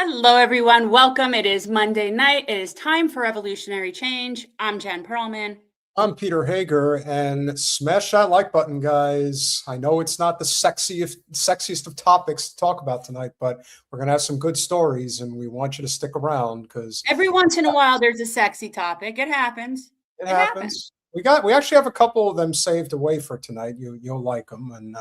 Hello, everyone. Welcome. It is Monday night. It is time for Revolutionary Change. I'm Jen Perelman. I'm Peter Hager, and smash that like button, guys. I know it's not the sexiest of topics to talk about tonight, but we're going to have some good stories, and we want you to stick around because every once in a while there's a sexy topic. It happens. It happens. We actually have a couple of them saved away for tonight. You'll like them, and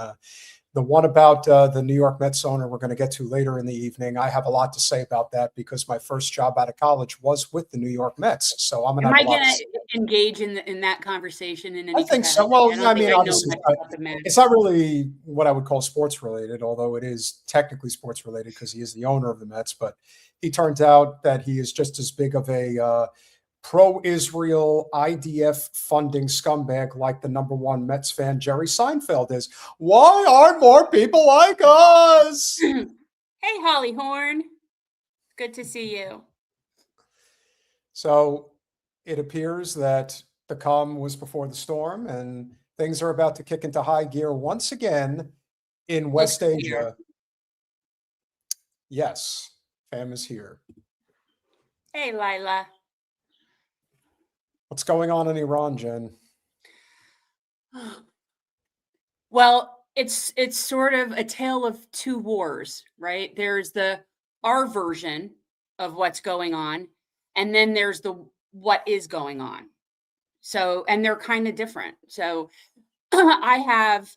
the one about the New York Mets owner we're going to get to later in the evening. I have a lot to say about that because my first job out of college was with the New York Mets. So I'm going to engage in that conversation in any I think so. Well, I mean, obviously, it's not really what I would call sports related, although it is technically sports related because he is the owner of the Mets. But he turns out that he is just as big of a pro-Israel IDF funding scumbag like the #1 Mets fan Jerry Seinfeld is. Why aren't more people like us? Hey, Holly Horn. Good to see you. So it appears that the calm was before the storm, and things are about to kick into high gear once again in West Asia. Yes, fam is here. Hey, Lila. What's going on in Iran, Jen? Well, it's sort of a tale of two wars, right? There's our version of what's going on, and then there's what is going on. So, and they're kind of different. So I have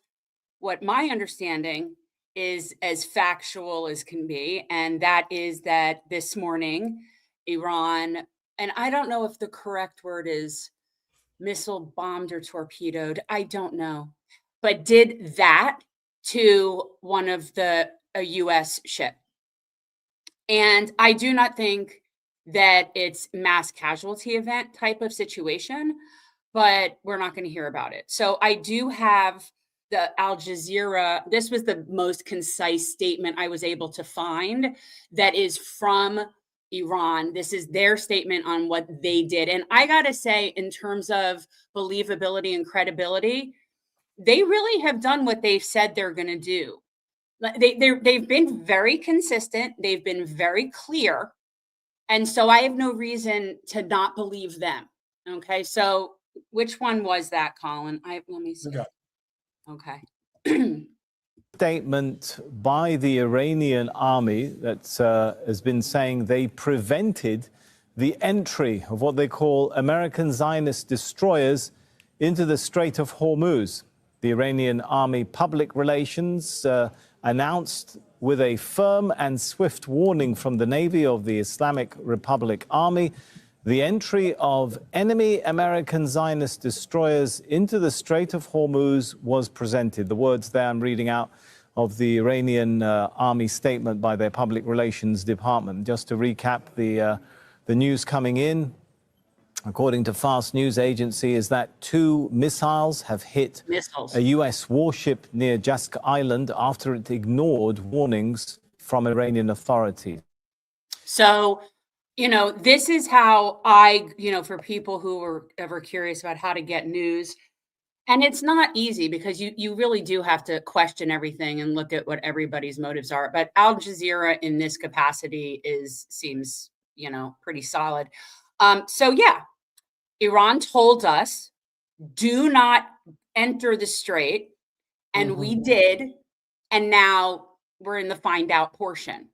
what my understanding is as factual as can be, and that is that this morning, Iran, and I don't know if the correct word is missile bombed or torpedoed, I don't know, but did that to one of a U.S. ship. And I do not think that it's mass casualty event type of situation, but we're not going to hear about it. So I do have the Al Jazeera. This was the most concise statement I was able to find that is from Iran. This is their statement on what they did. And I got to say, in terms of believability and credibility, they really have done what they've said they're going to do. They've been very consistent. They've been very clear. And so I have no reason to not believe them. Okay. So which one was that, Colin? Let me see. Okay. Statement by the Iranian army that has been saying they prevented the entry of what they call American Zionist destroyers into the Strait of Hormuz. The Iranian army public relations announced with a firm and swift warning from the Navy of the Islamic Republic Army the entry of enemy American Zionist destroyers into the Strait of Hormuz was presented. The words there I'm reading out of the Iranian army statement by their public relations department. Just to recap the news coming in, according to Fast News Agency, is that 2 missiles have hit a U.S. warship near Jask Island after it ignored warnings from Iranian authorities. So, this is how for people who are ever curious about how to get news, and it's not easy because you really do have to question everything and look at what everybody's motives are. But Al Jazeera in this capacity seems, pretty solid. So yeah, Iran told us, do not enter the strait. And we did. And now we're in the find out portion.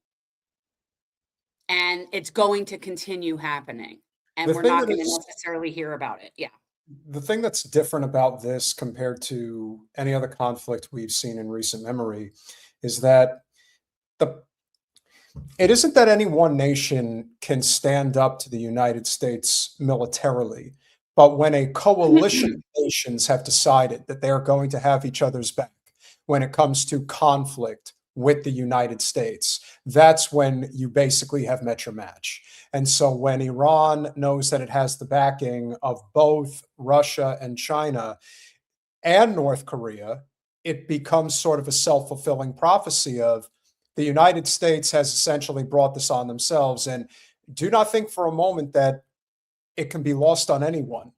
And it's going to continue happening. And we're not going to necessarily hear about it. Yeah. The thing that's different about this compared to any other conflict we've seen in recent memory is that it isn't that any one nation can stand up to the United States militarily, but when a coalition of nations have decided that they are going to have each other's back when it comes to conflict with the United States, that's when you basically have met your match. And so when Iran knows that it has the backing of both Russia and China and North Korea, it becomes sort of a self-fulfilling prophecy of the United States has essentially brought this on themselves. And do not think for a moment that it can be lost on anyone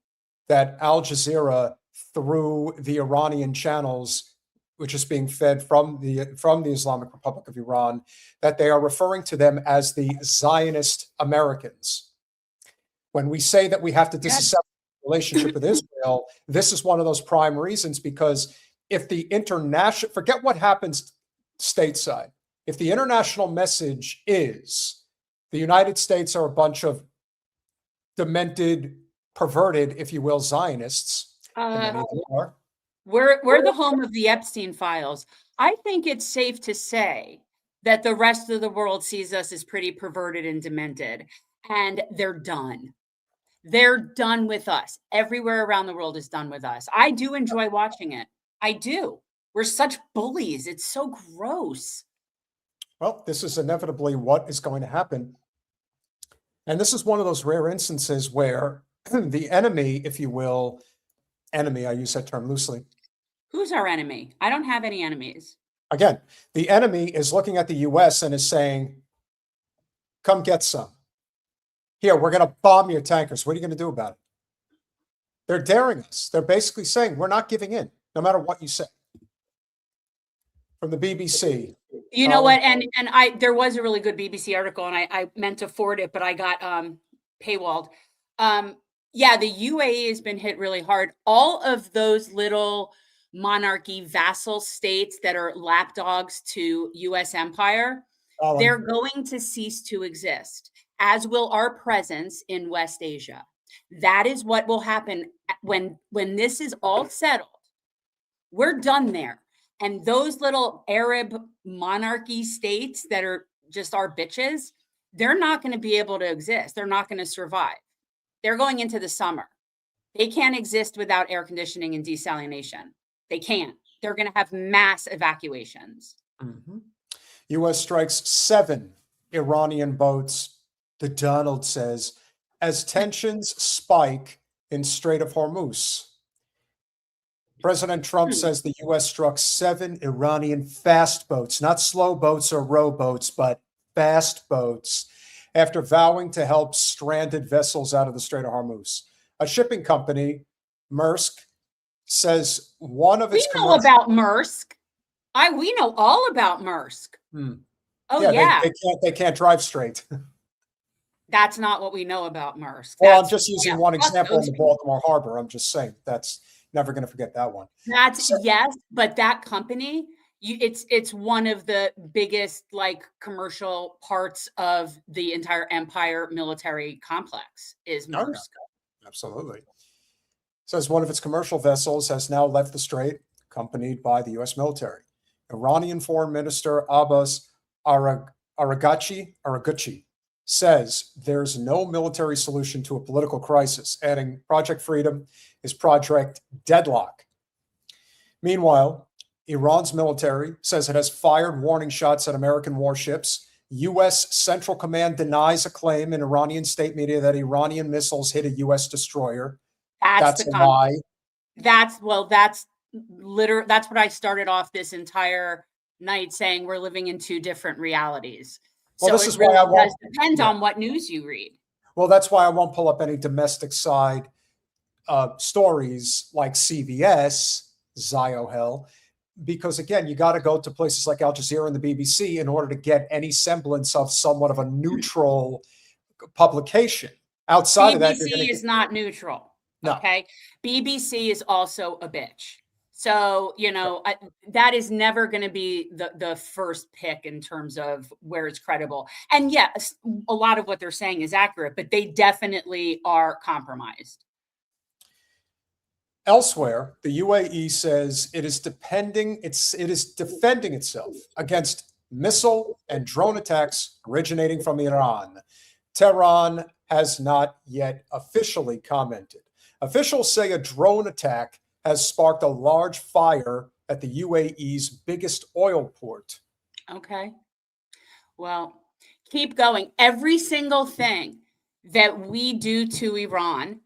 that Al Jazeera, through the Iranian channels, which is being fed from the Islamic Republic of Iran, that they are referring to them as the Zionist Americans. When we say that we have to disassemble the relationship with Israel, this is one of those prime reasons, because if the international, forget what happens stateside, if the international message is the United States are a bunch of demented, perverted, if you will, Zionists, and many of them are. We're the home of the Epstein files. I think it's safe to say that the rest of the world sees us as pretty perverted and demented, and they're done. They're done with us. Everywhere around the world is done with us. I do enjoy watching it. I do. We're such bullies. It's so gross. Well, this is inevitably what is going to happen. And this is one of those rare instances where the enemy, if you will, enemy, I use that term loosely. Who's our enemy? I don't have any enemies. Again, the enemy is looking at the US and is saying, come get some. Here, we're going to bomb your tankers. What are you going to do about it? They're daring us. They're basically saying, we're not giving in, no matter what you say. From the BBC. You know what? And there was a really good BBC article, and I meant to forward it, but I got paywalled. Yeah, the UAE has been hit really hard. All of those little monarchy vassal states that are lapdogs to US empire, they're going to cease to exist, as will our presence in West Asia. That is what will happen when this is all settled. We're done there. And those little Arab monarchy states that are just our bitches, they're not going to be able to exist. They're not going to survive. They're going into the summer. They can't exist without air conditioning and desalination. They can't. They're going to have mass evacuations. Mm-hmm. U.S. strikes 7 Iranian boats, the Donald says, as tensions spike in Strait of Hormuz. President Trump says the U.S. struck 7 Iranian fast boats, not slow boats or rowboats, but fast boats, after vowing to help stranded vessels out of the Strait of Hormuz. A shipping company, Maersk, says one of its We know about Maersk. We know all about Maersk. Oh, yeah. They can't drive straight. That's not what we know about Maersk. Well, I'm just using one example in the Baltimore Harbor. I'm just saying that's never going to forget that one. Yes, but that company, it's one of the biggest like commercial parts of the entire empire military complex is Maersk. Yeah, absolutely. Says one of its commercial vessels has now left the strait, accompanied by the U.S. military. Iranian Foreign Minister Abbas Araghchi says there's no military solution to a political crisis, adding Project Freedom is Project Deadlock. Meanwhile, Iran's military says it has fired warning shots at American warships. U.S. Central Command denies a claim in Iranian state media that Iranian missiles hit a U.S. destroyer. That's a lie. That's what I started off this entire night saying. We're living in 2 different realities. Well, so this is really why I won't, does depend on what news you read. Well, that's why I won't pull up any domestic side stories like CBS, Zio, because again, you got to go to places like Al Jazeera and the BBC in order to get any semblance of somewhat of a neutral publication. Outside of that, BBC is not neutral. No. Okay. BBC is also a bitch. So, that is never going to be the first pick in terms of where it's credible. And yes, a lot of what they're saying is accurate, but they definitely are compromised. Elsewhere, the UAE says it is defending itself against missile and drone attacks originating from Iran. Tehran has not yet officially commented. Officials say a drone attack has sparked a large fire at the UAE's biggest oil port. Okay. Well, keep going. Every single thing that we do to Iran,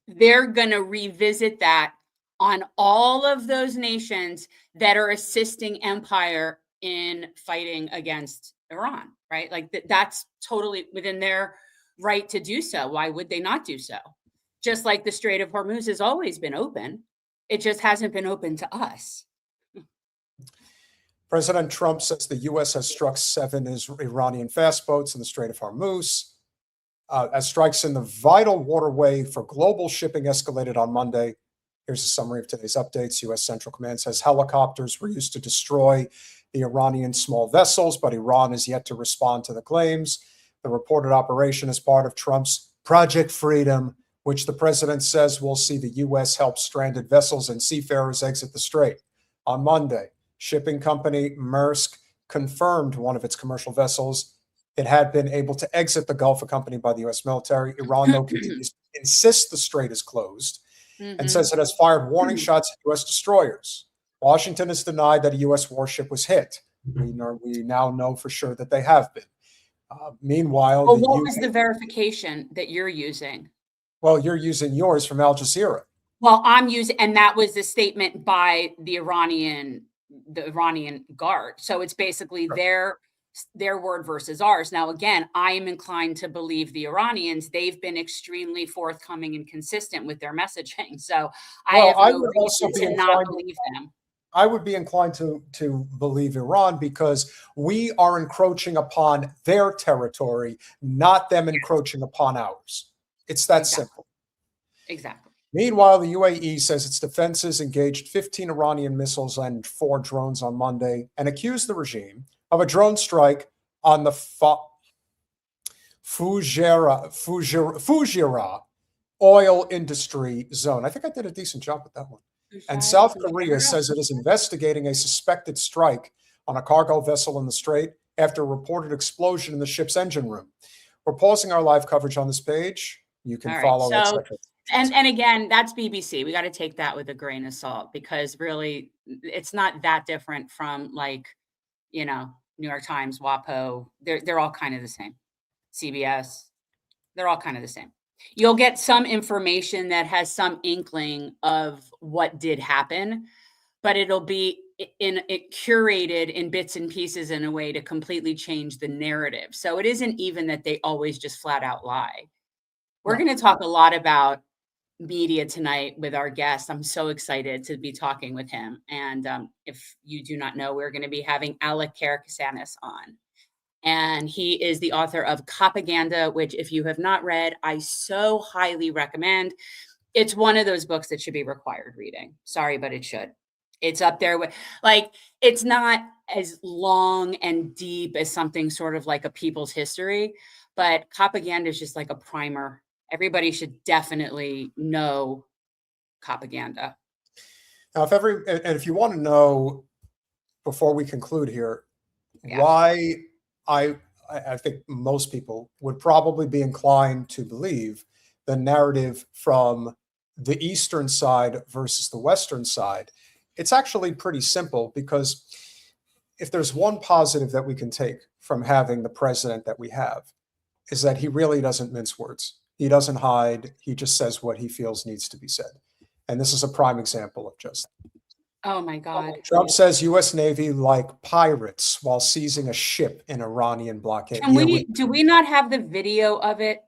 they're going to revisit that on all of those nations that are assisting empire in fighting against Iran, right? Like that's totally within their right to do so. Why would they not do so? Just like the Strait of Hormuz has always been open. It just hasn't been open to us. President Trump says the U.S. has struck 7 Iranian fast boats in the Strait of Hormuz. As strikes in the vital waterway for global shipping escalated on Monday. Here's a summary of today's updates. U.S. Central Command says helicopters were used to destroy the Iranian small vessels, but Iran is yet to respond to the claims. The reported operation is part of Trump's Project Freedom, which the president says will see the U.S. help stranded vessels and seafarers exit the strait. On Monday, shipping company Maersk confirmed one of its commercial vessels. It had been able to exit the Gulf, accompanied by the U.S. military. Iran, though, continues to insist the strait is closed and says it has fired warning shots at U.S. destroyers. Washington has denied that a U.S. warship was hit. We now know for sure that they have been. Meanwhile, well, what was the verification that you're using? Well, you're using yours from Al Jazeera. Well, I'm using, and that was the statement by the Iranian guard. So it's basically their word versus ours. Now, again, I am inclined to believe the Iranians. They've been extremely forthcoming and consistent with their messaging. So I have no reason to not believe them. I would be inclined to believe Iran because we are encroaching upon their territory, not them encroaching upon ours. It's that simple. Exactly. Meanwhile, the UAE says its defenses engaged 15 Iranian missiles and 4 drones on Monday and accused the regime of a drone strike on the Fujairah oil industry zone. I think I did a decent job with that one. And South Korea says it is investigating a suspected strike on a cargo vessel in the strait after a reported explosion in the ship's engine room. We're pausing our live coverage on this page. You can follow it. And again, that's BBC. We got to take that with a grain of salt because really it's not that different from like, you know, New York Times, WAPO. They're all kind of the same. CBS, they're all kind of the same. You'll get some information that has some inkling of what did happen, but it'll be curated in bits and pieces in a way to completely change the narrative. So it isn't even that they always just flat out lie. We're going to talk a lot about media tonight with our guest. I'm so excited to be talking with him. And if you do not know, we're going to be having Alec Karakatsanis on. And he is the author of Copaganda, which if you have not read, I so highly recommend. It's one of those books that should be required reading. Sorry, but it should. It's up there with, like, it's not as long and deep as something sort of like a People's History, but Copaganda is just like a primer. Everybody should definitely know Copaganda. Now, if you want to know, before we conclude here, why I think most people would probably be inclined to believe the narrative from the Eastern side versus the Western side. It's actually pretty simple because if there's one positive that we can take from having the president that we have is that he really doesn't mince words. He doesn't hide. He just says what he feels needs to be said. And this is a prime example of just that. Oh my God. Trump says U.S. Navy like pirates while seizing a ship in Iranian blockade. Do we not have the video of it?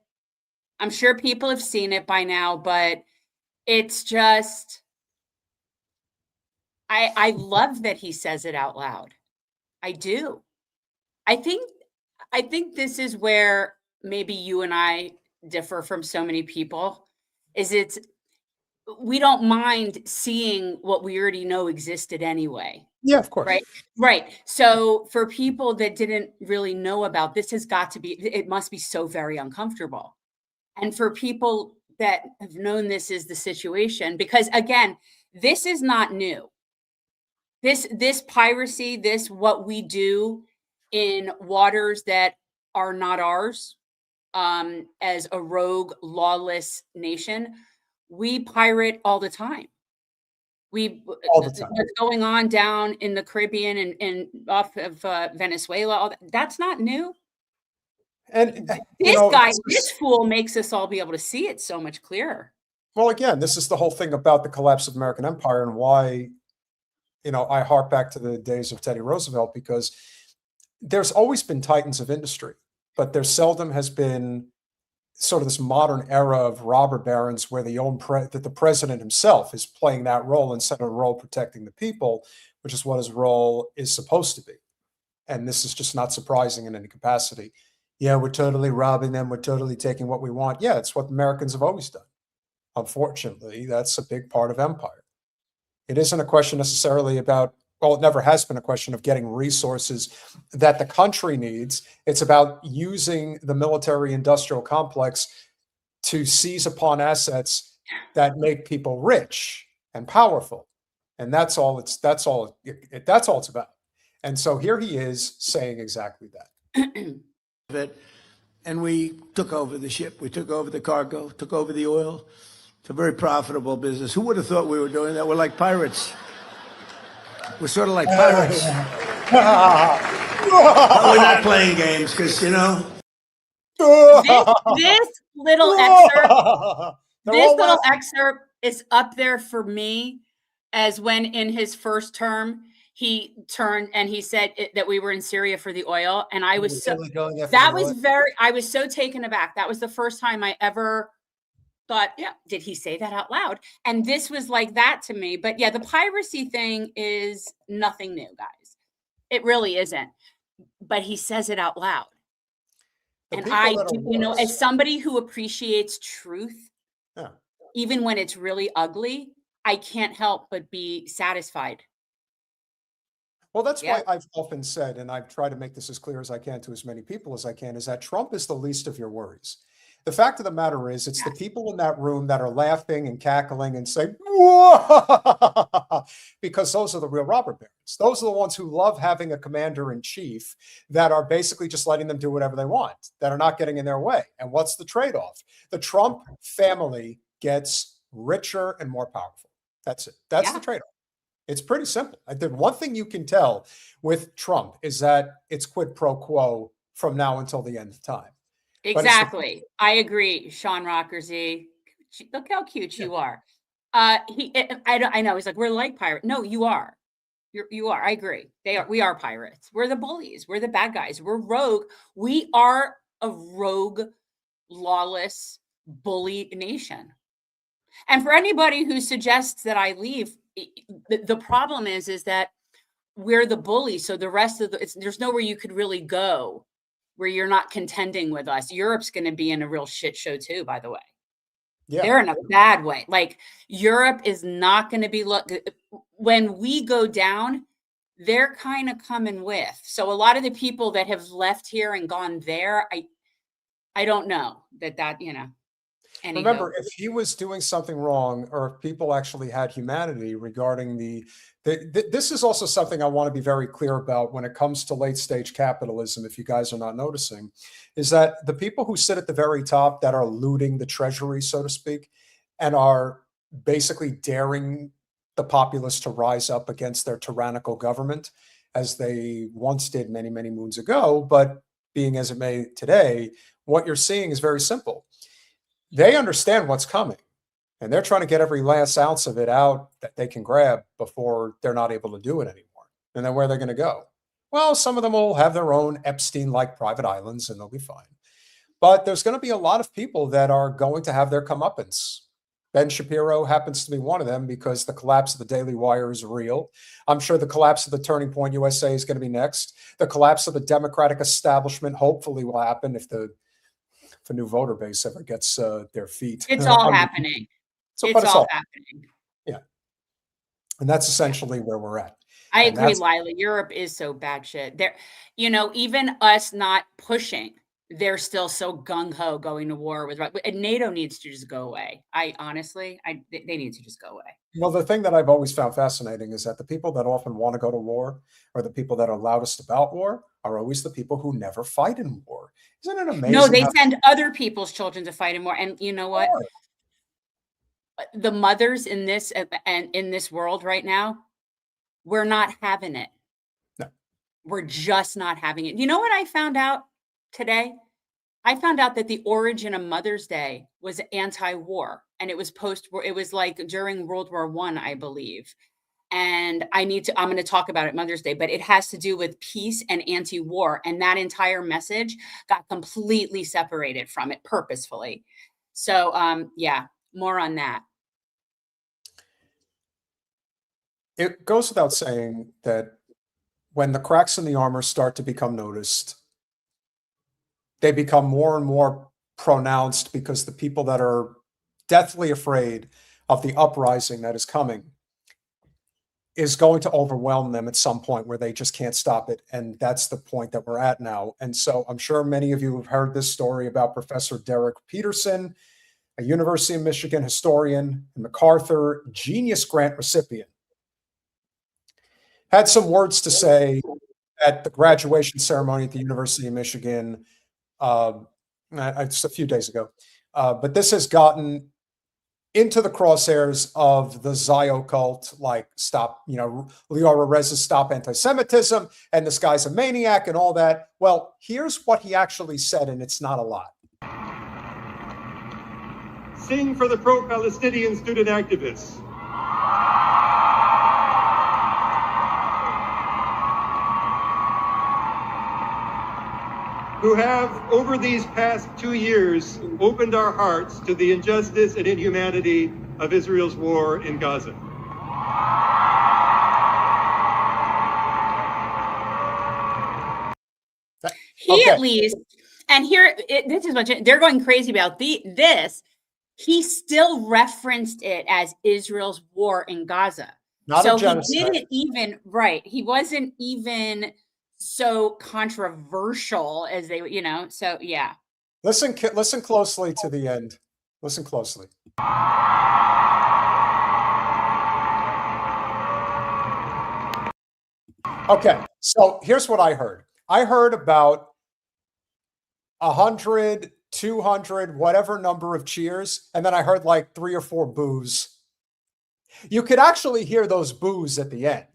I'm sure people have seen it by now, but it's just, I love that he says it out loud. I do. I think this is where maybe you and I differ from so many people, is we don't mind seeing what we already know existed anyway. Yeah, of course. Right. So for people that didn't really know about this, it must be so very uncomfortable. And for people that have known this is the situation, because again, this is not new. This piracy, what we do in waters that are not ours, as a rogue, lawless nation, we pirate all the time. What's going on down in the Caribbean and off of Venezuela, that's not new. And this fool makes us all be able to see it so much clearer. Well, again, this is the whole thing about the collapse of American empire and why, I hark back to the days of Teddy Roosevelt, because there's always been titans of industry, but there seldom has been sort of this modern era of robber barons where that the president himself is playing that role instead of a role protecting the people, which is what his role is supposed to be. And this is just not surprising in any capacity. Yeah, we're totally robbing them. We're totally taking what we want. Yeah, it's what Americans have always done. Unfortunately, that's a big part of empire. It isn't a question necessarily about, well, it never has been a question of getting resources that the country needs. It's about using the military-industrial complex to seize upon assets that make people rich and powerful. And that's all it's about. And so here he is saying exactly that. And we took over the ship. We took over the cargo, took over the oil. It's a very profitable business. Who would have thought we were doing that? We're like pirates. We're sort of like pirates. But we're not playing games because, you know. This little excerpt, is up there for me as when in his first term, he turned and he said that we were in Syria for the oil. And I was so taken aback. That was the first time I ever thought, yeah, did he say that out loud? And this was like that to me. But yeah, the piracy thing is nothing new, guys. It really isn't. But he says it out loud. And I, as somebody who appreciates truth, even when it's really ugly, I can't help but be satisfied. Well, that's why I've often said, and I've tried to make this as clear as I can to as many people as I can, is that Trump is the least of your worries. The fact of the matter is, it's the people in that room that are laughing and cackling and saying, whoa, because those are the real robber barons. Those are the ones who love having a commander-in-chief that are basically just letting them do whatever they want, that are not getting in their way. And what's the trade-off? The Trump family gets richer and more powerful. That's it. That's the trade-off. It's pretty simple. The one thing you can tell with Trump is that it's quid pro quo from now until the end of time. Exactly. I agree, Sean Rockersy. Look how cute you are. I know. He's like, we're like pirates. No, you are. You are. I agree. We are pirates. We're the bullies. We're the bad guys. We're rogue. We are a rogue, lawless, bully nation. And for anybody who suggests that I leave, the problem is that we're the bully. So the rest of there's nowhere you could really go where you're not contending with us. Europe's going to be in a real shit show too, by the way. Yeah. They're in a bad way. Like Europe is not going to be when we go down, they're kind of coming with. So a lot of the people that have left here and gone there, I don't know that, you know. Anywho. Remember, if he was doing something wrong, or if people actually had humanity regarding this is also something I want to be very clear about when it comes to late stage capitalism, if you guys are not noticing, is that the people who sit at the very top that are looting the treasury, so to speak, and are basically daring the populace to rise up against their tyrannical government, as they once did many, many moons ago, but being as it may today, what you're seeing is very simple. They understand what's coming, and they're trying to get every last ounce of it out that they can grab before they're not able to do it anymore. And then where they're going to go? Well, some of them will have their own Epstein-like private islands, and they'll be fine. But there's going to be a lot of people that are going to have their comeuppance. Ben Shapiro happens to be one of them because the collapse of the Daily Wire is real. I'm sure the collapse of the Turning Point USA is going to be next. The collapse of the Democratic establishment hopefully will happen if the new voter base ever gets their feet. It's all happening. It's all happening. Yeah. And that's essentially where we're at. I agree, Lila. Europe is so bad shit. There, you know, even us not pushing, they're still so gung-ho going to war with, and NATO needs to just go away. They need to just go away. Well, the thing that I've always found fascinating is that the people that often want to go to war, or the people that are loudest about war, are always the people who never fight in war. Isn't it amazing? No, they send other people's children to fight in war. And you know what? The mothers in this and in this world right now, we're not having it. No. We're just not having it. You know what I found out today? I found out that the origin of Mother's Day was anti-war, and it was post-war. It was like during World War I believe. And I'm going to talk about it Mother's Day, but it has to do with peace and anti-war. And that entire message got completely separated from it purposefully. So, yeah, more on that. It goes without saying that when the cracks in the armor start to become noticed, they become more and more pronounced because the people that are deathly afraid of the uprising that is coming is going to overwhelm them at some point where they just can't stop it. And that's the point that we're at now. And so I'm sure many of you have heard this story about Professor Derek Peterson, a University of Michigan historian and MacArthur Genius Grant recipient. Had some words to say at the graduation ceremony at the University of Michigan just a few days ago. But this has gotten into the crosshairs of the Zio cult, like stop, Lior Rez's stop anti-Semitism, and this guy's a maniac and all that. Well, here's what he actually said, and it's not a lot. Sing for the pro-Palestinian student activists. Who have, over these past 2 years, opened our hearts to the injustice and inhumanity of Israel's war in Gaza. He at least, and here, this is what they're going crazy about this. He still referenced it as Israel's war in Gaza. Not so a genocide. He didn't even, right. He wasn't even so controversial as they, so yeah. Listen closely to the end. Listen closely. Okay, so here's what I heard. I heard about 100, 200, whatever number of cheers, and then I heard like 3 or 4 boos. You could actually hear those boos at the end.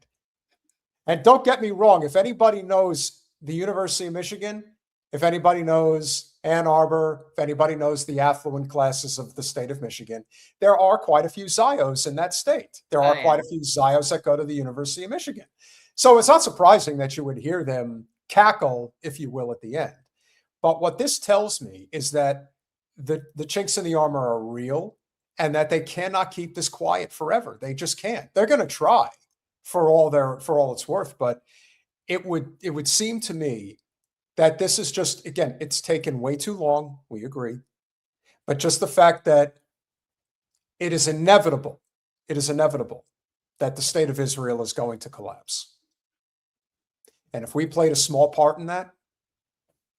And don't get me wrong, if anybody knows the University of Michigan, if anybody knows Ann Arbor, if anybody knows the affluent classes of the state of Michigan, there are quite a few Zios in that state. There are quite a few Zios that go to the University of Michigan. So it's not surprising that you would hear them cackle, if you will, at the end. But what this tells me is that the chinks in the armor are real and that they cannot keep this quiet forever. They just can't. They're going to try for all it's worth, but it would seem to me that this is just, again, it's taken way too long. We agree, but just the fact that it is inevitable that the state of Israel is going to collapse. And if we played a small part in that,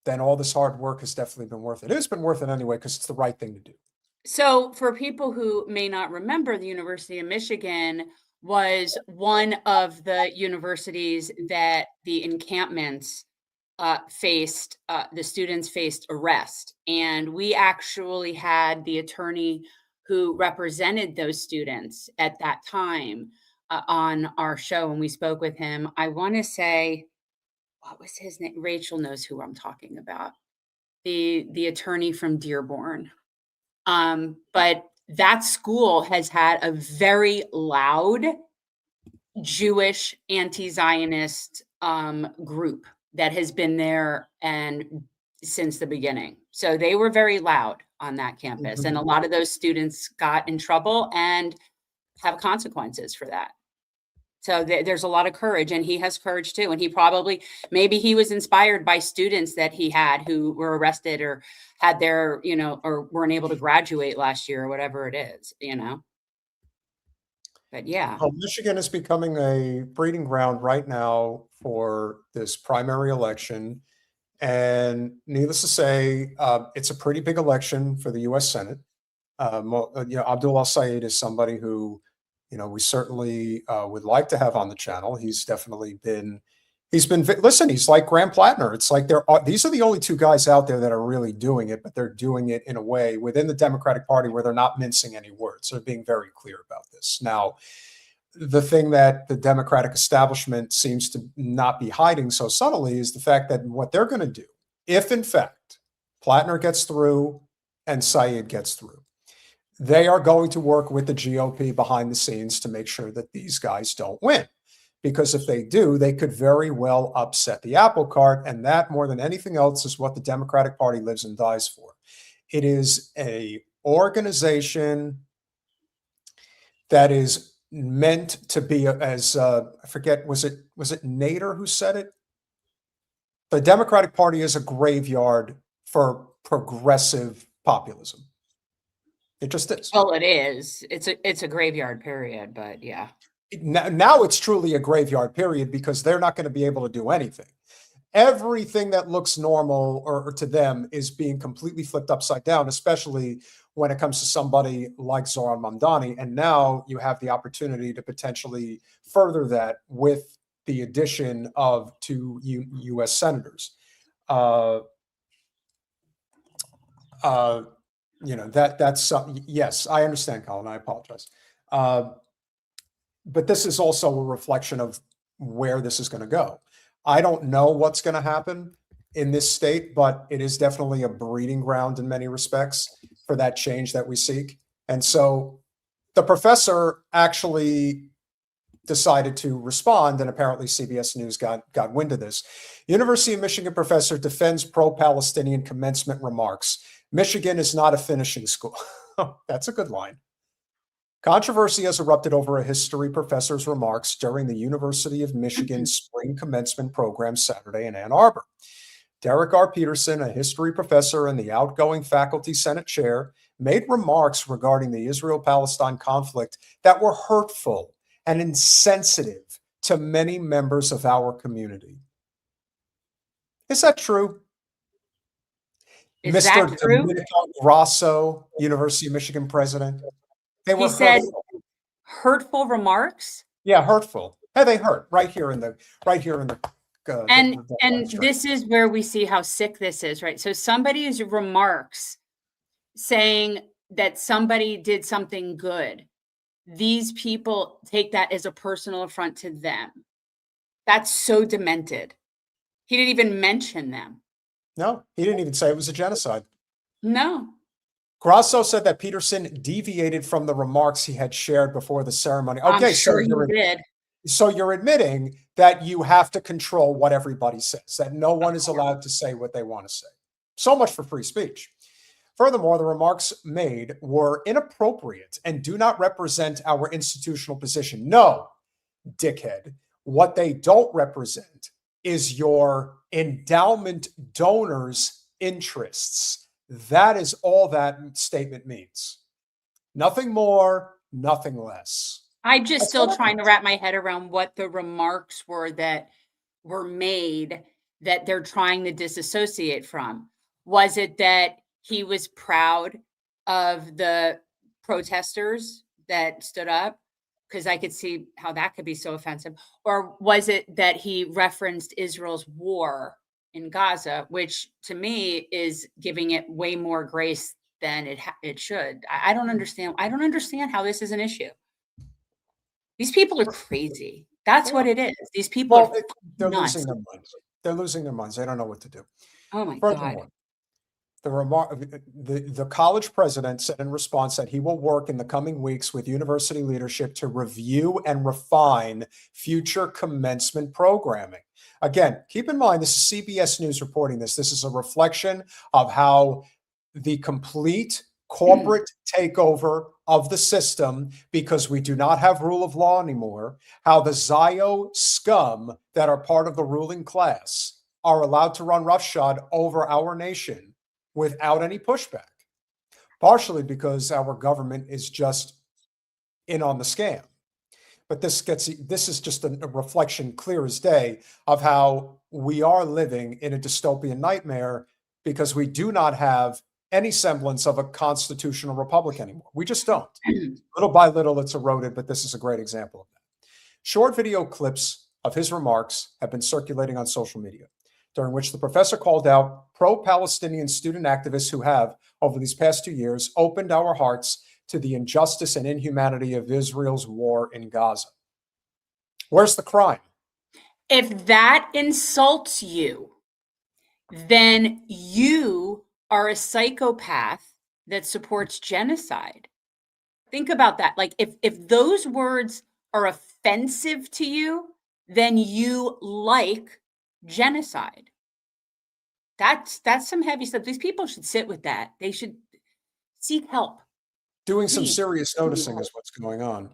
then all this hard work has definitely been worth it. It's been worth it anyway, because it's the right thing to do. So for people who may not remember, the University of Michigan was one of the universities that the encampments faced, the students faced arrest. And we actually had the attorney who represented those students at that time on our show, and we spoke with him. I want to say, what was his name? Rachel knows who I'm talking about. The attorney from Dearborn. But that school has had a very loud Jewish anti-Zionist group that has been there and since the beginning. So they were very loud on that campus. And a lot of those students got in trouble and have consequences for that. So there's a lot of courage, and he has courage too. And he maybe he was inspired by students that he had who were arrested or had their, or weren't able to graduate last year or whatever it is, But yeah. Well, Michigan is becoming a breeding ground right now for this primary election. And needless to say, it's a pretty big election for the U.S. Senate. Abdul al-Sayed is somebody who, we certainly would like to have on the channel. He's definitely listen, he's like Graham Plattner. It's like these are the only 2 guys out there that are really doing it, but they're doing it in a way within the Democratic Party where they're not mincing any words. They're being very clear about this. Now, the thing that the Democratic establishment seems to not be hiding so subtly is the fact that what they're going to do, if in fact Plattner gets through and Sayed gets through, they are going to work with the GOP behind the scenes to make sure that these guys don't win. Because if they do, they could very well upset the apple cart. And that, more than anything else, is what the Democratic Party lives and dies for. It is a organization that is meant to be, as I forget, was it Nader who said it? The Democratic Party is a graveyard for progressive populism. It just is. Well, it is. It's a graveyard period, but yeah. Now it's truly a graveyard period because they're not going to be able to do anything. Everything that looks normal or to them is being completely flipped upside down, especially when it comes to somebody like Zoran Mamdani. And now you have the opportunity to potentially further that with the addition of 2 U.S. senators. That's yes, I understand, Colin. I apologize. But this is also a reflection of where this is going to go. I don't know what's going to happen in this state, but it is definitely a breeding ground in many respects for that change that we seek. And so the professor actually decided to respond, and apparently CBS News got wind of this. University of Michigan professor defends pro-Palestinian commencement remarks. Michigan is not a finishing school. That's a good line. Controversy has erupted over a history professor's remarks during the University of Michigan spring commencement program Saturday in Ann Arbor. Derek R. Peterson, a history professor and the outgoing faculty senate chair, made remarks regarding the Israel-Palestine conflict that were hurtful and insensitive to many members of our community. Is that true? Is Mr. that true? Domenico Grasso, University of Michigan president. They were He said hurtful. hurtful remarks. Yeah, hurtful. Hey, they hurt right here in the And the this is where we see how sick this is, right? So somebody's remarks saying that somebody did something good, these people take that as a personal affront to them. That's so demented. He didn't even mention them. No, he didn't even say it was a genocide. No. Grasso said that Peterson deviated from the remarks he had shared before the ceremony. I'm Okay, sure he did. So you're admitting that you have to control what everybody says, that no one is allowed to say what they want to say. So much for free speech. Furthermore, the remarks made were inappropriate and do not represent our institutional position. No, dickhead. What they don't represent is your endowment donors' interests. That is all that statement means. Nothing more, nothing less. I'm just still trying to wrap my head around what the remarks were that were made that they're trying to disassociate from. Was it that he was proud of the protesters that stood up? Because I could see how that could be so offensive. Or was it that he referenced Israel's war in Gaza, which to me is giving it way more grace than it should? I don't understand. I don't understand how this is an issue. These people are crazy. That's what it is. These people they're nuts. losing their minds. They're losing their minds. They don't know what to do. Oh my Furthermore, God. the college president said in response that he will work in the coming weeks with university leadership to review and refine future commencement programming. Again, keep in mind, this is CBS News reporting this. This is a reflection of how the complete corporate takeover of the system, because we do not have rule of law anymore, how the Zio scum that are part of the ruling class are allowed to run roughshod over our nation without any pushback, partially because our government is just in on the scam. But this is just a reflection clear as day of how we are living in a dystopian nightmare because we do not have any semblance of a constitutional republic anymore. We just don't. Little by little, it's eroded, but this is a great example of that. Short video clips of his remarks have been circulating on social media, during which the professor called out pro-Palestinian student activists who have, over these past 2 years, opened our hearts to the injustice and inhumanity of Israel's war in Gaza. Where's the crime? If that insults you, then you are a psychopath that supports genocide. Think about that. Like if those words are offensive to you, then you like genocide. That's some heavy stuff. These people should sit with that. They should seek help. Doing some Please. serious noticing is what's going on.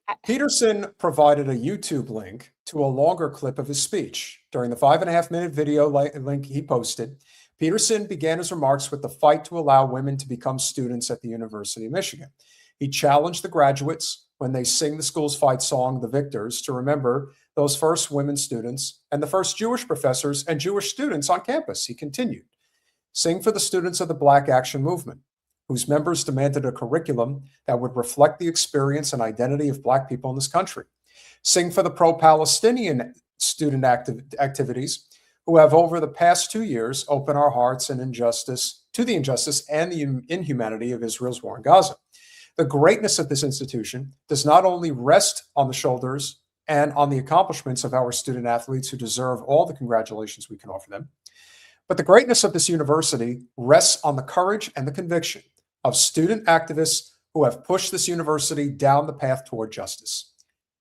I- Peterson provided a YouTube link to a longer clip of his speech. During the 5.5-minute video link he posted, Peterson began his remarks with the fight to allow women to become students at the University of Michigan. He challenged the graduates when they sing the school's fight song, The Victors, to remember those first women students and the first Jewish professors and Jewish students on campus. He continued, sing for the students of the Black Action Movement, whose members demanded a curriculum that would reflect the experience and identity of Black people in this country. Sing for the pro-Palestinian student activities who have over the past 2 years opened our hearts and injustice to the injustice and the inhumanity of Israel's war in Gaza. The greatness of this institution does not only rest on the shoulders and on the accomplishments of our student athletes who deserve all the congratulations we can offer them, but the greatness of this university rests on the courage and the conviction of student activists who have pushed this university down the path toward justice.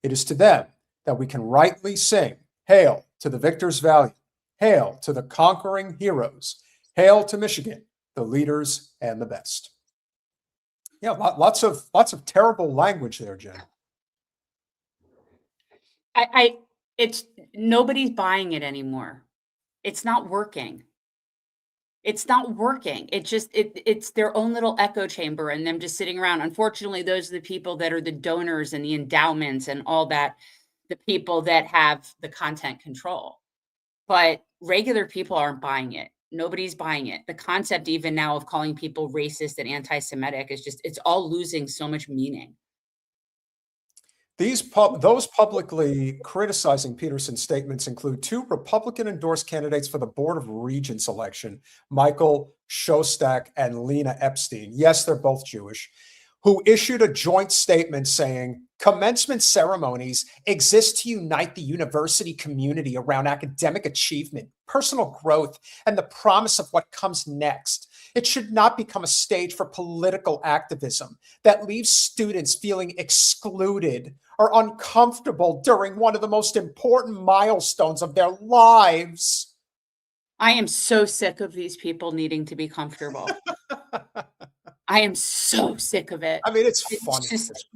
It is to them that we can rightly sing, hail to the victor's valiant, hail to the conquering heroes, hail to Michigan, the leaders and the best. Yeah, lots of terrible language there, Jen. It's nobody's buying it anymore. It's not working. It's not working. It's their own little echo chamber and them just sitting around. Unfortunately, those are the people that are the donors and the endowments and all that, the people that have the content control. But regular people aren't buying it. Nobody's buying it. The concept even now of calling people racist and anti-Semitic is just, it's all losing so much meaning. Those publicly criticizing Peterson's statements include 2 Republican-endorsed candidates for the Board of Regents election, Michael Shostak and Lena Epstein. Yes, they're both Jewish, who issued a joint statement saying, commencement ceremonies exist to unite the university community around academic achievement, personal growth, and the promise of what comes next. It should not become a stage for political activism that leaves students feeling excluded or uncomfortable during one of the most important milestones of their lives. I am so sick of these people needing to be comfortable. I am so sick of it. I mean, it's funny.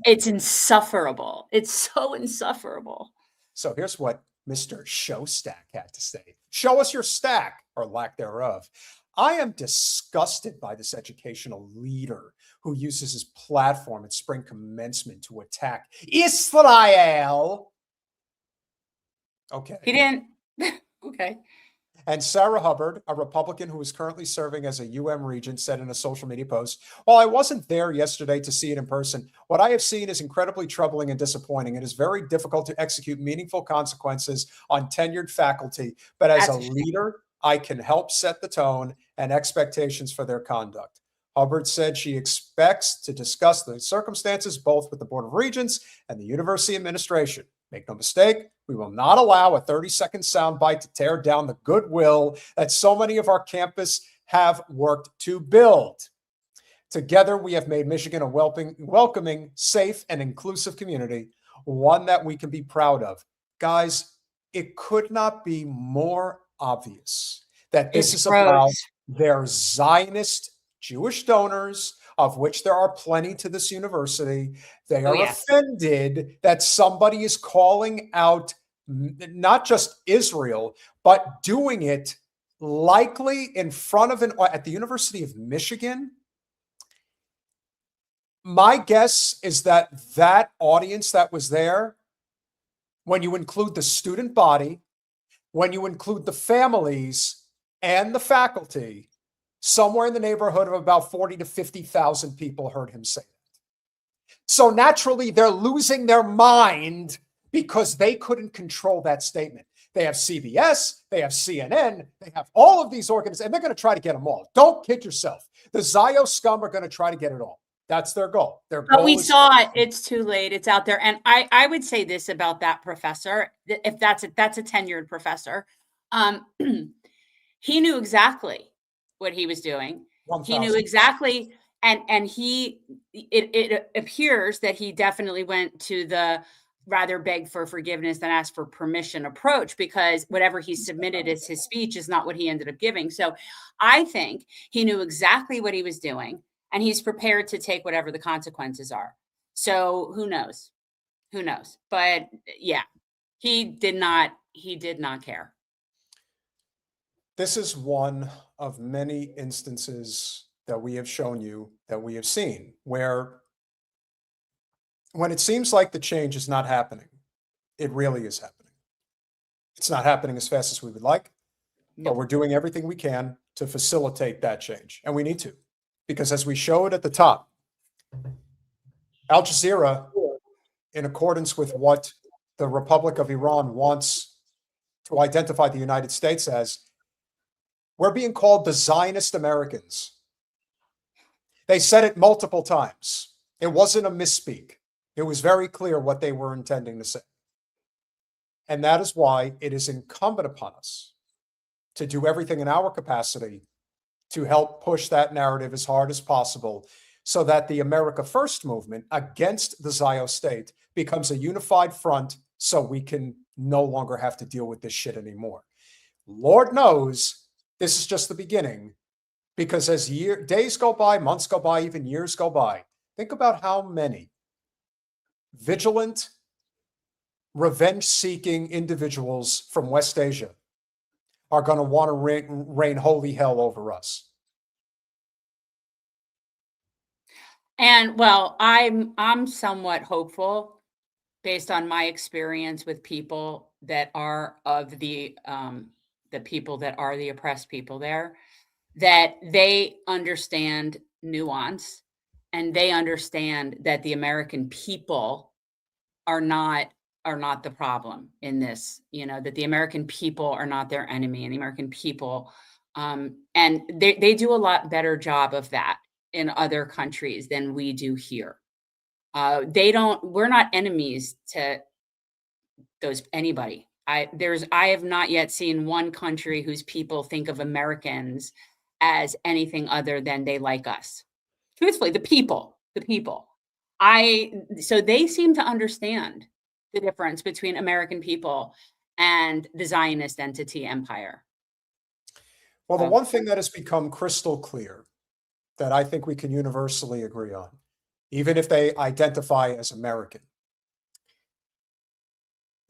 It's insufferable. It's so insufferable. So here's what Mr. Shostak had to say. Show us your stack, or lack thereof. I am disgusted by this educational leader who uses his platform at spring commencement to attack Israel. Okay. He didn't. Okay. And Sarah Hubbard, a Republican who is currently serving as a UM regent, said in a social media post, while I wasn't there yesterday to see it in person, what I have seen is incredibly troubling and disappointing. It is very difficult to execute meaningful consequences on tenured faculty, but as a leader, I can help set the tone and expectations for their conduct. Hubbard said she expects to discuss the circumstances both with the Board of Regents and the university administration. Make no mistake, we will not allow a 30-second soundbite to tear down the goodwill that so many of our campus have worked to build. Together, we have made Michigan a welcoming, safe, and inclusive community, one that we can be proud of. Guys, it could not be more obvious that this is about their Zionist Jewish donors, of which there are plenty to this university. They are offended that somebody is calling out not just Israel, but doing it likely in front of at the University of Michigan. My guess is that that audience that was there, when you include the student body, when you include the families and the faculty, somewhere in the neighborhood of about 40 to 50,000 people heard him say that. So naturally, they're losing their mind because they couldn't control that statement. They have CBS, they have CNN, they have all of these organizations, and they're going to try to get them all. Don't kid yourself. The Zio scum are going to try to get it all. That's their goal. But we saw it. It's too late. It's out there. And I would say this about that professor, if that's a tenured professor. He knew exactly what he was doing. 1, he knew exactly and it appears that he definitely went to the rather beg for forgiveness than ask for permission approach, because whatever he submitted as his speech is not what he ended up giving. So I think he knew exactly what he was doing, and he's prepared to take whatever the consequences are. So who knows? Who knows? But yeah, he did not care. This is one of many instances that we have shown you, that we have seen, where when it seems like the change is not happening, it really is happening. It's not happening as fast as we would like, but we're doing everything we can to facilitate that change. And we need to, because as we showed at the top, Al Jazeera, in accordance with what the Republic of Iran wants to identify the United States as, we're being called the Zionist Americans. They said it multiple times. It wasn't a misspeak. It was very clear what they were intending to say. And that is why it is incumbent upon us to do everything in our capacity to help push that narrative as hard as possible, so that the America First movement against the Zionist state becomes a unified front, so we can no longer have to deal with this shit anymore. Lord knows this is just the beginning, because as days go by, months go by, even years go by, think about how many vigilant, revenge-seeking individuals from West Asia are going to want to rain holy hell over us. And well, I'm somewhat hopeful, based on my experience with people that are of the people that are the oppressed people there, that they understand nuance, and they understand that the American people are not the problem in this, that the American people are not their enemy, and the American people, and they do a lot better job of that in other countries than we do here. We're not enemies to anybody. I have not yet seen one country whose people think of Americans as anything other than they like us. Truthfully, the people. So they seem to understand the difference between American people and the Zionist entity empire. Well, the one thing that has become crystal clear that I think we can universally agree on, even if they identify as American,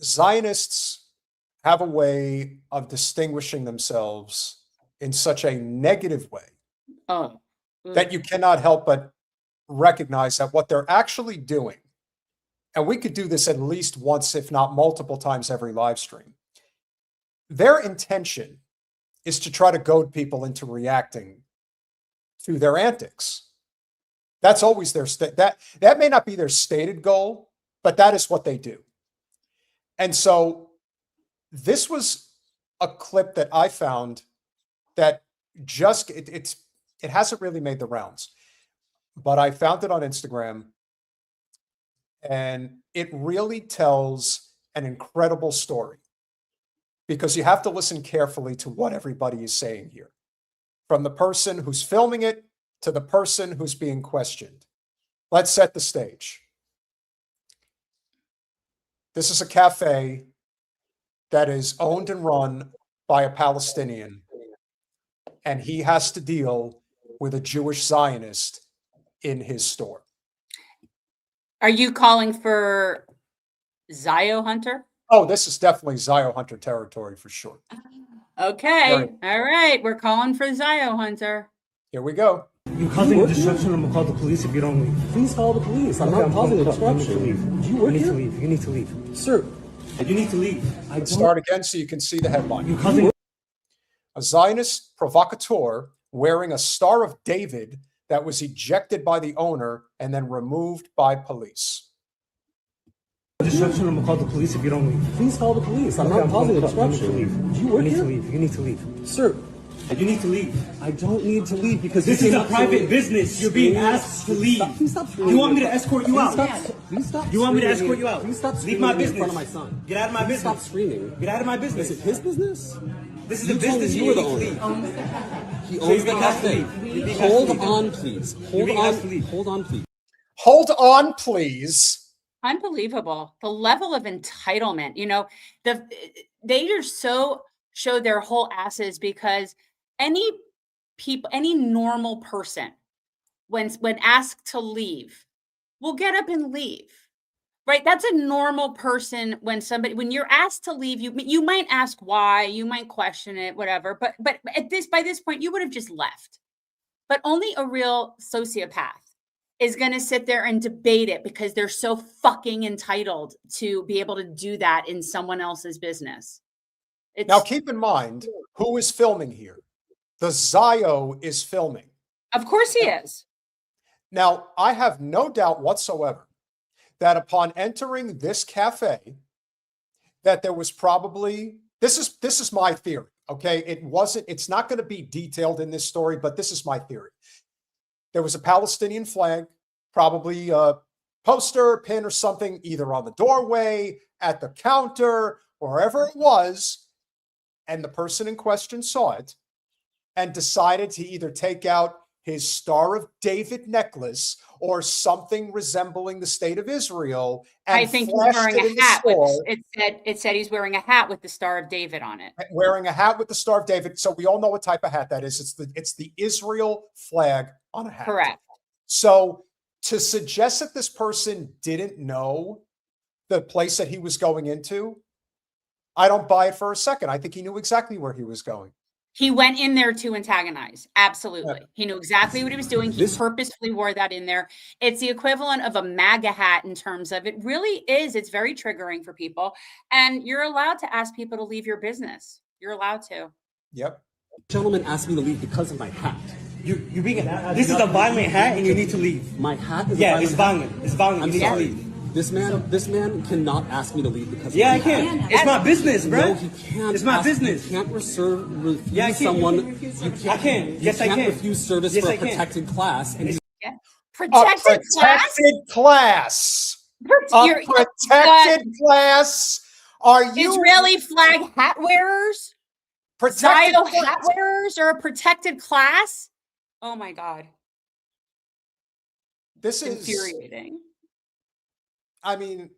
Zionists have a way of distinguishing themselves in such a negative way that you cannot help but recognize that what they're actually doing, and we could do this at least once, if not multiple times every live stream, their intention is to try to goad people into reacting to their antics. That's always their that may not be their stated goal, but that is what they do. And so this was a clip that I found that just it hasn't really made the rounds, but I found it on Instagram, and it really tells an incredible story, because you have to listen carefully to what everybody is saying here, from the person who's filming it to the person who's being questioned. Let's set the stage. This is a cafe that is owned and run by a Palestinian, and he has to deal with a Jewish Zionist in his store. Are you calling for Zio Hunter? Oh, this is definitely Zio Hunter territory for sure. Okay. All right. We're calling for Zio Hunter. Here we go. You're causing disruption. I'm gonna call the police if you don't leave. Please call the police. I'm not causing disruption. You need to leave. You need to leave. Sir, you need to leave. Start again so you can see the headline. You're causing a Zionist provocateur wearing a Star of David that was ejected by the owner and then removed by police. disruption. I'm gonna call the police if you don't leave. Please call the police. I'm not causing a disruption. You need to leave. You need to leave. Sir, you need to leave. I don't need to leave because this is a private business. You're being asked to leave. Please stop screaming. You want me to escort you out? Please stop. You want me to escort you out? Please stop screaming. Leave my business in front of my son. Get out of my business. Stop screaming. Get out of my business. Is it his business? This is a business. You were the owner. He owns the cafe. Hold on, please. Hold on. Hold on, please. Hold on, please. Unbelievable. The level of entitlement, you know, they just so show their whole asses because any normal person, when asked to leave, will get up and leave. Right? That's a normal person. When you're asked to leave, you might ask why, you might question it, whatever. But by this point, you would have just left. But only a real sociopath is going to sit there and debate it because they're so fucking entitled to be able to do that in someone else's business. Now, keep in mind who is filming here. The Zio is filming. Of course he is. Now, I have no doubt whatsoever that upon entering this cafe, that there was probably, this is my theory, okay? It's not going to be detailed in this story, but this is my theory. There was a Palestinian flag, probably a poster, pin, or something, either on the doorway, at the counter, wherever it was, and the person in question saw it and decided to either take out his Star of David necklace or something resembling the state of Israel. And I think he's wearing a hat. It said he's wearing a hat with the Star of David on it. Wearing a hat with the Star of David. So we all know what type of hat that is. It's the Israel flag on a hat. Correct. So to suggest that this person didn't know the place that he was going into, I don't buy it for a second. I think he knew exactly where he was going. He went in there to antagonize. Absolutely. Yeah. He knew exactly what he was doing. He purposefully wore that in there. It's the equivalent of a MAGA hat in terms of it really is. It's very triggering for people. And you're allowed to ask people to leave your business. You're allowed to. Yep. Gentleman asked me to leave because of my hat. You're being this is a violent hat and you need to leave. My hat is it's violent. It's violent. I'm sorry. This man cannot ask me to leave because I can. It's my business, bro. No, he can't. It's my business. You can't refuse someone. I can. Yes, I can. You can't refuse service for a protected class. And protected class. A protected class. Are you Israeli flag hat wearers? Zio hat wearers are a protected class? Oh my God. This is infuriating. I mean,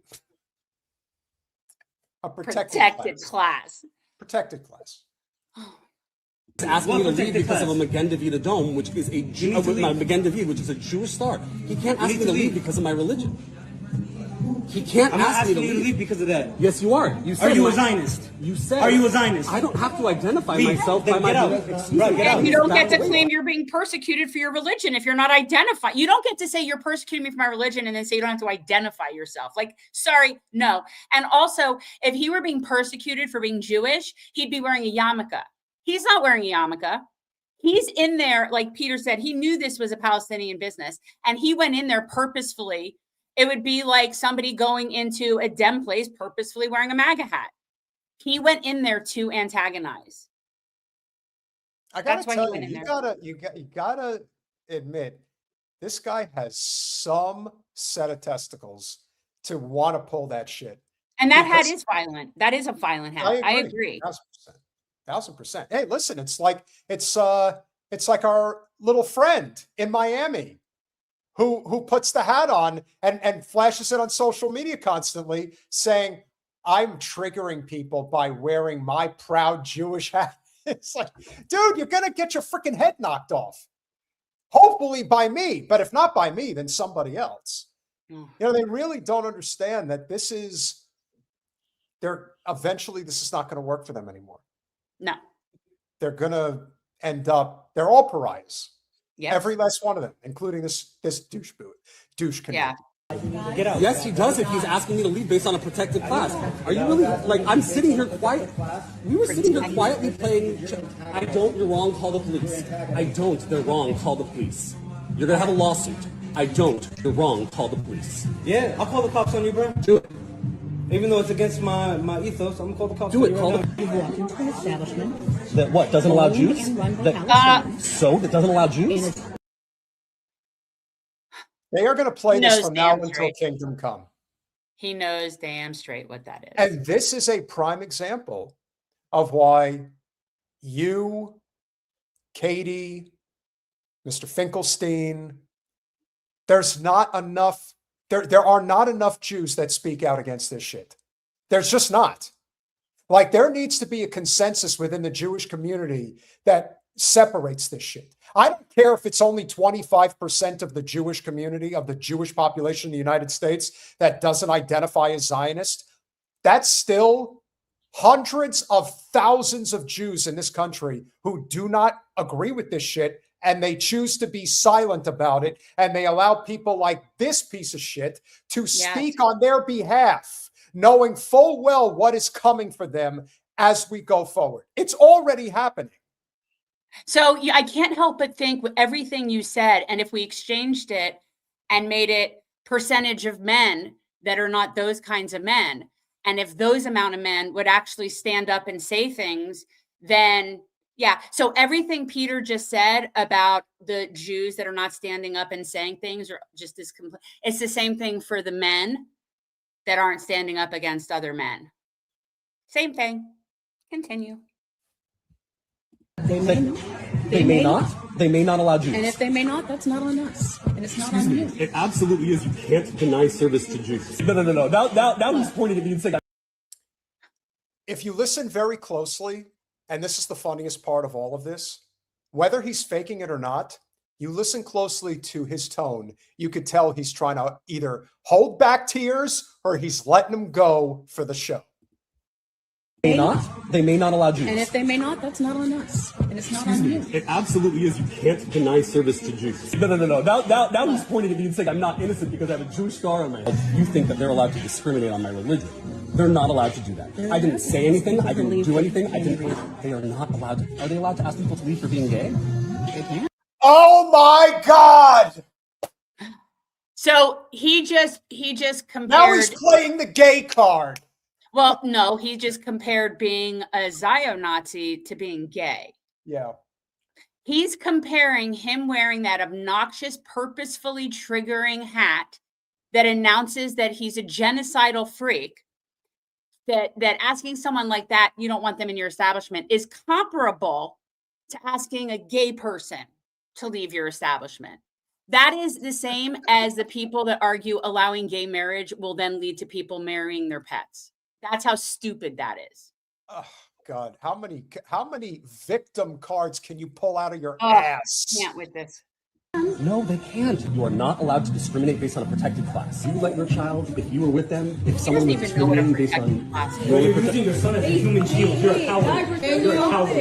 a protected class. Protected class. He's asking me to leave because of a Magen David dome, which is Magen David, which is a Jewish star. He can't ask me to leave because of my religion. He can't ask me to leave because of that. Yes, you are. You said, are you a Zionist? You said. Are you a Zionist? I don't have to identify myself by my religion. And you don't get to claim you're being persecuted for your religion if you're not identified. You don't get to say you're persecuting me for my religion and then say you don't have to identify yourself. Like, sorry, no. And also, if he were being persecuted for being Jewish, he'd be wearing a yarmulke. He's not wearing a yarmulke. He's in there, like Peter said, he knew this was a Palestinian business, and he went in there purposefully. It would be like somebody going into a Dem place purposefully wearing a MAGA hat. He went in there to antagonize. That's why he went in there. You gotta admit, this guy has some set of testicles to want to pull that shit. And that hat is violent. That is a violent hat. I agree. 1000%. Hey, listen, it's like our little friend in Miami who puts the hat on and flashes it on social media constantly saying, I'm triggering people by wearing my proud Jewish hat. It's like, dude, you're going to get your freaking head knocked off. Hopefully by me, but if not by me, then somebody else. You know, they really don't understand that eventually this is not going to work for them anymore. No. They're going to end up, they're all pariahs. Yep. Every last one of them, including this douche Yeah. Get out. Yes, he does if he's asking me to leave based on a protected class. Are you really, like, I'm sitting here quiet. We were sitting here quietly playing, I don't, you're wrong, call the police. I don't, they're wrong, call the police. You're going to have a lawsuit. I don't, you're wrong, call the police. Yeah, I'll call the cops on you, bro. Do it. Even though it's against my ethos, I'm gonna call the cops. Do it. Call You walk into an establishment. That what? Doesn't allow Jews? That doesn't allow Jews? They are going to play this from now until kingdom come. He knows damn straight what that is. And this is a prime example of why you Katie, Mr. Finkelstein. There's not enough, there are not enough Jews that speak out against this shit. There's just not. Like, there needs to be a consensus within the Jewish community that separates this shit. I don't care if it's only 25% of the Jewish community, of the Jewish population in the United States that doesn't identify as Zionist. That's still hundreds of thousands of Jews in this country who do not agree with this shit, and they choose to be silent about it, and they allow people like this piece of shit to speak on their behalf, knowing full well what is coming for them as we go forward. It's already happening. So I can't help but think with everything you said, and if we exchanged it and made it percentage of men that are not those kinds of men, and if those amount of men would actually stand up and say things, then yeah. So everything Peter just said about the Jews that are not standing up and saying things, or just as it's the same thing for the men that aren't standing up against other men. Same thing. Continue. They may not allow Jews. And if they may not, that's not on us. And it's not on you. It absolutely is. You can't deny service to Jews. No. Now he's pointing at me and saying, if you listen very closely, and this is the funniest part of all of this, whether he's faking it or not, you listen closely to his tone, you could tell he's trying to either hold back tears or he's letting them go for the show. They may not allow Jews. And if they may not, that's not on us. And it's not on you. It absolutely is. You can't deny service to Jews. No. Now he's pointing at me and saying I'm not innocent because I have a Jewish star on my head. You think that they're allowed to discriminate on my religion. They're not allowed to do that. I didn't say anything. I didn't do anything. They are not allowed to. Are they allowed to ask people to leave for being gay? Oh my God! So he just compared. Now he's playing the gay card. Well, no, he just compared being a Zio-Nazi to being gay. Yeah. He's comparing him wearing that obnoxious, purposefully triggering hat that announces that he's a genocidal freak, that asking someone like that, you don't want them in your establishment, is comparable to asking a gay person to leave your establishment. That is the same as the people that argue allowing gay marriage will then lead to people marrying their pets. That's how stupid that is. Oh God, how many victim cards can you pull out of your ass? Can't with this. No, they can't. You are not allowed to discriminate based on a protected class. You let your child, if you were with them, if someone was discriminating based on... You're using your son as a human shield. You're a coward. You're a coward.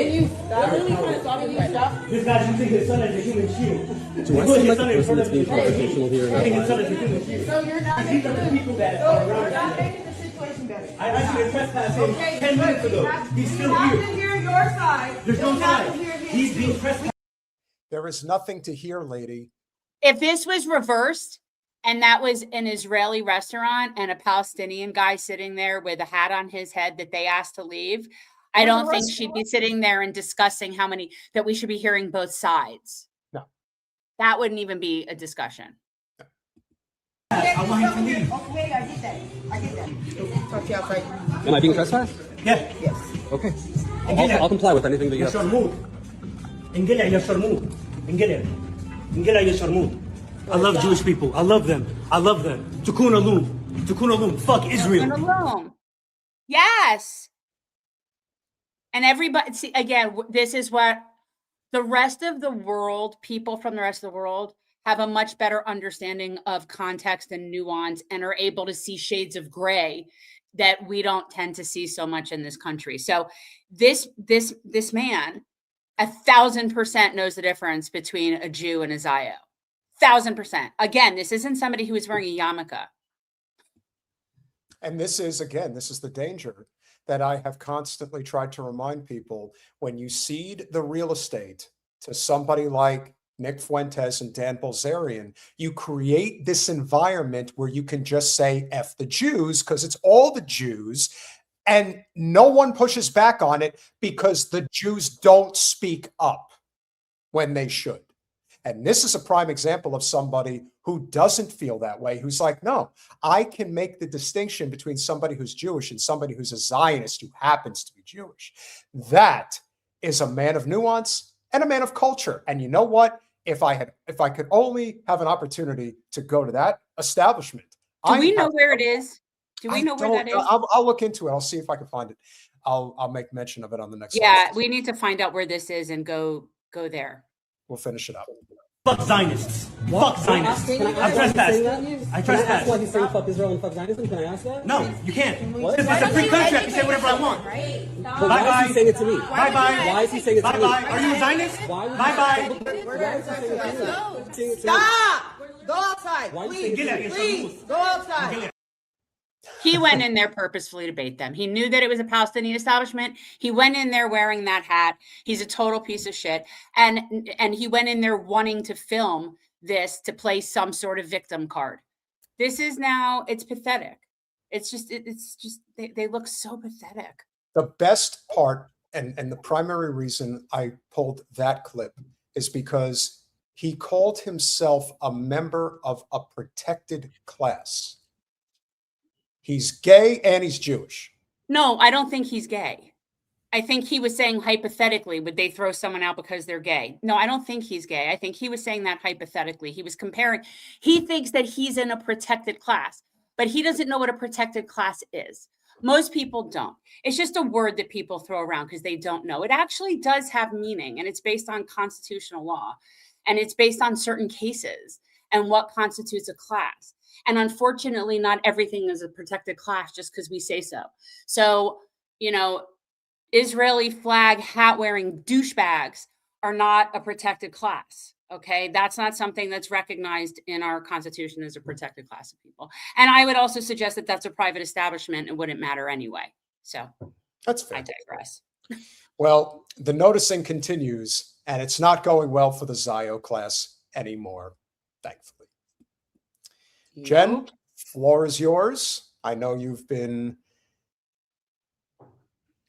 This guy's using his son as a human shield. Do I seem like a person that's being confrontational here? Using his son as a human shield. So you're not making the people that are around. I asked you to trespass him 10 minutes ago. He's still here. To hear your side. There's no side. He's being trespassed. There is nothing to hear, lady. If this was reversed and that was an Israeli restaurant and a Palestinian guy sitting there with a hat on his head that they asked to leave, I don't think she'd be sitting there and discussing that we should be hearing both sides. No. That wouldn't even be a discussion. I want him to leave. Okay, I did that. Talk to you outside. Am I being trespassed? Yeah. Yes. Okay. I'll comply with anything that you have. انقلع يا شرموط. انقلع يا شرموط. I love Jewish people. I love them. Tikkun Olam. Fuck Israel. Tikkun Olam. Yes. And everybody, see, again, this is what the rest of the world, people from the rest of the world, have a much better understanding of context and nuance and are able to see shades of gray that we don't tend to see so much in this country. So this man 1,000% knows the difference between a Jew and a Zio. 1,000%. Again, this isn't somebody who is wearing a yarmulke. And this is the danger that I have constantly tried to remind people. When you cede the real estate to somebody like Nick Fuentes and Dan Bilzerian, you create this environment where you can just say F the Jews because it's all the Jews. And no one pushes back on it because the Jews don't speak up when they should. And this is a prime example of somebody who doesn't feel that way, who's like, no, I can make the distinction between somebody who's Jewish and somebody who's a Zionist who happens to be Jewish. That is a man of nuance and a man of culture. And you know what? If I could only have an opportunity to go to that establishment. Do we know where it is? Do we know where that is? I'll look into it. I'll see if I can find it. I'll make mention of it on the next. Yeah, podcast. we need to find out where this is and go there. We'll finish it up. Fuck Zionists. Fuck Zionists. I trespass. I trespass. Why he's saying fuck Israel and fuck Zionism? Can I ask that? No, you can't. What? It's a free country. I can say whatever I want. But why is he saying it to me? Bye-bye. Why is he saying it to me? Bye-bye. Are you a Zionist? Bye-bye. Stop! Go outside. Why are you saying Please, it to me? please, go outside. He went in there purposefully to bait them. He knew that it was a Palestinian establishment. He went in there wearing that hat. He's a total piece of shit. And he went in there wanting to film this to play some sort of victim card. This is now, it's pathetic. It's just they look so pathetic. The best part and the primary reason I pulled that clip is because he called himself a member of a protected class. He's gay and he's Jewish. No, I don't think he's gay. I think he was saying hypothetically, would they throw someone out because they're gay? No, I don't think he's gay. I think he was saying that hypothetically. He was comparing. He thinks that he's in a protected class, but he doesn't know what a protected class is. Most people don't. It's just a word that people throw around because they don't know. It actually does have meaning, and it's based on constitutional law, and it's based on certain cases and what constitutes a class. And unfortunately, not everything is a protected class just because we say so. So, Israeli flag hat wearing douchebags are not a protected class. Okay. That's not something that's recognized in our Constitution as a protected class of people. And I would also suggest that that's a private establishment. It wouldn't matter anyway. So that's fair. I digress. Well, the noticing continues, and it's not going well for the Zio class anymore, thankfully. Jen, floor is yours. I know you've been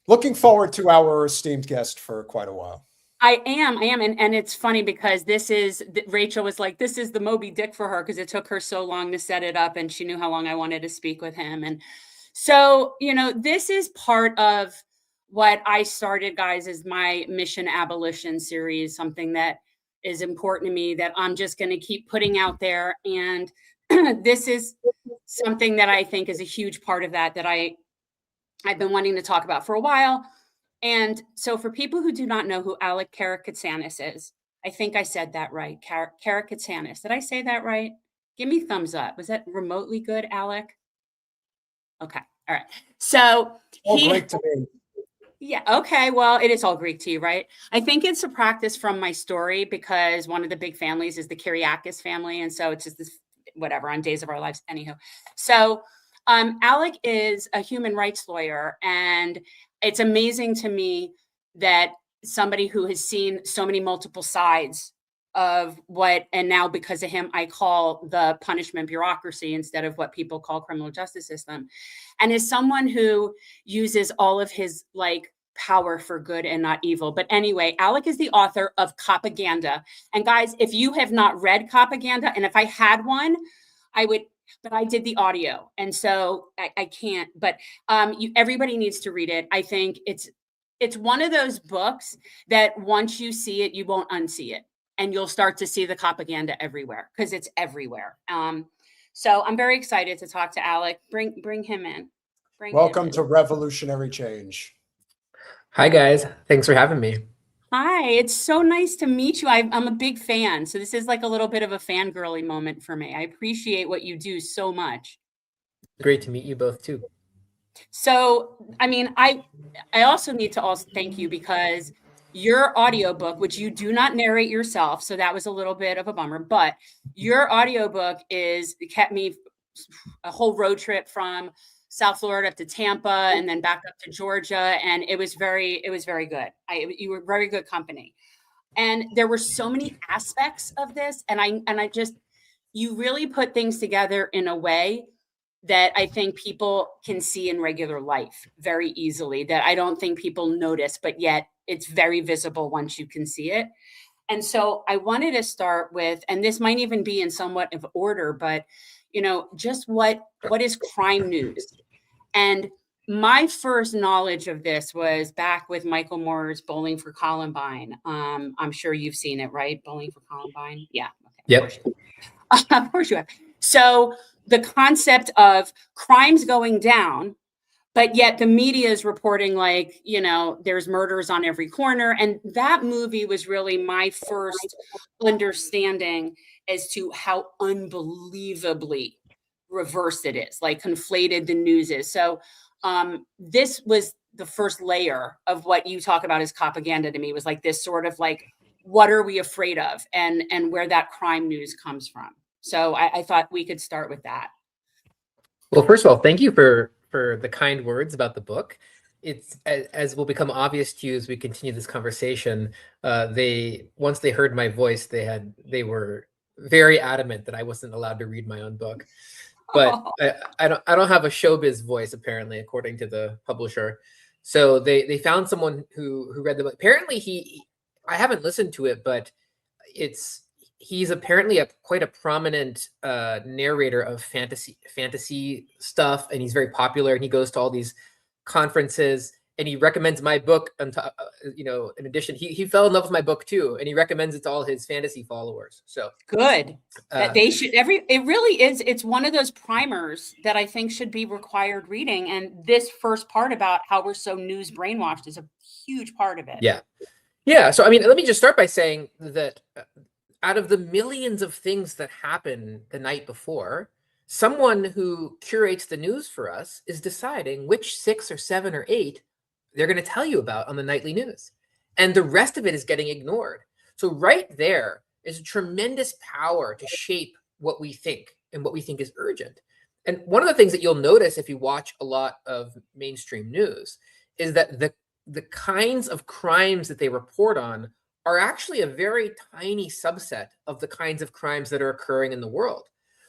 looking forward to our esteemed guest for quite a while. I am. And it's funny because Rachel was like, this is the Moby Dick for her because it took her so long to set it up and she knew how long I wanted to speak with him. And so, this is part of what I started, guys, is my Mission Abolition series, something that is important to me that I'm just going to keep putting out there. And this is something that I think is a huge part of that I've been wanting to talk about for a while. And so for people who do not know who Alec Karakatsanis is, I think I said that right. Karakatsanis. Did I say that right? Give me thumbs up. Was that remotely good, Alec? Okay. All right. So all Greek to me. Yeah. Okay. Well, it is all Greek to you, right? I think it's a practice from my story because one of the big families is the Kyriakis family. And so it's just this, whatever, on Days of Our Lives. Anywho. So Alec is a human rights lawyer, and it's amazing to me that somebody who has seen so many multiple sides of what, and now because of him, I call the punishment bureaucracy instead of what people call criminal justice system, and is someone who uses all of his power for good and not evil. But anyway, Alec is the author of Copaganda. And guys, if you have not read Copaganda, and if I had one, I would, but I did the audio. And so I can't, but everybody needs to read it. I think it's one of those books that once you see it, you won't unsee it. And you'll start to see the Copaganda everywhere because it's everywhere. So I'm very excited to talk to Alec. Bring him in. Welcome to Revolutionary Change. Hi, guys. Thanks for having me. Hi, it's so nice to meet you. I'm a big fan. So this is like a little bit of a fangirly moment for me. I appreciate what you do so much. Great to meet you both, too. So, I mean, I also need to also thank you because your audiobook, which you do not narrate yourself, so that was a little bit of a bummer, but your audiobook kept me a whole road trip from South Florida up to Tampa and then back up to Georgia. And it was very good. You were very good company. And there were so many aspects of this. And you really put things together in a way that I think people can see in regular life very easily, that I don't think people notice, but yet it's very visible once you can see it. And so I wanted to start with, and this might even be in somewhat of order, but just what is crime news? And my first knowledge of this was back with Michael Moore's Bowling for Columbine. I'm sure you've seen it, right? Bowling for Columbine. Yeah. Okay. Yep. Of course you have. So the concept of crimes going down, but yet the media is reporting like, you know, there's murders on every corner. And that movie was really my first understanding as to how unbelievably reversed it is, like conflated the news is. So this was the first layer of what you talk about as Copaganda to me, was like this sort of like, what are we afraid of, and where that crime news comes from. So I thought we could start with that. Well, first of all, thank you for the kind words about the book. It's, as will become obvious to you as we continue this conversation, once they heard my voice, they were very adamant that I wasn't allowed to read my own book. But I don't have a showbiz voice, apparently, according to the publisher. So they found someone who read the book. Apparently I haven't listened to it, but he's apparently quite a prominent narrator of fantasy stuff, and he's very popular, and he goes to all these conferences, and he recommends my book. You know, in addition, he fell in love with my book too, and he recommends it to all his fantasy followers. So good. That they should it really is. It's one of those primers that I think should be required reading. And this first part about how we're so news brainwashed is a huge part of it. Yeah. Yeah. So, I mean, let me just start by saying that out of the millions of things that happen the night before, someone who curates the news for us is deciding which 6 or 7 or 8 they're going to tell you about on the nightly news. And the rest of it is getting ignored. So right there is a tremendous power to shape what we think and what we think is urgent. And one of the things that you'll notice if you watch a lot of mainstream news is that the kinds of crimes that they report on are actually a very tiny subset of the kinds of crimes that are occurring in the world.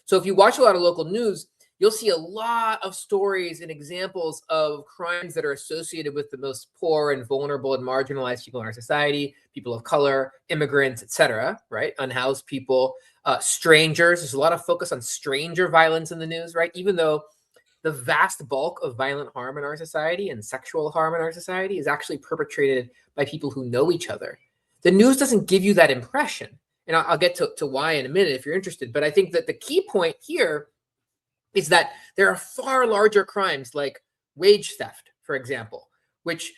So if you watch a lot of local news, you'll see a lot of stories and examples of crimes that are associated with the most poor and vulnerable and marginalized people in our society, people of color, immigrants, etc., right? Unhoused people, strangers. There's a lot of focus on stranger violence in the news, right? Even though the vast bulk of violent harm in our society and sexual harm in our society is actually perpetrated by people who know each other. The news doesn't give you that impression. And I'll get to why in a minute if you're interested. But I think that the key point here is that there are far larger crimes like wage theft, for example, which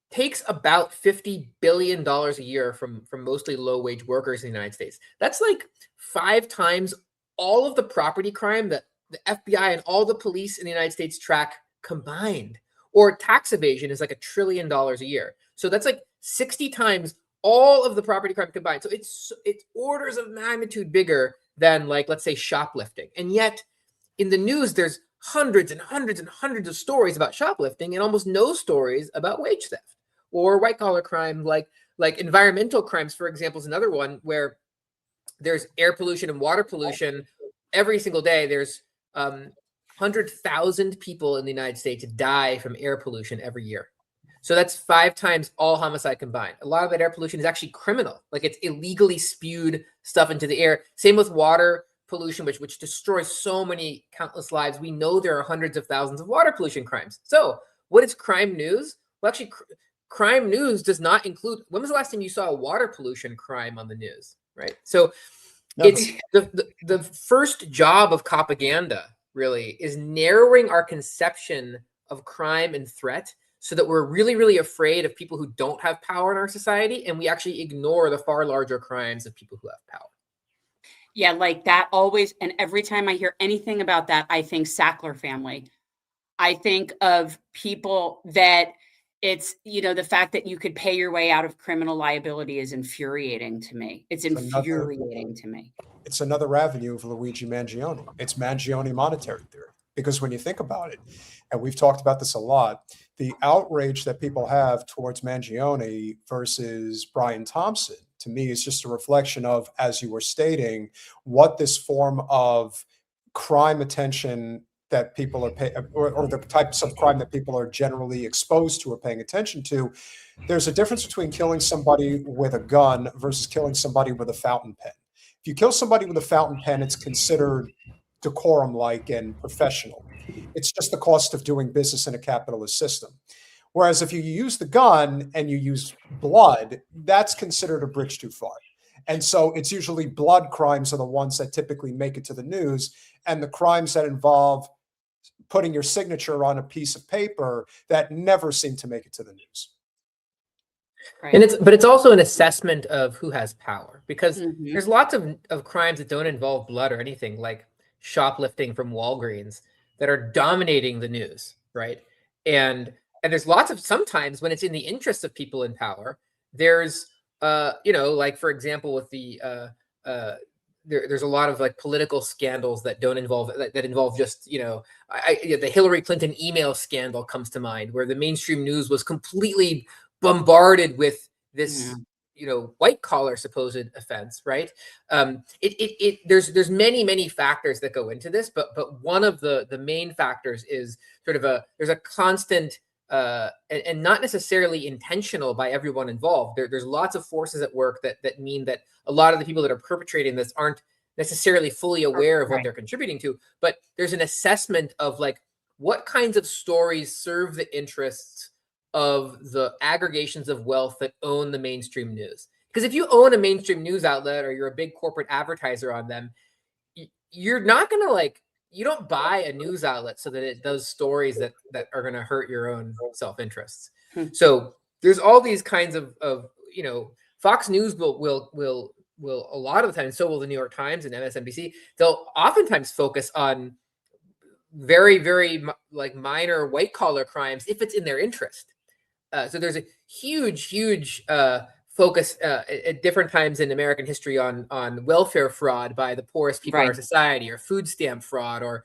takes about $50 billion a year from mostly low-wage workers in the United States. That's like 5 times all of the property crime that the FBI and all the police in the United States track combined. Or tax evasion is like $1 trillion a year. So that's like 60 times all of the property crime combined. So it's orders of magnitude bigger than, like, let's say, shoplifting. And yet in the news, there's hundreds and hundreds and hundreds of stories about shoplifting and almost no stories about wage theft or white collar crime, like environmental crimes, for example, is another one where there's air pollution and water pollution. Every single day, there's 100,000 people in the United States die from air pollution every year. So that's 5 times all homicide combined. A lot of that air pollution is actually criminal. Like, it's illegally spewed stuff into the air. Same with water pollution, which destroys so many countless lives. We know there are hundreds of thousands of water pollution crimes. So what is crime news? Well, actually, crime news does not include, when was the last time you saw a water pollution crime on the news, right? So it's the first job of Copaganda, really, is narrowing our conception of crime and threat so that we're really, really afraid of people who don't have power in our society, and we actually ignore the far larger crimes of people who have power. Yeah, like that always. And every time I hear anything about that, I think Sackler family. I think of people that it's, you know, the fact that you could pay your way out of criminal liability is infuriating to me. It's infuriating to me. It's another avenue of Luigi Mangione. It's Mangione monetary theory. Because when you think about it, and we've talked about this a lot, the outrage that people have towards Mangione versus Brian Thompson, to me, is just a reflection of, as you were stating, what this form of crime attention that people are paying, or the types of crime that people are generally exposed to or paying attention to. There's a difference between killing somebody with a gun versus killing somebody with a fountain pen. If you kill somebody with a fountain pen, it's considered decorum-like and professional. It's just the cost of doing business in a capitalist system. Whereas if you use the gun and you use blood, that's considered a bridge too far. And so it's usually blood crimes are the ones that typically make it to the news, and the crimes that involve putting your signature on a piece of paper that never seem to make it to the news. Right. And it's also an assessment of who has power, because there's lots of crimes that don't involve blood or anything, like shoplifting from Walgreens, that are dominating the news, right? And there's lots of, sometimes when it's in the interests of people in power, there's like, for example, with the there's a lot of like political scandals that don't involve that involve just the Hillary Clinton email scandal comes to mind, where the mainstream news was completely bombarded with this white collar supposed offense, right? There's many factors that go into this, but one of the main factors is sort of there's a constant and not necessarily intentional by everyone involved. There's lots of forces at work that mean that a lot of the people that are perpetrating this aren't necessarily fully aware of what they're contributing to, but there's an assessment of like what kinds of stories serve the interests of the aggregations of wealth that own the mainstream news. Because if you own a mainstream news outlet or you're a big corporate advertiser on them, you're not going to you don't buy a news outlet so that it does stories that are going to hurt your own self-interests. So there's all these kinds of Fox News will a lot of the time, so will the New York Times and MSNBC, they'll oftentimes focus on very, very minor white collar crimes if it's in their interest. So there's a huge focus at different times in American history on welfare fraud by the poorest people in our society, or food stamp fraud, or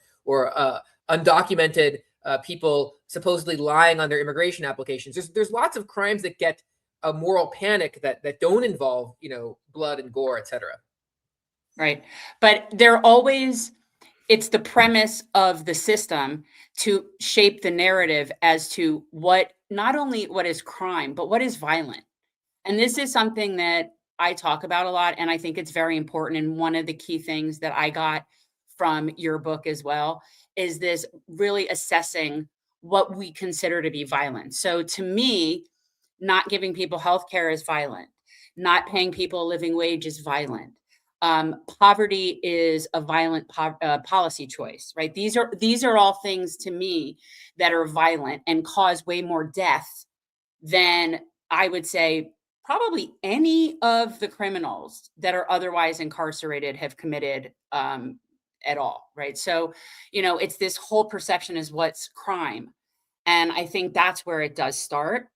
undocumented people supposedly lying on their immigration applications. There's lots of crimes that get a moral panic that don't involve blood and gore, etc. Right, but they're always. It's the premise of the system to shape the narrative as to what, not only what is crime, but what is violent. And this is something that I talk about a lot, and I think it's very important. And one of the key things that I got from your book as well is this really assessing what we consider to be violent. So to me, not giving people health care is violent. Not paying people a living wage is violent. Poverty is a violent policy choice, right? These are all things to me that are violent and cause way more death than, I would say, probably any of the criminals that are otherwise incarcerated have committed at all, right? So, it's this whole perception is what's crime. And I think that's where it does start.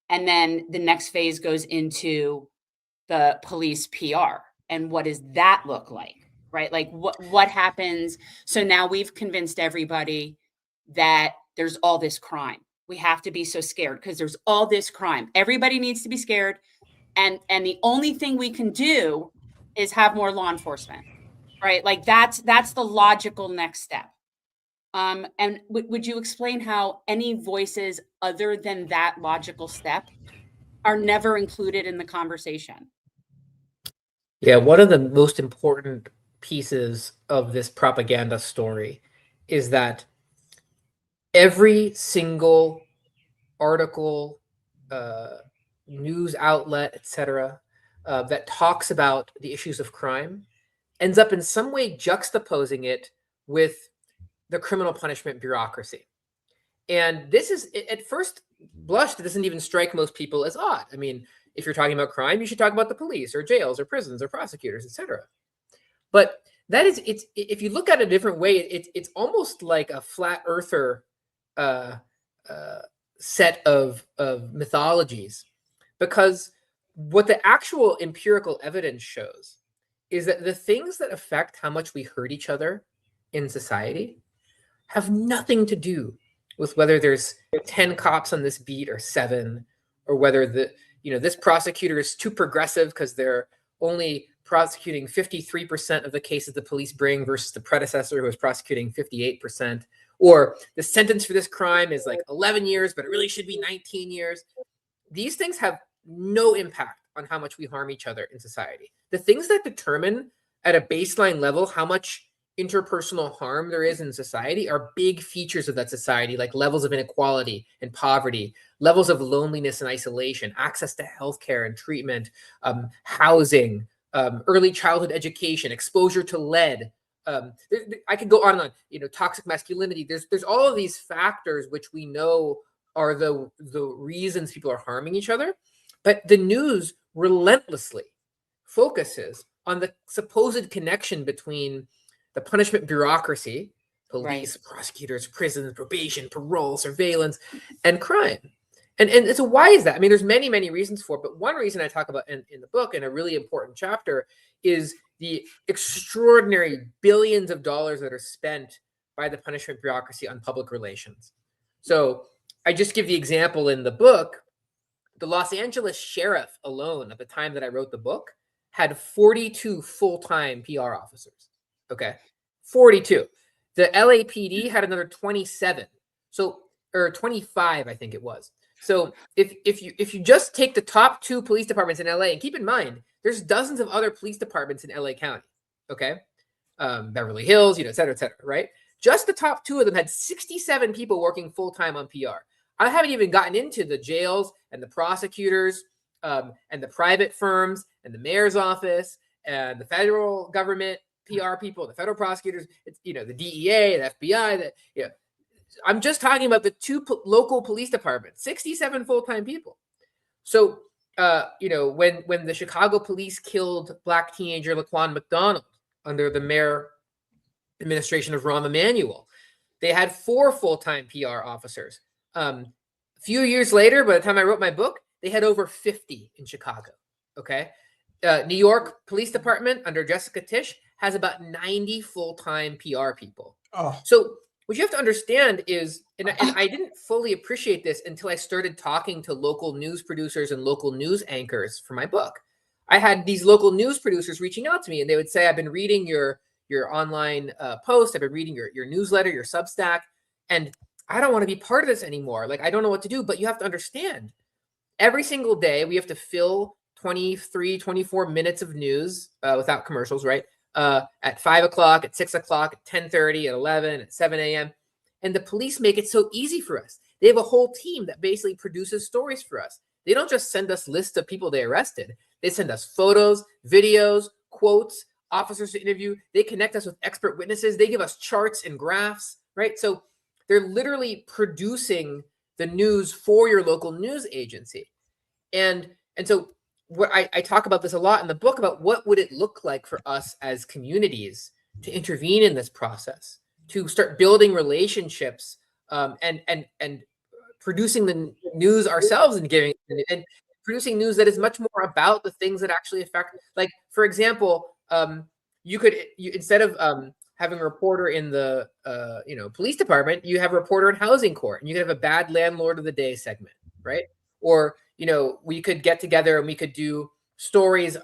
And then the next phase goes into the police PR. And what does that look like, right? Like what happens? So now we've convinced everybody that there's all this crime. We have to be so scared because there's all this crime. Everybody needs to be scared. And the only thing we can do is have more law enforcement, right? Like that's the logical next step. And would you explain how any voices other than that logical step are never included in the conversation? Yeah, one of the most important pieces of this propaganda story is that every single article, news outlet, etc., that talks about the issues of crime ends up in some way juxtaposing it with the criminal punishment bureaucracy. And this is, at first blush, it doesn't even strike most people as odd. I mean, if you're talking about crime, you should talk about the police or jails or prisons or prosecutors, etc. But that is, if you look at it a different way, it's almost like a flat earther set of mythologies, because what the actual empirical evidence shows is that the things that affect how much we hurt each other in society have nothing to do with whether there's 10 cops on this beat or 7, or whether this prosecutor is too progressive because they're only prosecuting 53% of the cases the police bring versus the predecessor who was prosecuting 58%, or the sentence for this crime is like 11 years, but it really should be 19 years. These things have no impact on how much we harm each other in society. The things that determine at a baseline level how much interpersonal harm there is in society are big features of that society, like levels of inequality and poverty, levels of loneliness and isolation, access to healthcare and treatment, housing, early childhood education, exposure to lead. I could go on and on. You know, toxic masculinity. There's all of these factors which we know are the reasons people are harming each other, but the news relentlessly focuses on the supposed connection between the punishment bureaucracy, police, prosecutors, prisons, probation, parole, surveillance, and crime. And so why is that? I mean, there's many, many reasons for it, but one reason I talk about in the book, in a really important chapter, is the extraordinary billions of dollars that are spent by the punishment bureaucracy on public relations. So I just give the example in the book. The Los Angeles sheriff alone, at the time that I wrote the book, had 42 full-time PR officers. Okay, 42. The LAPD had another 27. So, or 25, I think it was. So if you just take the top 2 police departments in LA, and keep in mind, there's dozens of other police departments in LA County. Okay, Beverly Hills, you know, et cetera, right? Just the top 2 of them had 67 people working full-time on PR. I haven't even gotten into the jails and the prosecutors and the private firms and the mayor's office and the federal government PR people, the federal prosecutors, you know, the DEA, the FBI. I'm just talking about the 2 local police departments, 67 full-time people. So, you know, when the Chicago police killed Black teenager Laquan McDonald under the mayor administration of Rahm Emanuel, they had 4 full-time PR officers. A few years later, by the time I wrote my book, they had over 50 in Chicago. Okay. New York Police Department under Jessica Tisch has about 90 full-time PR people. Oh. So what you have to understand is, and I didn't fully appreciate this until I started talking to local news producers and local news anchors for my book. I had these local news producers reaching out to me, and they would say, I've been reading your online post, I've been reading your newsletter, your Substack, and I don't want to be part of this anymore. Like, I don't know what to do. But you have to understand, every single day we have to fill 23, 24 minutes of news without commercials, right? At 5 o'clock, at 6 o'clock, at 10:30, at 11, at 7 a.m. And the police make it so easy for us. They have a whole team that basically produces stories for us. They don't just send us lists of people they arrested. They send us photos, videos, quotes, officers to interview. They connect us with expert witnesses. They give us charts and graphs, right? So they're literally producing the news for your local news agency. And so what I talk about this a lot in the book, about what would it look like for us as communities to intervene in this process, to start building relationships and producing the news ourselves and giving and producing news that is much more about the things that actually affect. Like, for example, you instead of having a reporter in the police department, you have a reporter in housing court, and you could have a bad landlord of the day segment, right? Or we could get together and we could do stories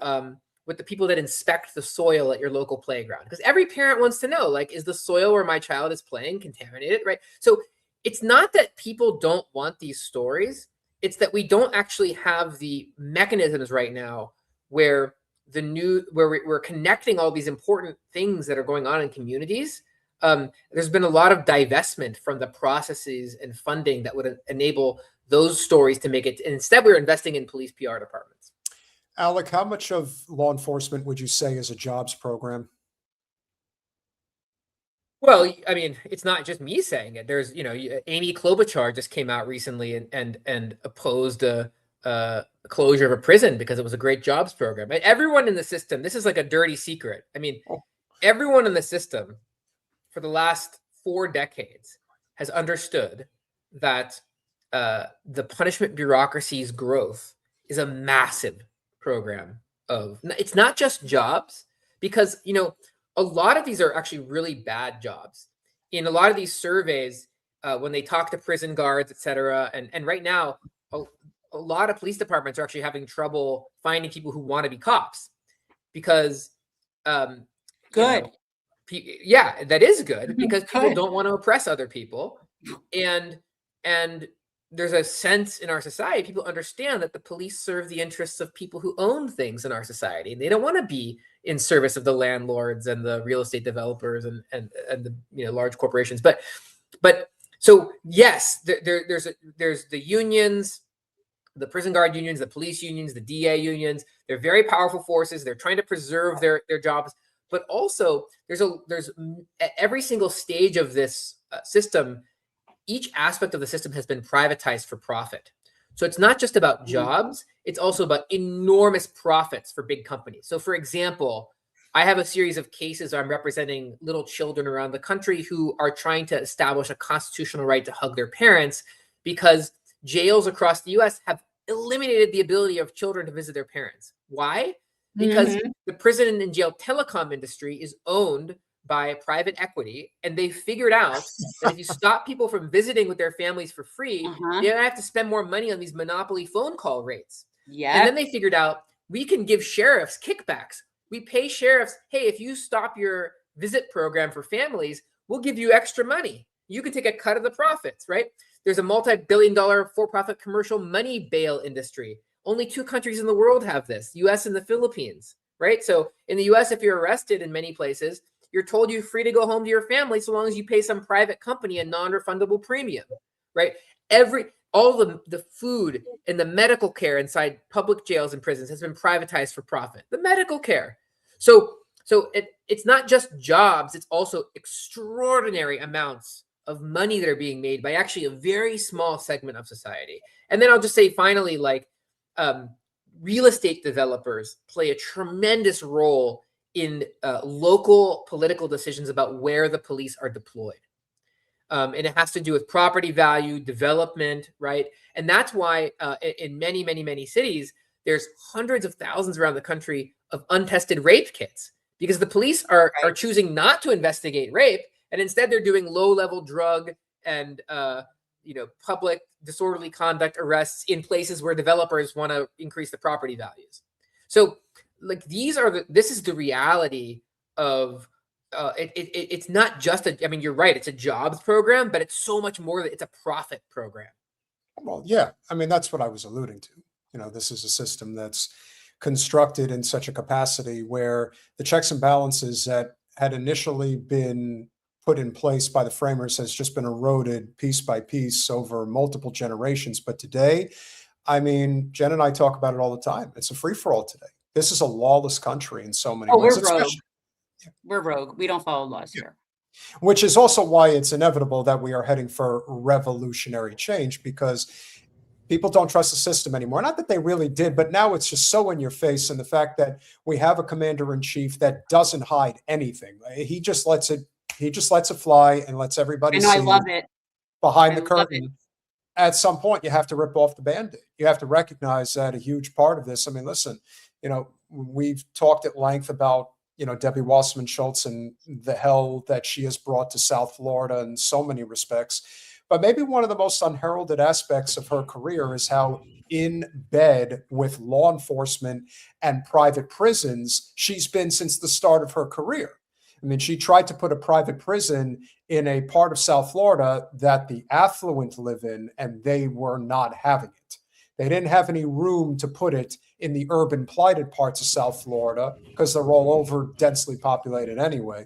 with the people that inspect the soil at your local playground, because every parent wants to know, like, is the soil where my child is playing contaminated, right? So it's not that people don't want these stories, it's that we don't actually have the mechanisms right now where we're connecting all these important things that are going on in communities. There's been a lot of divestment from the processes and funding that would enable those stories to make it. Instead, we're investing in police PR departments. Alec, how much of law enforcement would you say is a jobs program? Well, I mean, it's not just me saying it. There's, Amy Klobuchar just came out recently and opposed a closure of a prison because it was a great jobs program. And everyone in the system, this is like a dirty secret. I mean, everyone in the system for the last 4 decades has understood that the punishment bureaucracy's growth is a massive program it's not just jobs, because, a lot of these are actually really bad jobs. In a lot of these surveys, when they talk to prison guards, et cetera, and right now, a lot of police departments are actually having trouble finding people who want to be cops because, good. Yeah, that is good, because people don't want to oppress other people. And there's a sense in our society, people understand that the police serve the interests of people who own things in our society. And they don't want to be in service of the landlords and the real estate developers and the large corporations. But so yes, there's the unions, the prison guard unions, the police unions, the DA unions. They're very powerful forces. They're trying to preserve their jobs. But also there's at every single stage of this system, each aspect of the system has been privatized for profit. So it's not just about jobs, it's also about enormous profits for big companies. So for example, I have a series of cases where I'm representing little children around the country who are trying to establish a constitutional right to hug their parents because jails across the US have eliminated the ability of children to visit their parents. Why? Because the prison and jail telecom industry is owned by private equity, and they figured out that if you stop people from visiting with their families for free, they don't have to spend more money on these monopoly phone call rates. Yeah. And then they figured out we can give sheriffs kickbacks. We pay sheriffs, hey, if you stop your visit program for families, we'll give you extra money. You can take a cut of the profits, right? There's a multi-billion-dollar for-profit commercial money bail industry. Only 2 countries in the world have this, the US and the Philippines, right? So in the US, if you're arrested in many places, you're told you're free to go home to your family so long as you pay some private company a non-refundable premium, right? All the food and the medical care inside public jails and prisons has been privatized for profit. The medical care. So it's not just jobs, it's also extraordinary amounts of money that are being made by actually a very small segment of society. And then I'll just say finally, real estate developers play a tremendous role in local political decisions about where the police are deployed. And it has to do with property value, development, right? And that's why in many, many, many cities, there's hundreds of thousands around the country of untested rape kits because the police are choosing not to investigate rape. And instead they're doing low-level drug and public disorderly conduct arrests in places where developers want to increase the property values. So this is the reality of it's not just you're right, it's a jobs program, but it's so much more that it's a profit program. Well, yeah, that's what I was alluding to. This is a system that's constructed in such a capacity where the checks and balances that had initially been put in place by the framers has just been eroded piece by piece over multiple generations. But today, Jen and I talk about it all the time. It's a free-for-all today. This is a lawless country in so many ways. We're rogue. We're rogue. We don't follow laws here. Which is also why it's inevitable that we are heading for revolutionary change, because people don't trust the system anymore. Not that they really did, but now it's just so in your face. And the fact that we have a commander-in-chief that doesn't hide anything. He just lets it fly and lets everybody see I love it. Behind the curtain. At some point, you have to rip off the Band-Aid. You have to recognize that a huge part of this, listen, we've talked at length about, Debbie Wasserman Schultz and the hell that she has brought to South Florida in so many respects. But maybe one of the most unheralded aspects of her career is how in bed with law enforcement and private prisons she's been since the start of her career. She tried to put a private prison in a part of South Florida that the affluent live in, and they were not having it. They didn't have any room to put it in the urban plighted parts of South Florida because they're all over densely populated anyway.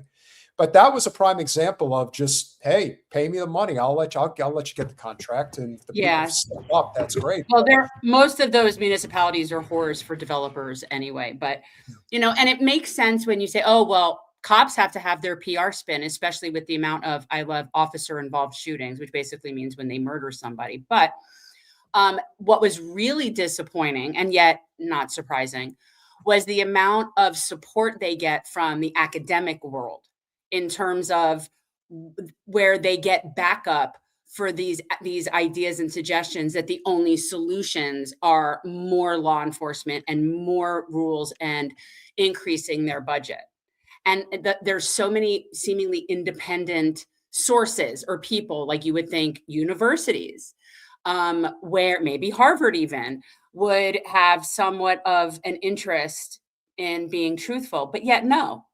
But that was a prime example of just, hey, pay me the money. I'll let you get the contract, and if the people step up, that's great. Well, most of those municipalities are whores for developers anyway. But and it makes sense when you say, oh well, cops have to have their PR spin, especially with the amount of officer-involved shootings, which basically means when they murder somebody. But what was really disappointing, and yet not surprising, was the amount of support they get from the academic world in terms of where they get backup for these ideas and suggestions that the only solutions are more law enforcement and more rules and increasing their budget. And there's so many seemingly independent sources or people, like you would think universities, where maybe Harvard even would have somewhat of an interest in being truthful, but yet no.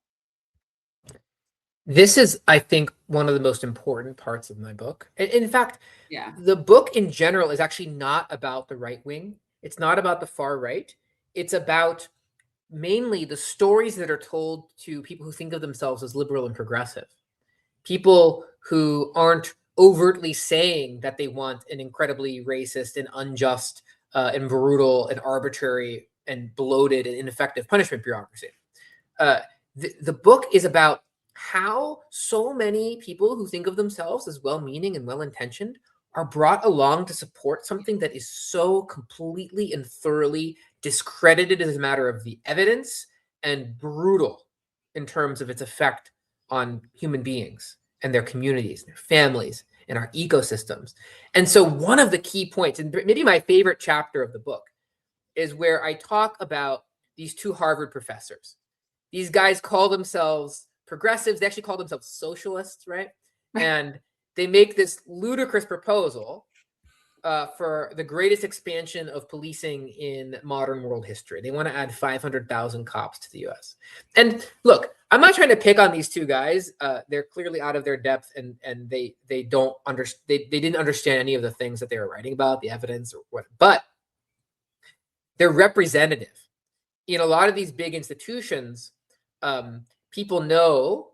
This is, I think, one of the most important parts of my book. In fact, Yeah. the book in general is actually not about the right wing. It's not about the far right. It's about mainly the stories that are told to people who think of themselves as liberal and progressive. People who aren't overtly saying that they want an incredibly racist and unjust and brutal and arbitrary and bloated and ineffective punishment bureaucracy. The book is about how so many people who think of themselves as well-meaning and well-intentioned are brought along to support something that is so completely and thoroughly discredited as a matter of the evidence and brutal in terms of its effect on human beings and their communities, their families, and our ecosystems. And so one of the key points, and maybe my favorite chapter of the book, is where I talk about these two Harvard professors. These guys call themselves progressives. They actually call themselves socialists, right? And they make this ludicrous proposal for the greatest expansion of policing in modern world history. They want to add 500,000 cops to the US. And look, I'm not trying to pick on these two guys. They're clearly out of their depth, and they don't understand. They didn't understand any of the things that they were writing about, the evidence or what. But they're representative. In a lot of these big institutions, people know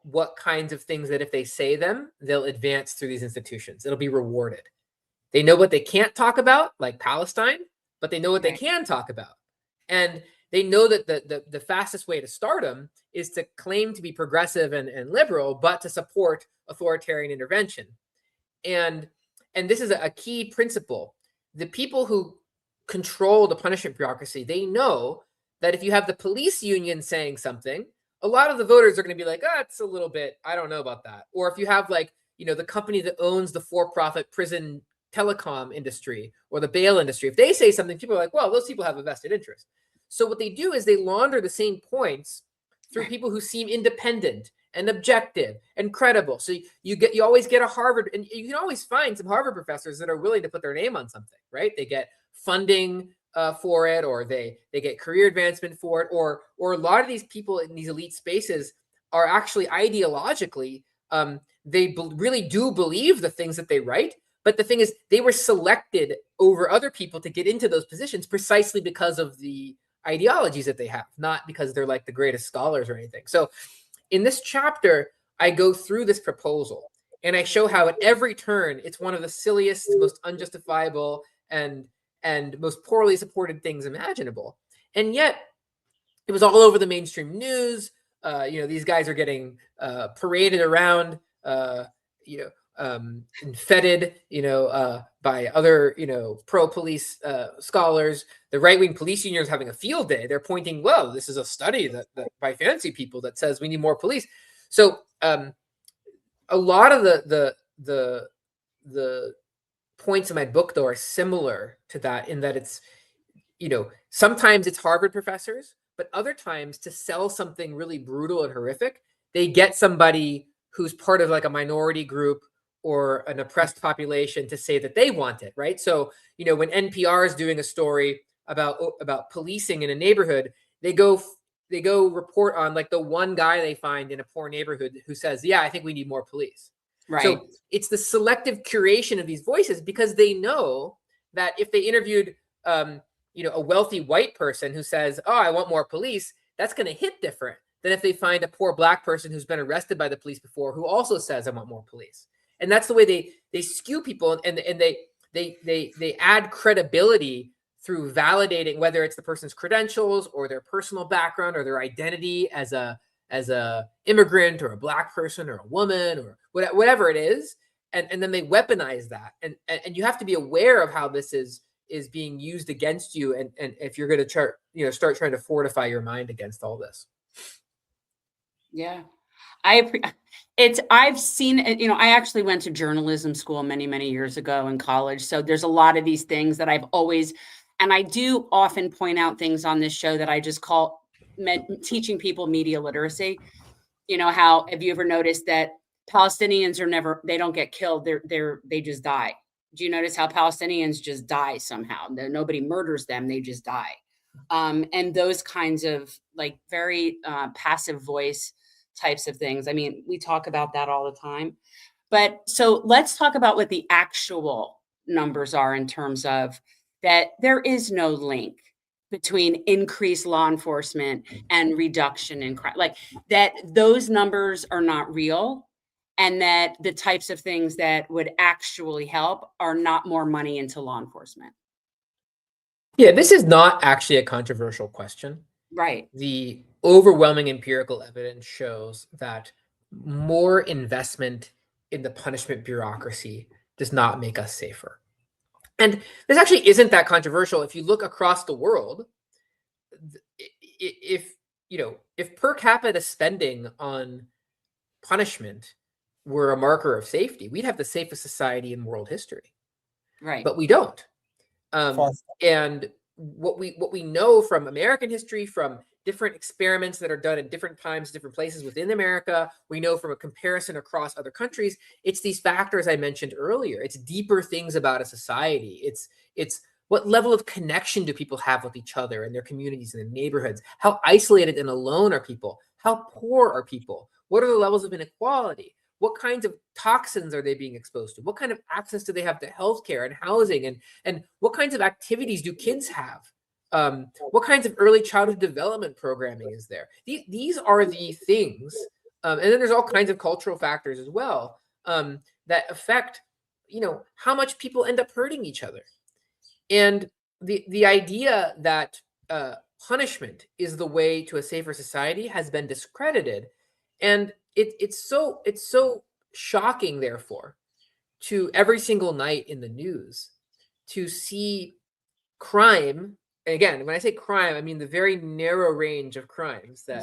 what kinds of things that if they say them, they'll advance through these institutions. It'll be rewarded. They know what they can't talk about, like Palestine, but they know what they can talk about. And they know that the fastest way to stardom is to claim to be progressive and liberal, but to support authoritarian intervention. And this is a key principle. The people who control the punishment bureaucracy, they know that if you have the police union saying something, a lot of the voters are going to be like, it's a little bit, I don't know about that. Or if you have the company that owns the for-profit prison telecom industry or the bail industry, if they say something, people are like, well, those people have a vested interest. So what they do is they launder the same points through people who seem independent and objective and credible. So you always get a Harvard, and you can always find some Harvard professors that are willing to put their name on something, right? They get funding for it, or they get career advancement for it, or a lot of these people in these elite spaces are actually ideologically, they really do believe the things that they write. But the thing is, they were selected over other people to get into those positions precisely because of the ideologies that they have, not because they're like the greatest scholars or anything. So in this chapter, I go through this proposal and I show how at every turn, it's one of the silliest, most unjustifiable, and most poorly supported things imaginable. And yet it was all over the mainstream news. These guys are getting paraded around, and feted, by other, pro-police scholars. The right-wing police union is having a field day. They're pointing, well, this is a study that by fancy people that says we need more police. So a lot of the points in my book, though, are similar to that, in that it's, sometimes it's Harvard professors, but other times, to sell something really brutal and horrific, they get somebody who's part of like a minority group or an oppressed population to say that they want it, right? So, when NPR is doing a story about policing in a neighborhood, they go report on like the one guy they find in a poor neighborhood who says, yeah, I think we need more police. Right. So it's the selective curation of these voices, because they know that if they interviewed, a wealthy white person who says, oh, I want more police, that's going to hit different than if they find a poor black person who's been arrested by the police before, who also says, I want more police. And that's the way they skew people, and they add credibility through validating whether it's the person's credentials or their personal background or their identity as a immigrant or a black person or a woman or whatever it is, and then they weaponize that, and you have to be aware of how this is being used against you, and if you're going to start trying to fortify your mind against all this. Yeah, I've seen it. I actually went to journalism school many years ago in college, so there's a lot of these things that I've always, and I do often point out things on this show that I just call teaching people media literacy. How, have you ever noticed that Palestinians they don't get killed, they just die? Do you notice how Palestinians just die somehow? Nobody murders them, they just die. And those kinds of like very passive voice types of things. I mean, we talk about that all the time. But so let's talk about what the actual numbers are in terms of that there is no link between increased law enforcement and reduction in crime. Like that those numbers are not real, and that the types of things that would actually help are not more money into law enforcement. Yeah, this is not actually a controversial question. Right. The overwhelming empirical evidence shows that more investment in the punishment bureaucracy does not make us safer. And this actually isn't that controversial. If you look across the world, if per capita spending on punishment were a marker of safety, we'd have the safest society in world history. Right. But we don't. And what we know from American history, from different experiments that are done in different times, different places within America, we know from a comparison across other countries, it's these factors I mentioned earlier. It's deeper things about a society. It's what level of connection do people have with each other and their communities and their neighborhoods? How isolated and alone are people? How poor are people? What are the levels of inequality? What kinds of toxins are they being exposed to? What kind of access do they have to healthcare and housing? And what kinds of activities do kids have? What kinds of early childhood development programming is there? These are the things. And then there's all kinds of cultural factors as well that affect, how much people end up hurting each other. And the idea that punishment is the way to a safer society has been discredited. And it's so shocking, therefore, to every single night in the news to see crime. And again, when I say crime, I mean the very narrow range of crimes that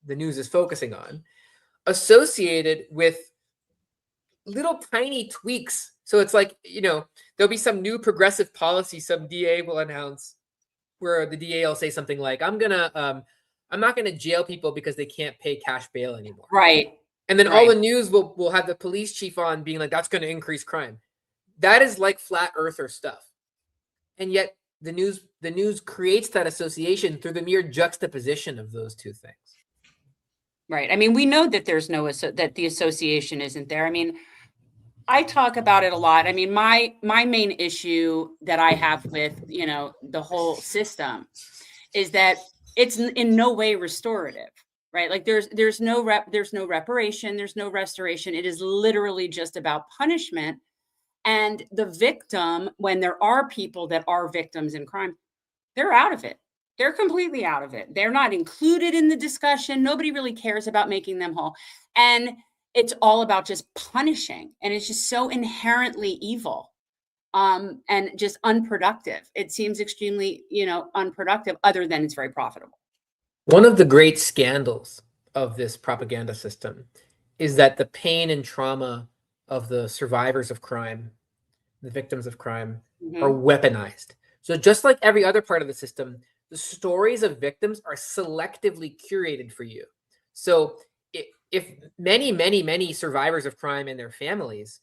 the news is focusing on, associated with little tiny tweaks. So it's like, there'll be some new progressive policy some DA will announce where the DA will say something like, I'm not going to jail people because they can't pay cash bail anymore. Right. And then all the news will have the police chief on being like, that's going to increase crime. That is like flat earther stuff. And yet the news creates that association through the mere juxtaposition of those two things. Right. I mean, we know that there's that the association isn't there. I mean, I talk about it a lot. I mean, my main issue that I have with, the whole system is that it's in no way restorative, right? Like there's no reparation, there's no restoration. It is literally just about punishment. And the victim, when there are people that are victims in crime, they're out of it. They're completely out of it. They're not included in the discussion. Nobody really cares about making them whole. And it's all about just punishing. And it's just so inherently evil. And just unproductive. It seems extremely, unproductive, other than it's very profitable. One of the great scandals of this propaganda system is that the pain and trauma of the survivors of crime, the victims of crime, are weaponized. So just like every other part of the system, the stories of victims are selectively curated for you. So if many survivors of crime and their families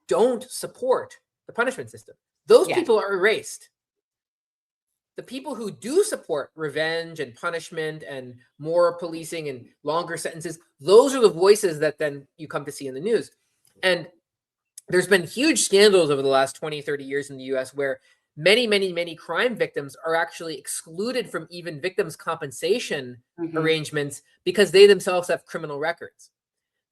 don't support the punishment system, those people are erased. The people who do support revenge and punishment and more policing and longer sentences, those are the voices that then you come to see in the news. And there's been huge scandals over the last 20, 30 years in the US where many crime victims are actually excluded from even victims' compensation arrangements because they themselves have criminal records.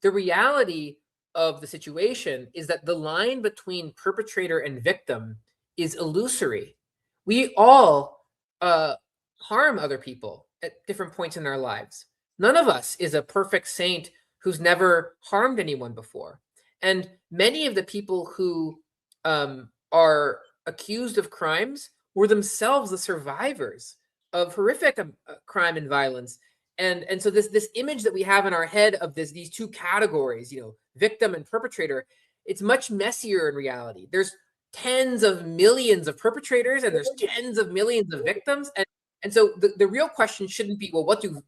The reality of the situation is that the line between perpetrator and victim is illusory. We all harm other people at different points in our lives. None of us is a perfect saint who's never harmed anyone before. And many of the people who are accused of crimes were themselves the survivors of horrific crime and violence. And so this image that we have in our head of these two categories, victim and perpetrator, it's much messier in reality. There's tens of millions of perpetrators and there's tens of millions of victims. And so the real question shouldn't be, well, what do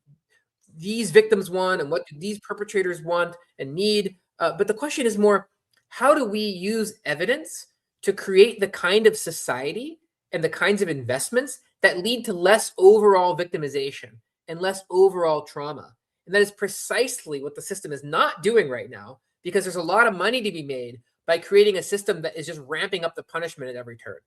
these victims want and what do these perpetrators want and need? But the question is more, how do we use evidence to create the kind of society and the kinds of investments that lead to less overall victimization and less overall trauma? And that is precisely what the system is not doing right now, because there's a lot of money to be made by creating a system that is just ramping up the punishment at every turn.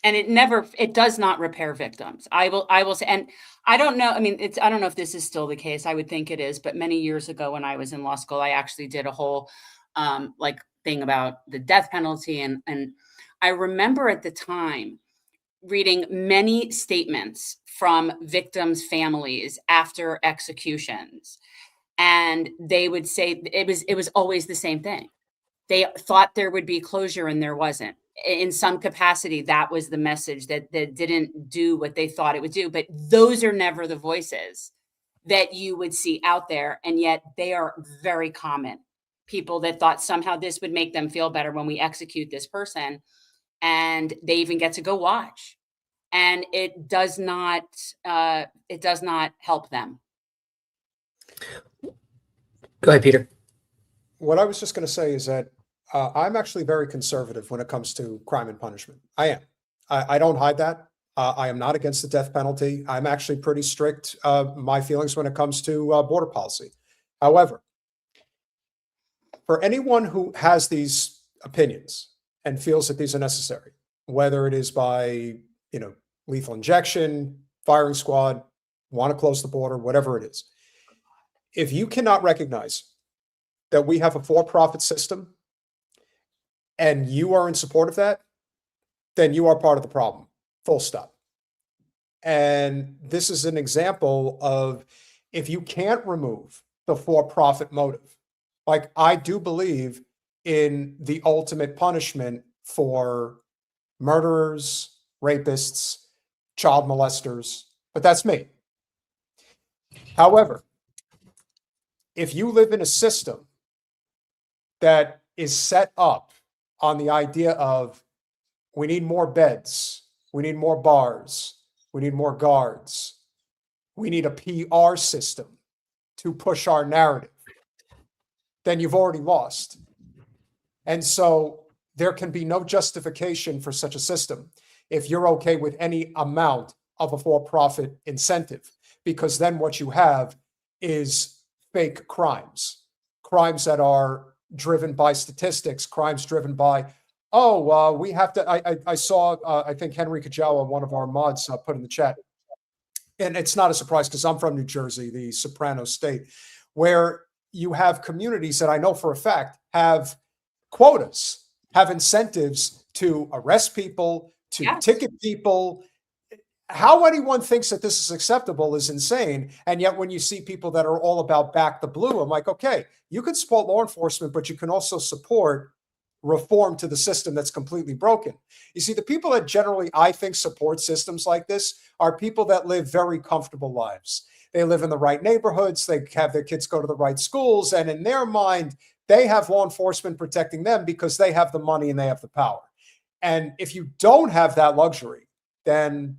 And it does not repair victims. I will say, and I don't know, I mean, I don't know if this is still the case. I would think it is, but many years ago when I was in law school, I actually did a whole like thing about the death penalty. And I remember at the time reading many statements from victims' families after executions. And they would say it was always the same thing. They thought there would be closure and there wasn't. In some capacity, that was the message, that didn't do what they thought it would do. But those are never the voices that you would see out there. And yet they are very common. People that thought somehow this would make them feel better when we execute this person. And they even get to go watch. And it does not help them. Go ahead, Peter. What I was just going to say is that I'm actually very conservative when it comes to crime and punishment. I am. I don't hide that. I am not against the death penalty. I'm actually pretty strict, my feelings when it comes to border policy. However, for anyone who has these opinions and feels that these are necessary, whether it is by, lethal injection, firing squad, want to close the border, whatever it is, if you cannot recognize that we have a for-profit system and you are in support of that, then you are part of the problem, full stop. And this is an example of, if you can't remove the for-profit motive, like I do believe in the ultimate punishment for murderers, rapists, child molesters, but that's me. However, if you live in a system that is set up on the idea of, we need more beds, we need more bars, we need more guards, we need a PR system to push our narrative, then you've already lost. And so there can be no justification for such a system if you're okay with any amount of a for-profit incentive, because then what you have is fake crimes that are driven by statistics, crimes driven by, we have to, I saw, I think Henry Kajawa, one of our mods, put in the chat, and it's not a surprise because I'm from New Jersey, the Soprano state, where you have communities that I know for a fact have quotas, have incentives to arrest people, to ticket people. How anyone thinks that this is acceptable is insane. And yet when you see people that are all about back the blue, I'm like, okay, you can support law enforcement, but you can also support reform to the system that's completely broken. You see, the people that generally, I think, support systems like this are people that live very comfortable lives. They live in the right neighborhoods. They have their kids go to the right schools. And in their mind, they have law enforcement protecting them because they have the money and they have the power. And if you don't have that luxury, then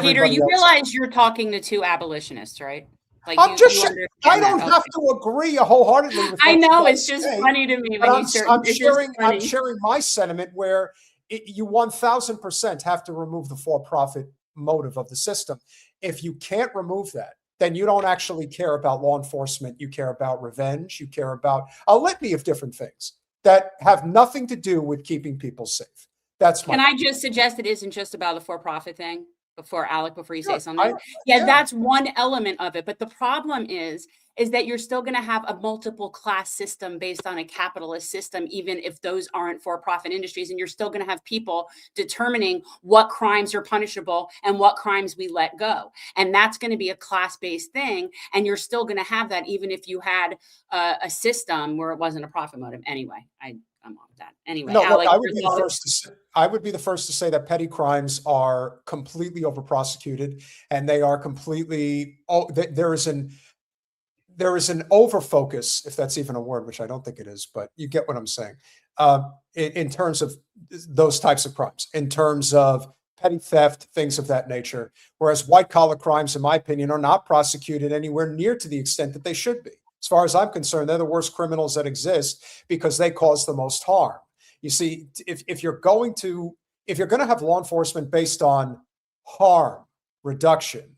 Peter, you realize you're talking to two abolitionists, right? Like I don't have to agree wholeheartedly with I know, it's just funny to me when I'm sharing my sentiment where you 1000% have to remove the for-profit motive of the system. If you can't remove that, then you don't actually care about law enforcement. You care about revenge. You care about a litany of different things that have nothing to do with keeping people safe. That's my. Can I just suggest it isn't just about the for-profit thing? Before you say something. That's one element of it. But the problem is that you're still going to have a multiple class system based on a capitalist system, even if those aren't for-profit industries. And you're still going to have people determining what crimes are punishable and what crimes we let go. And that's going to be a class-based thing. And you're still going to have that even if you had a system where it wasn't a profit motive. Anyway, I'm on that. Anyway, no, Alec, look, I would be the first to say that petty crimes are completely over prosecuted, and they are completely. There is an over focus, if that's even a word, which I don't think it is, but you get what I'm saying. In terms of those types of crimes, in terms of petty theft, things of that nature, whereas white collar crimes, in my opinion, are not prosecuted anywhere near to the extent that they should be. As far as I'm concerned, they're the worst criminals that exist because they cause the most harm. You see, if you're going to have law enforcement based on harm reduction,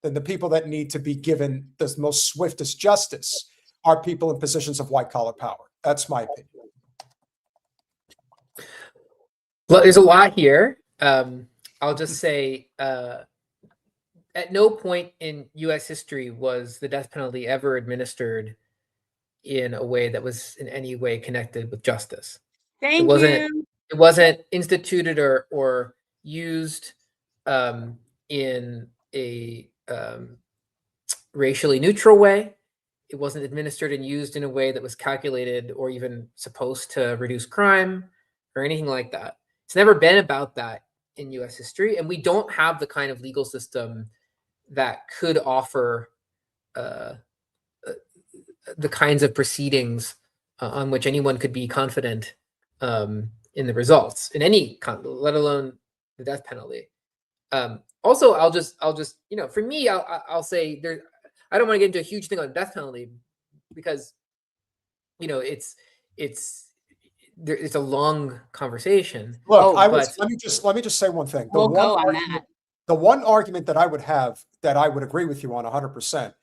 then the people that need to be given the most swiftest justice are people in positions of white-collar power. That's my opinion. Well, there's a lot here. I'll just say, at no point in U.S. history was the death penalty ever administered in a way that was in any way connected with justice. Thank you. It wasn't instituted or used in a racially neutral way. It wasn't administered and used in a way that was calculated or even supposed to reduce crime or anything like that. It's never been about that in U.S. history, and we don't have the kind of legal system that could offer the kinds of proceedings on which anyone could be confident in the results in any, let alone the death penalty. Also, I'll just for me, I'll say there. I don't want to get into a huge thing on death penalty because it's a long conversation. Look, let me just say one thing. We'll go on that. The one argument that I would have that I would agree with you on 100%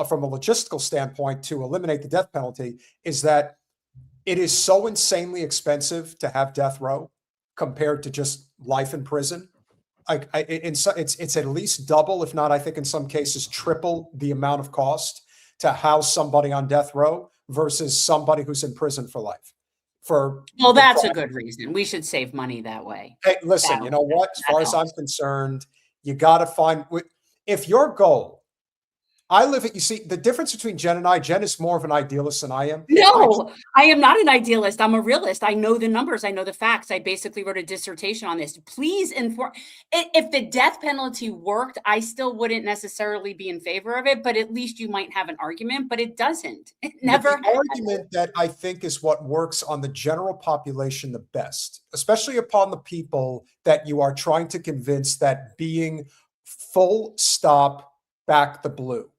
from a logistical standpoint to eliminate the death penalty is that it is so insanely expensive to have death row compared to just life in prison. It's at least double, if not, I think in some cases triple the amount of cost to house somebody on death row versus somebody who's in prison for life. Well, that's a good reason. We should save money that way. Hey, listen, you know what? As far as I'm concerned, you got to find, if your goal, you see, the difference between Jen and I, Jen is more of an idealist than I am. No, I am not an idealist. I'm a realist. I know the numbers. I know the facts. I basically wrote a dissertation on this. Please inform. If the death penalty worked, I still wouldn't necessarily be in favor of it, but at least you might have an argument, but it doesn't. It never. The argument that I think is what works on the general population the best, especially upon the people that you are trying to convince that being full stop back the blue.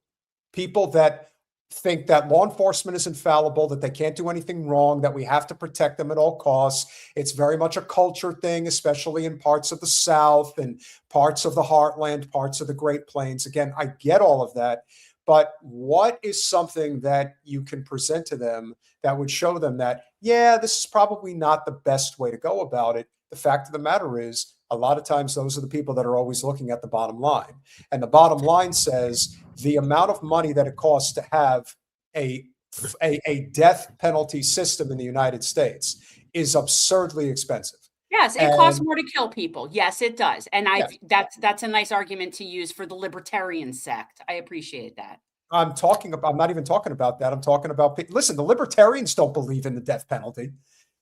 People that think that law enforcement is infallible, that they can't do anything wrong, that we have to protect them at all costs. It's very much a culture thing, especially in parts of the South and parts of the heartland, parts of the Great Plains. Again, I get all of that, but what is something that you can present to them that would show them that, yeah, this is probably not the best way to go about it? The fact of the matter is, a lot of times those are the people that are always looking at the bottom line. And the bottom line says the amount of money that it costs to have a death penalty system in the United States is absurdly expensive. Yes, it costs more to kill people. Yes, it does. And that's a nice argument to use for the libertarian sect. I appreciate that. I'm not even talking about that. I'm talking about, listen, the libertarians don't believe in the death penalty.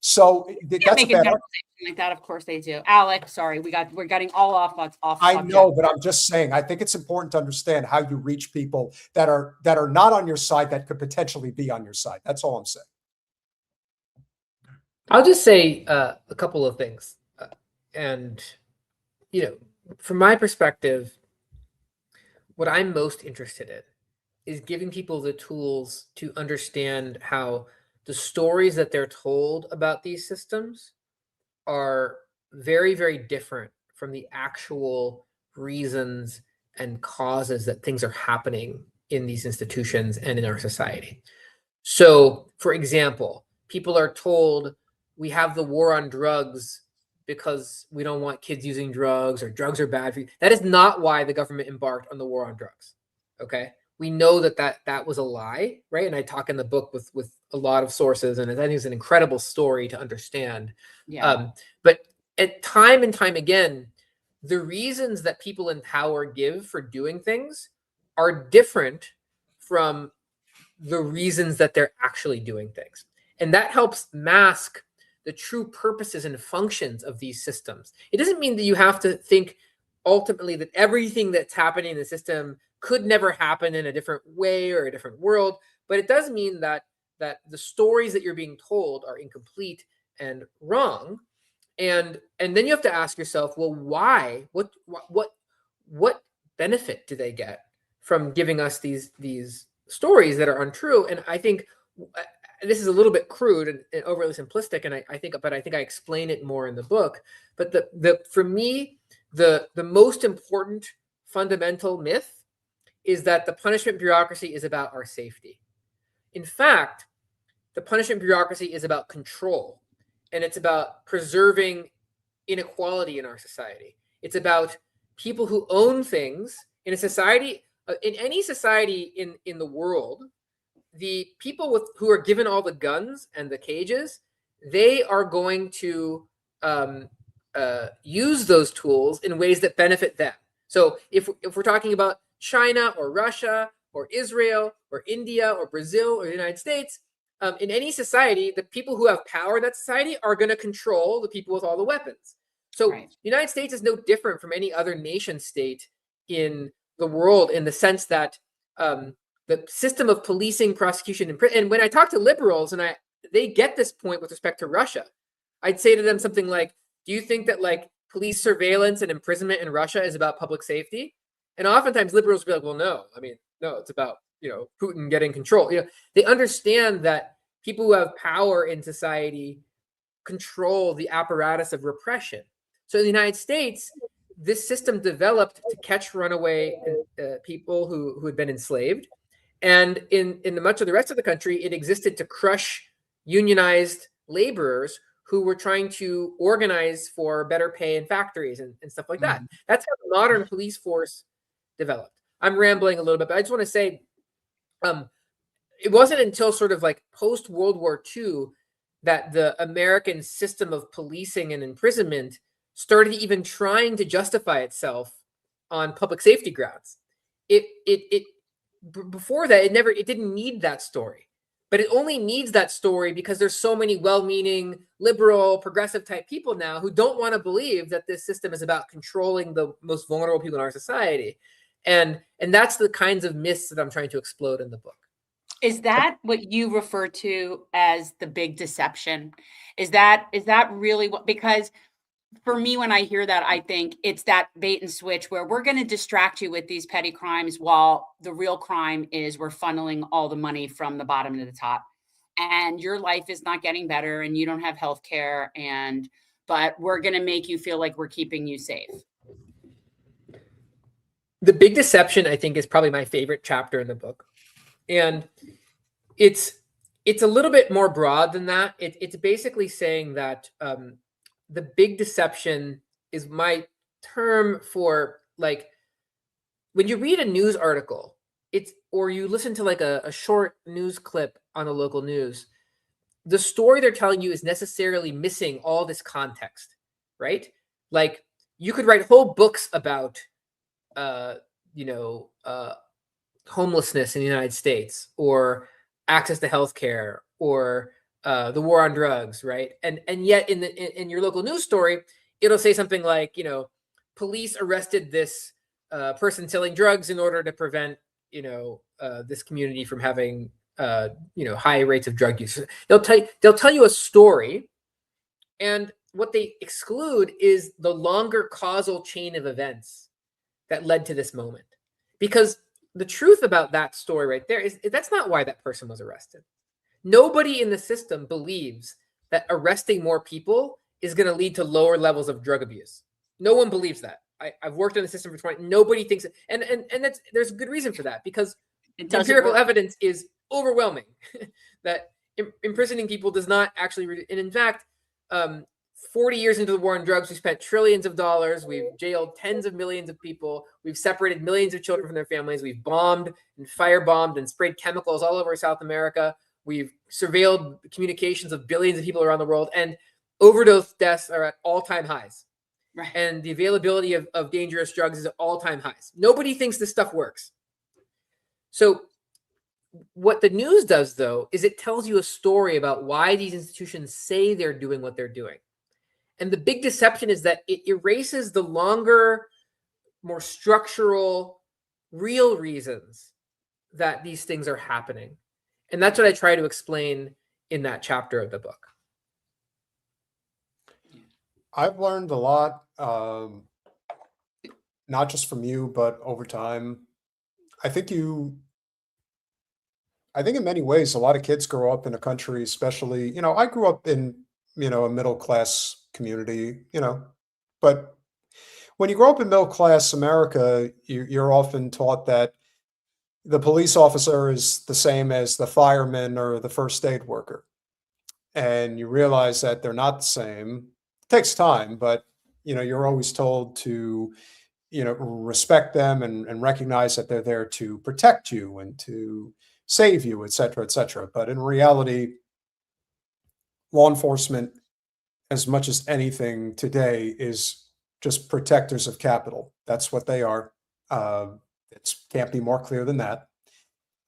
So that's a bad argument. Like that. Of course they do. Alec, sorry, we're getting all off. I know, but I'm just saying, I think it's important to understand how you reach people that are not on your side that could potentially be on your side. That's all I'm saying. I'll just say a couple of things. And, from my perspective, what I'm most interested in is giving people the tools to understand how the stories that they're told about these systems are very, very different from the actual reasons and causes that things are happening in these institutions and in our society. So, for example, people are told we have the war on drugs because we don't want kids using drugs or drugs are bad for you. That is not why the government embarked on the war on drugs, okay? We know that was a lie, right? And I talk in the book with a lot of sources, and I think it's an incredible story to understand. Yeah. But at time and time again, the reasons that people in power give for doing things are different from the reasons that they're actually doing things. And that helps mask the true purposes and functions of these systems. It doesn't mean that you have to think ultimately that everything that's happening in the system could never happen in a different way or a different world, but it does mean that the stories that you're being told are incomplete and wrong. And then you have to ask yourself, well, why? What benefit do they get from giving us these stories that are untrue? And I think this is a little bit crude and overly simplistic, and I think I explain it more in the book. But for me, the most important fundamental myth is that the punishment bureaucracy is about our safety. In fact, the punishment bureaucracy is about control, and it's about preserving inequality in our society. It's about people who own things in a society, in any society in the world. The people who are given all the guns and the cages, they are going to use those tools in ways that benefit them. So if we're talking about China or Russia or Israel or India or Brazil or the United States, in any society, the people who have power in that society are going to control the people with all the weapons. So the United States is no different from any other nation state in the world, in the sense that the system of policing, prosecution, and when I talk to liberals and they get this point with respect to Russia, I'd say to them something like, do you think that like police surveillance and imprisonment in Russia is about public safety? And oftentimes liberals will be like, well, no, I mean, no, it's about, Putin getting control. They understand that people who have power in society control the apparatus of repression. So in the United States, this system developed to catch runaway people who had been enslaved. And in much of the rest of the country, it existed to crush unionized laborers who were trying to organize for better pay in factories and stuff like that. That's how the modern police force developed. I'm rambling a little bit, but I just want to say, it wasn't until sort of like post-World War II that the American system of policing and imprisonment started even trying to justify itself on public safety grounds. Before that, it didn't need that story, but it only needs that story because there's so many well-meaning, liberal, progressive type people now who don't want to believe that this system is about controlling the most vulnerable people in our society. And that's the kinds of myths that I'm trying to explode in the book. Is that what you refer to as the big deception? Is that really what, because for me, when I hear that, I think it's that bait and switch where we're going to distract you with these petty crimes while the real crime is we're funneling all the money from the bottom to the top, and your life is not getting better and you don't have health care, but we're going to make you feel like we're keeping you safe. The big deception, I think, is probably my favorite chapter in the book. And it's a little bit more broad than that. It's basically saying that the big deception is my term for, like, when you read a news article, or you listen to like a short news clip on the local news, the story they're telling you is necessarily missing all this context, right? Like, you could write whole books about homelessness in the United States, or access to healthcare, or the war on drugs, right? And yet in your local news story, it'll say something like, police arrested this person selling drugs in order to prevent this community from having high rates of drug use. They'll tell you a story, and what they exclude is the longer causal chain of events that led to this moment. Because the truth about that story right there is that's not why that person was arrested. Nobody in the system believes that arresting more people is going to lead to lower levels of drug abuse. No one believes that. I've worked in the system for 20. Nobody thinks it, and there's a good reason for that, because empirical evidence is overwhelming that imprisoning people does not actually. And in fact, 40 years into the war on drugs, we spent trillions of dollars. We've jailed tens of millions of people. We've separated millions of children from their families. We've bombed and firebombed and sprayed chemicals all over South America. We've surveilled communications of billions of people around the world, and overdose deaths are at all-time highs. Right. And the availability of dangerous drugs is at all-time highs. Nobody thinks this stuff works. So what the news does, though, is it tells you a story about why these institutions say they're doing what they're doing. And the big deception is that it erases the longer, more structural, real reasons that these things are happening. And that's what I try to explain in that chapter of the book. I've learned a lot, not just from you, but over time. I think in many ways, a lot of kids grow up in a country, especially, I grew up in, a middle-class community, but when you grow up in middle-class America, you're often taught that the police officer is the same as the fireman or the first aid worker. And you realize that they're not the same. It takes time, but you're always told to, respect them and recognize that they're there to protect you and to save you, et cetera, et cetera. But in reality, law enforcement, as much as anything today, is just protectors of capital. That's what they are. It can't be more clear than that.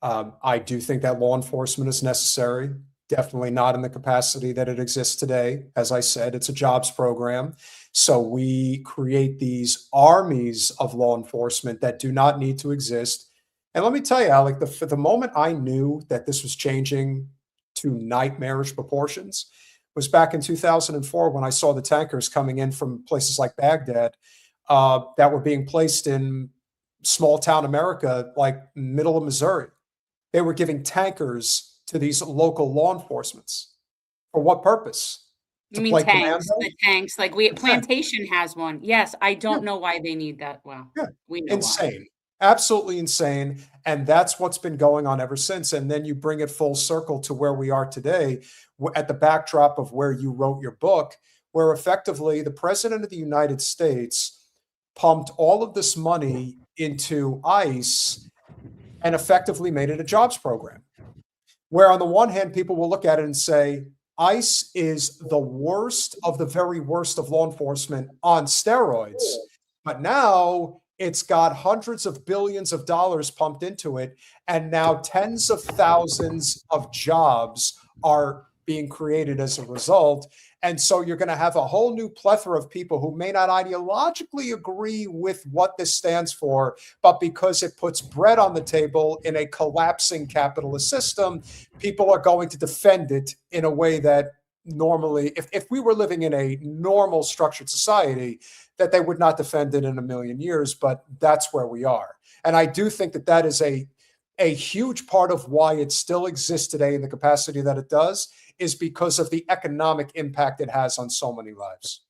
I do think that law enforcement is necessary. Definitely not in the capacity that it exists today. As I said, it's a jobs program. So we create these armies of law enforcement that do not need to exist. And let me tell you, Alec, the moment I knew that this was changing to nightmarish proportions was back in 2004 when I saw the tankers coming in from places like Baghdad that were being placed in small town America, like middle of Missouri. They were giving tankers to these local law enforcements. For what purpose? You mean tanks? The tanks, like Plantation has one. Yes, I don't know why they need that. Well, we know insane, absolutely insane, and that's what's been going on ever since. And then you bring it full circle to where we are today, at the backdrop of where you wrote your book, where effectively the president of the United States pumped all of this money into ICE and effectively made it a jobs program. Where on the one hand, people will look at it and say, ICE is the worst of the very worst of law enforcement on steroids. But now it's got hundreds of billions of dollars pumped into it. And now tens of thousands of jobs are being created as a result. And so you're going to have a whole new plethora of people who may not ideologically agree with what this stands for, but because it puts bread on the table in a collapsing capitalist system, people are going to defend it in a way that normally, if we were living in a normal structured society, that they would not defend it in a million years, but that's where we are. And I do think that that is a huge part of why it still exists today in the capacity that it does, is because of the economic impact it has on so many lives.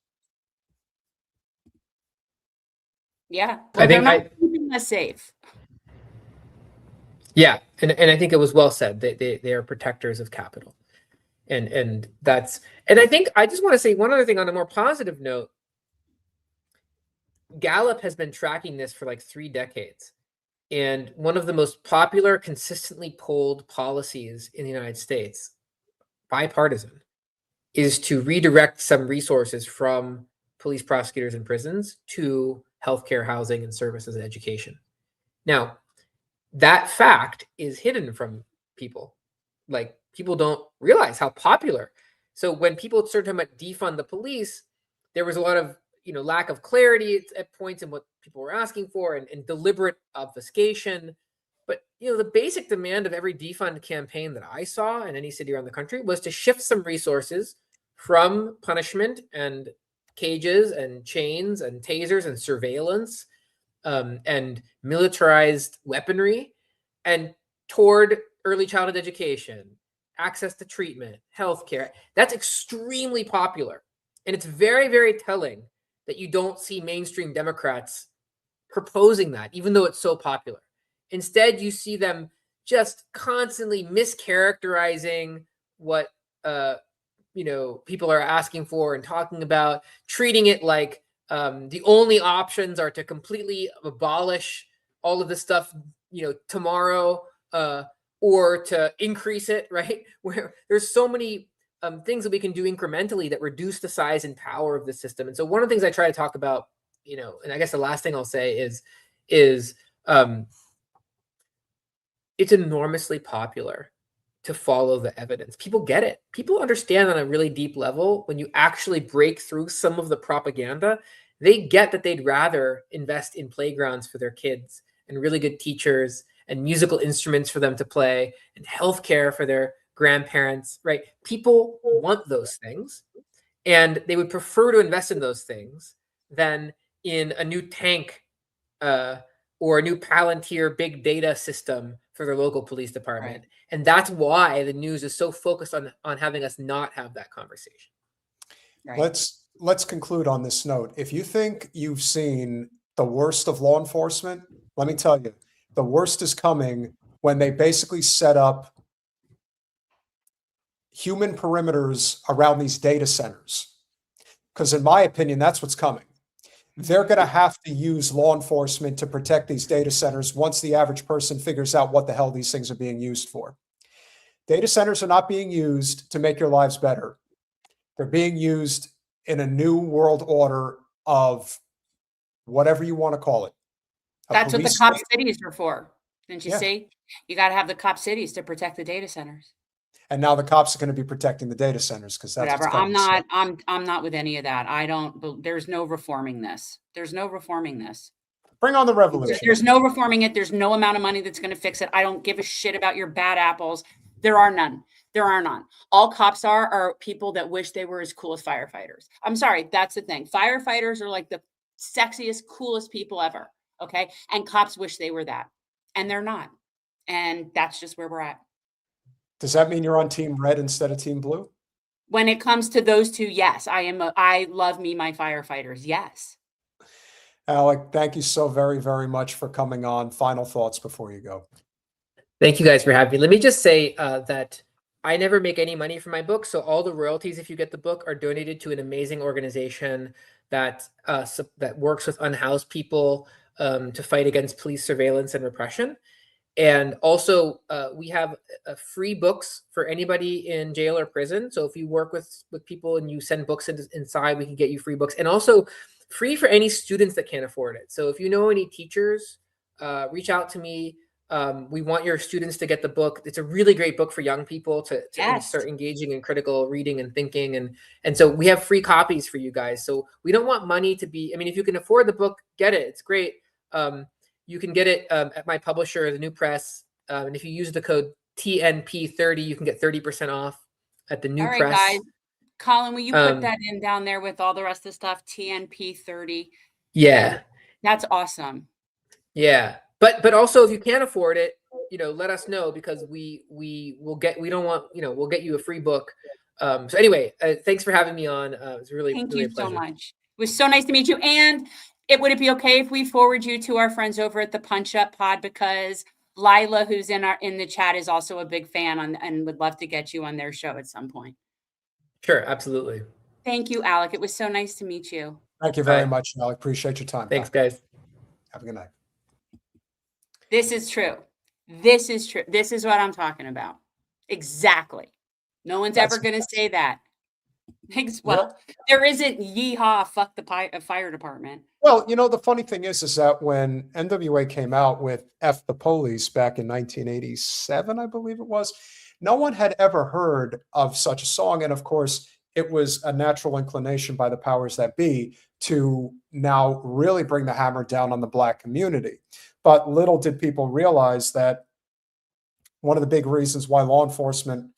Yeah, well, they're not keeping us safe. Yeah, and I think it was well said. They are protectors of capital, and that's, and I think I just want to say one other thing on a more positive note. Gallup has been tracking this for like 3 decades, and one of the most popular, consistently polled policies in the United States, bipartisan, is to redirect some resources from police, prosecutors, and prisons to healthcare, housing, and services and education. Now, that fact is hidden from people. Like, people don't realize how popular. So when people started talking about defund the police, there was a lot of lack of clarity at points in what people were asking for, and deliberate obfuscation. But the basic demand of every defund campaign that I saw in any city around the country was to shift some resources from punishment and cages and chains and tasers and surveillance and militarized weaponry, and toward early childhood education, access to treatment, healthcare. That's extremely popular. And it's very, very telling that you don't see mainstream Democrats proposing that, even though it's so popular. Instead, you see them just constantly mischaracterizing what people are asking for and talking about, treating it like the only options are to completely abolish all of this stuff, tomorrow, or to increase it, right? Where there's so many things that we can do incrementally that reduce the size and power of the system. And so one of the things I try to talk about, and I guess the last thing I'll say is it's enormously popular to follow the evidence. People get it. People understand on a really deep level, when you actually break through some of the propaganda, they get that they'd rather invest in playgrounds for their kids and really good teachers and musical instruments for them to play and healthcare for their grandparents, right? People want those things, and they would prefer to invest in those things than in a new tank or a new Palantir big data system for their local police department. Right. And that's why the news is so focused on having us not have that conversation. Right. Let's conclude on this note. If you think you've seen the worst of law enforcement, let me tell you, The worst is coming when they basically set up human perimeters around these data centers. Because in my opinion, that's what's coming. They're going to have to use law enforcement to protect these data centers once the average person figures out what the hell these things are being used for. Data centers are not being used to make your lives better. They're being used in a new world order of whatever you want to call it. That's what the cop cities are for. Didn't you Yeah. see? You got to have the cop cities to protect the data centers. And now the cops are going to be protecting the data centers because that's Whatever. what's coming. I'm not with any of that. There's no reforming this. There's no reforming this. Bring on the revolution. There's no reforming it. There's no amount of money that's going to fix it. I don't give a shit about your bad apples. There are none. There are none. All cops are people that wish they were as cool as firefighters. I'm sorry. That's the thing. Firefighters are like the sexiest, coolest people ever. Okay. And cops wish they were that. And they're not. And that's just where we're at. Does that mean you're on team red instead of team blue? When it comes to those two, yes. I love me, my firefighters. Yes. Alec, thank you so very, very much for coming on. Final thoughts before you go. Thank you guys for having me. Let me just say that I never make any money from my book. So all the royalties, if you get the book, are donated to an amazing organization that that works with unhoused people to fight against police surveillance and repression. And also, we have free books for anybody in jail or prison. So if you work with people and you send books inside, we can get you free books. And also free for any students that can't afford it. So if you know any teachers, reach out to me. We want your students to get the book. It's a really great book for young people to Yes. start engaging in critical reading and thinking. And so we have free copies for you guys. So we don't want money to be, I mean, if you can afford the book, get it. It's great. You can get it at my publisher, The New Press. And if you use the code TNP30, you can get 30% off at The New All right, Press. guys. Colin, will you put that in down there with all the rest of the stuff? TNP30. Yeah. That's awesome. Yeah. But also if you can't afford it, let us know because we'll get you a free book. So anyway, thanks for having me on. It was really, Thank really you a pleasure. so much. It was so nice to meet you. And would it be okay if we forward you to our friends over at the Punch Up Pod, because Lila, who's in the chat, is also a big fan and would love to get you on their show at some point. Sure, absolutely. Thank you, Alec. It was so nice to meet you. Thank you very much, Alec. Appreciate your time. Thanks, guys. Have a good night. This is true. This is true. This is what I'm talking about. Exactly. No one's ever going to say that. Well, there isn't yeehaw, fuck the fire department. Well, the funny thing is that when NWA came out with F the Police back in 1987, I believe it was, no one had ever heard of such a song. And of course, it was a natural inclination by the powers that be to now really bring the hammer down on the Black community. But little did people realize that one of the big reasons why law enforcement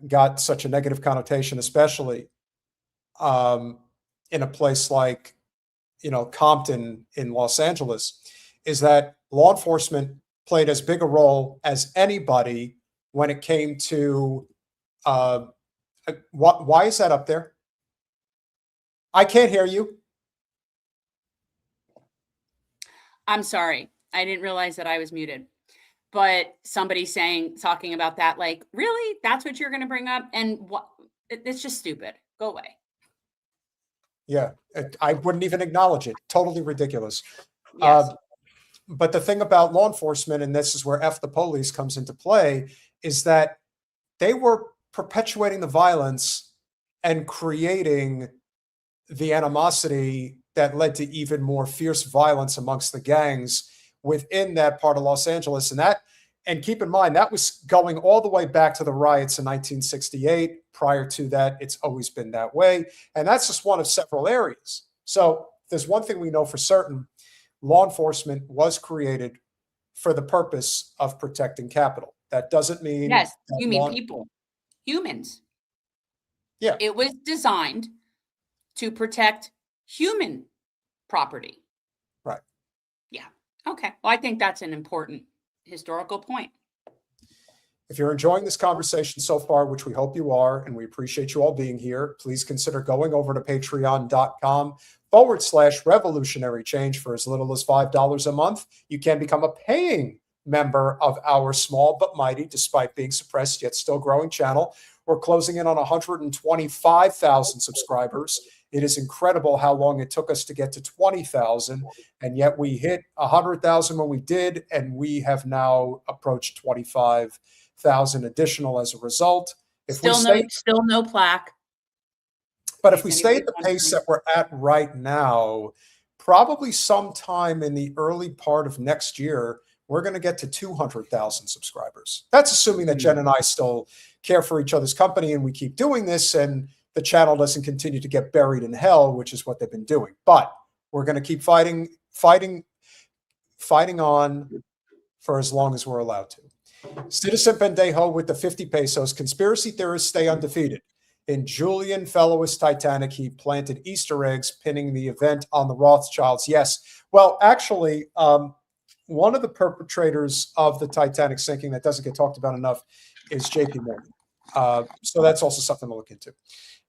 got such a negative connotation, especially in a place like, Compton in Los Angeles, is that law enforcement played as big a role as anybody when it came to why is that up there? I can't hear you. I'm sorry. I didn't realize that I was muted. But somebody talking about that, like, really? That's what you're going to bring up? And what? It's just stupid. Go away. Yeah, I wouldn't even acknowledge it. Totally ridiculous. Yes. But the thing about law enforcement, and this is where F the Police comes into play, is that they were perpetuating the violence and creating the animosity that led to even more fierce violence amongst the gangs within that part of Los Angeles. And keep in mind, that was going all the way back to the riots in 1968. Prior to that, it's always been that way. And that's just one of several areas. So there's one thing we know for certain. Law enforcement was created for the purpose of protecting capital. That doesn't mean... Yes, you mean people. Humans. Yeah. It was designed to protect human property. Right. Yeah. Okay. Well, I think that's an important historical point. If you're enjoying this conversation so far, which we hope you are, and we appreciate you all being here, please consider going over to patreon.com patreon.com/revolutionary change for as little as $5 a month. You can become a paying member of our small but mighty, despite being suppressed yet still growing channel. We're closing in on 125,000 subscribers. It is incredible how long it took us to get to 20,000, and yet we hit 100,000 when we did, and we have now approached 25,000 additional as a result. Still no plaque. But if we stay at the pace that we're at right now, probably sometime in the early part of next year, we're going to get to 200,000 subscribers. That's assuming that Jen and I still care for each other's company and we keep doing this and the channel doesn't continue to get buried in hell, which is what they've been doing. But we're going to keep fighting on for as long as we're allowed to. Citizen Pendejo with the 50 pesos. Conspiracy theorists stay undefeated. In Julian Fellowes' Titanic, he planted Easter eggs pinning the event on the Rothschilds. Yes. Well, actually, one of the perpetrators of the Titanic sinking that doesn't get talked about enough is JP Morgan. So that's also something to look into.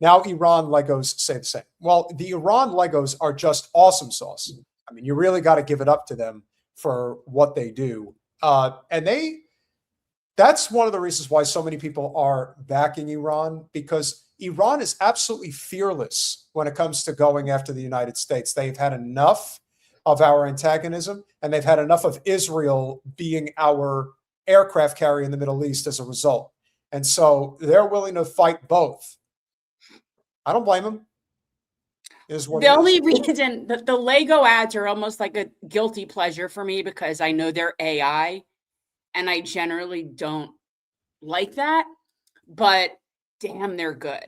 Now, Iran Legos say the same. Well, the Iran Legos are just awesome sauce. I mean, you really got to give it up to them for what they do. That's one of the reasons why so many people are backing Iran, because Iran is absolutely fearless when it comes to going after the United States. They've had enough of our antagonism, and they've had enough of Israel being our aircraft carrier in the Middle East as a result. And so they're willing to fight both. I don't blame them. The only reason that the Lego ads are almost like a guilty pleasure for me, because I know they're AI and I generally don't like that, but damn, they're good.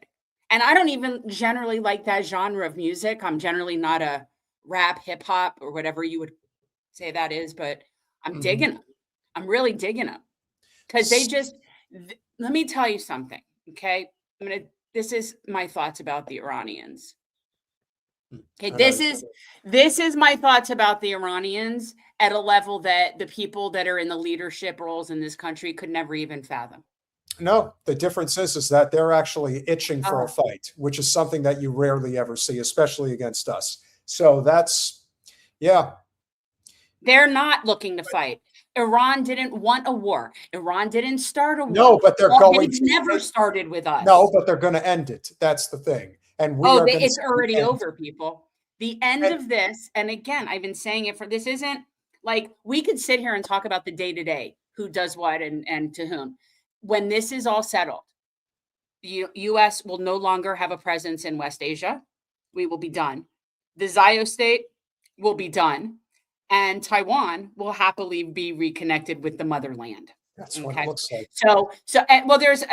And I don't even generally like that genre of music. I'm generally not a rap, hip hop, or whatever you would say that is, but I'm digging them. I'm really digging them because they just, let me tell you something. Okay. This is my thoughts about the Iranians. Okay. This is my thoughts about the Iranians at a level that the people that are in the leadership roles in this country could never even fathom. No, the difference is that they're actually itching for a fight, which is something that you rarely ever see, especially against us. So that's, yeah. They're not looking to fight. Iran didn't want a war. Iran didn't start a war. No, but they're going to. Never started with us. No, but they're going to end it. That's the thing. And it's already over, people. The end of this, and again, I've been saying it this isn't like we could sit here and talk about the day-to-day, who does what and to whom. When this is all settled, the U.S. will no longer have a presence in West Asia. We will be done. The Zionist state will be done. And Taiwan will happily be reconnected with the motherland. That's what it looks like. Well, there's,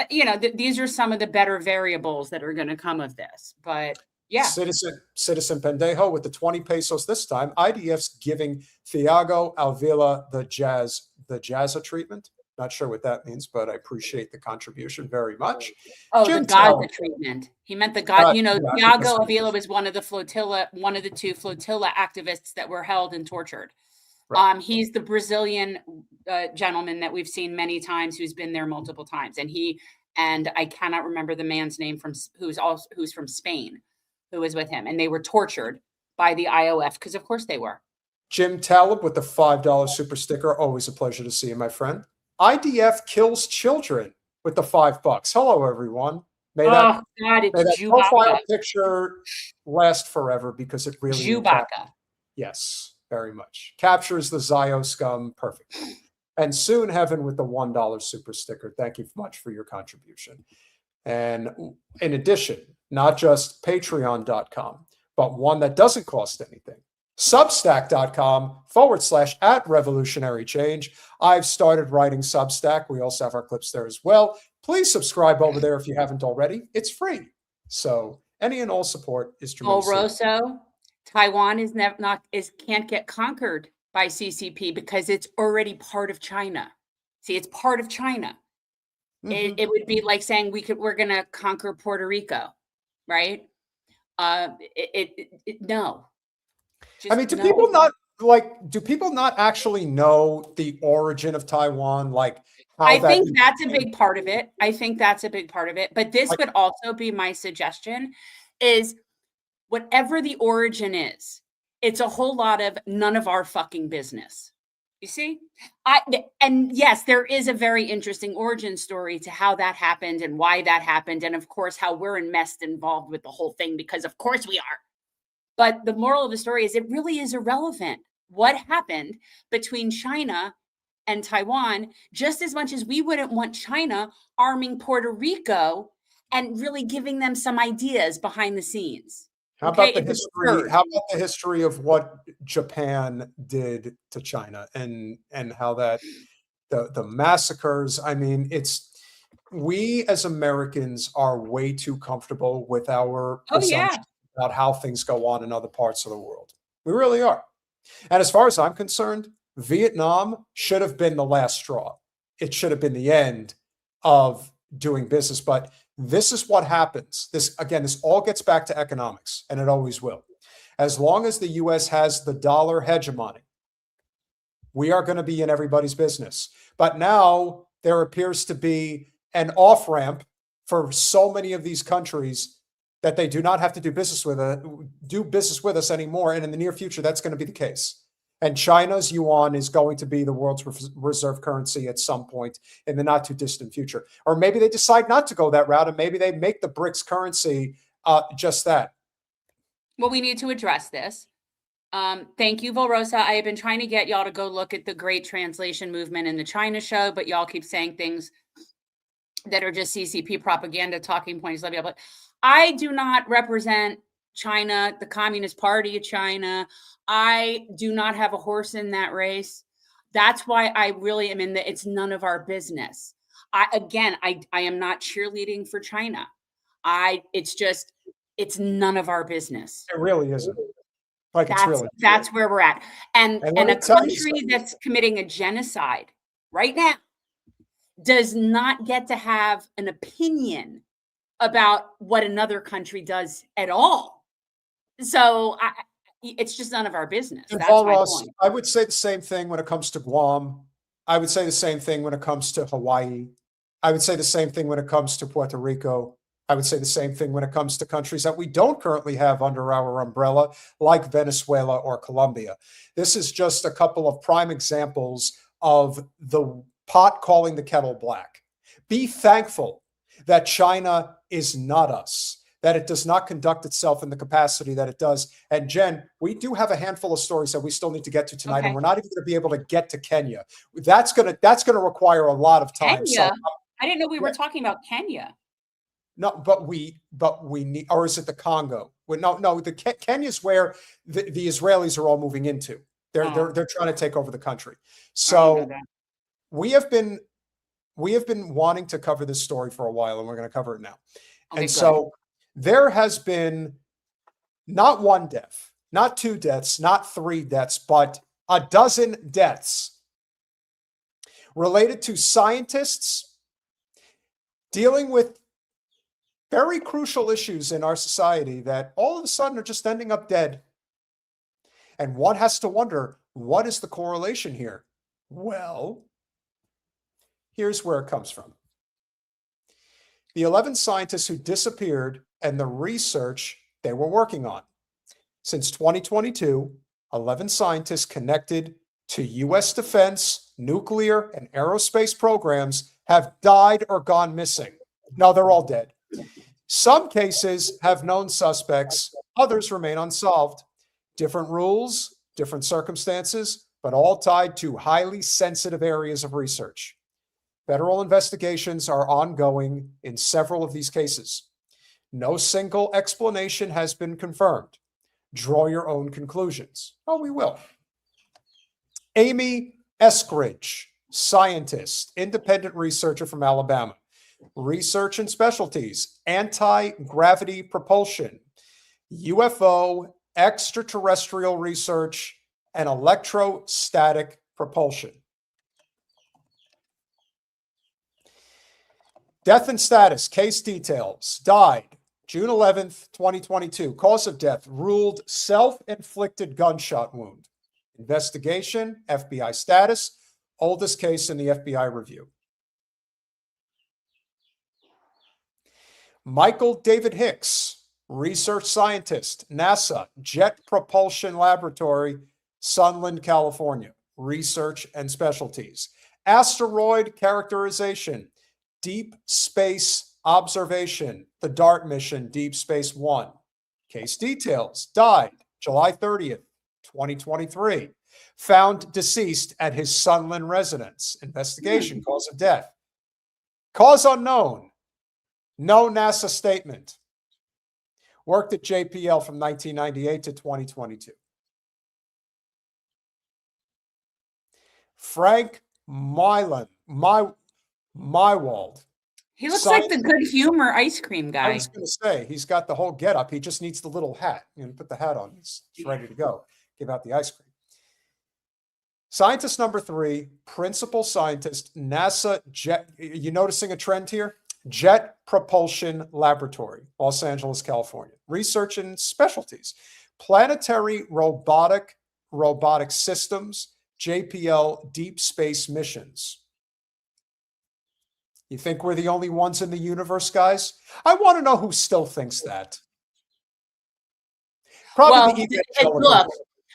these are some of the better variables that are going to come of this. But yeah. Citizen Pendejo with the 20 pesos this time. IDF's giving Thiago Alvila the Jazza treatment. Not sure what that means, but I appreciate the contribution very much. Oh, the Gaza treatment. He meant the God. Thiago Avila was one of the two flotilla activists that were held and tortured. Right. He's the Brazilian gentleman that we've seen many times, who's been there multiple times, and I cannot remember the man's name who's from Spain, who was with him, and they were tortured by the IOF because, of course, they were. Jim Talib with the $5 super sticker. Always a pleasure to see you, my friend. IDF kills children with the $5. Hello, everyone. May that profile picture last forever, because it really Chewbacca. Yes, very much. Captures the Zio scum. Perfect. And Soon Heaven with the $1 super sticker. Thank you much for your contribution. And in addition, not just patreon.com, but one that doesn't cost anything. Substack.com/@revolutionary change. I've started writing Substack. We also have our clips there as well. Please subscribe over there if you haven't already. It's free. So any and all support is tremendous. Rosso, Taiwan can't get conquered by CCP because it's already part of China. See, it's part of China. It would be like saying we're going to conquer Puerto Rico, right? No. I mean, do people not actually know the origin of Taiwan? I think that's a big part of it. But this would also be my suggestion is whatever the origin is, it's a whole lot of none of our fucking business. You see? And yes, there is a very interesting origin story to how that happened and why that happened. And of course, how we're enmeshed involved with the whole thing, because of course we are. But the moral of the story is it really is irrelevant what happened between China and Taiwan, just as much as we wouldn't want China arming Puerto Rico and really giving them some ideas behind the scenes. How about the history? How about the history of what Japan did to China and how that the massacres? I mean, we as Americans are way too comfortable with our assumptions about how things go on in other parts of the world. We really are. And as far as I'm concerned, Vietnam should have been the last straw. It should have been the end of doing business. But this is what happens. This all gets back to economics, and it always will. As long as the U.S. has the dollar hegemony, we are going to be in everybody's business. But now there appears to be an off-ramp for so many of these countries that they do not have to do business with us anymore. And in the near future, that's going to be the case. And China's yuan is going to be the world's reserve currency at some point in the not too distant future. Or maybe they decide not to go that route, and maybe they make the BRICS currency just that. Well, we need to address this. Thank you, Volrosa. I have been trying to get y'all to go look at the Great Translation Movement in the China show, but y'all keep saying things that are just CCP propaganda talking points. But I do not represent China, the Communist Party of China. I do not have a horse in that race. That's why I really am in the, it's none of our business. I am not cheerleading for China. It's none of our business. It really isn't. That's where we're at. And a country that's committing a genocide right now does not get to have an opinion about what another country does at all. So it's just none of our business. That's my point. I would say the same thing when it comes to Guam. I would say the same thing when it comes to Hawaii. I would say the same thing when it comes to Puerto Rico. I would say the same thing when it comes to countries that we don't currently have under our umbrella, like Venezuela or Colombia. This is just a couple of prime examples of the pot calling the kettle black. Be thankful that China is not us, that it does not conduct itself in the capacity that it does. And Jen, we do have a handful of stories that we still need to get to tonight, and we're not even going to be able to get to Kenya. That's going to require a lot of time. Kenya? So, I didn't know we were talking about Kenya. No, but we need, or is it the Congo? No, the Kenya's where the Israelis are all moving into. They're trying to take over the country. So we have been wanting to cover this story for a while, and we're going to cover it now. Okay, and so there has been not one death, not two deaths, not three deaths, but a dozen deaths related to scientists dealing with very crucial issues in our society that all of a sudden are just ending up dead. And one has to wonder, what is the correlation here? Well, here's where it comes from. The 11 scientists who disappeared and the research they were working on. Since 2022, 11 scientists connected to U.S. defense, nuclear, and aerospace programs have died or gone missing. No, they're all dead. Some cases have known suspects, others remain unsolved. Different rules, different circumstances, but all tied to highly sensitive areas of research. Federal investigations are ongoing in several of these cases. No single explanation has been confirmed. Draw your own conclusions. Oh, we will. Amy Eskridge, scientist, independent researcher from Alabama. Research and specialties, anti-gravity propulsion, UFO, extraterrestrial research, and electrostatic propulsion. Death and status, case details, died June 11th, 2022. Cause of death, ruled self-inflicted gunshot wound. Investigation, FBI status, oldest case in the FBI review. Michael David Hicks, Research scientist, NASA, Jet Propulsion Laboratory, Sunland, California. Research and specialties. Asteroid characterization, Deep Space Observation, the DART mission, Deep Space One. Case details, died July 30th, 2023. Found deceased at his Sunland residence. Investigation, cause of death. Cause unknown. No NASA statement. Worked at JPL from 1998 to 2022. Frank Mywald. He looks like the good humor ice cream I guy. was going to say, he's got the whole getup. He just needs the little hat. Put the hat on. He's ready to go. Give out the ice cream. Scientist number 3, principal scientist, NASA Jet. You noticing a trend here? Jet Propulsion Laboratory, Los Angeles, California. Research and specialties. Planetary robotic systems, JPL deep space missions. You think we're the only ones in the universe, guys? I want to know who still thinks that. Probably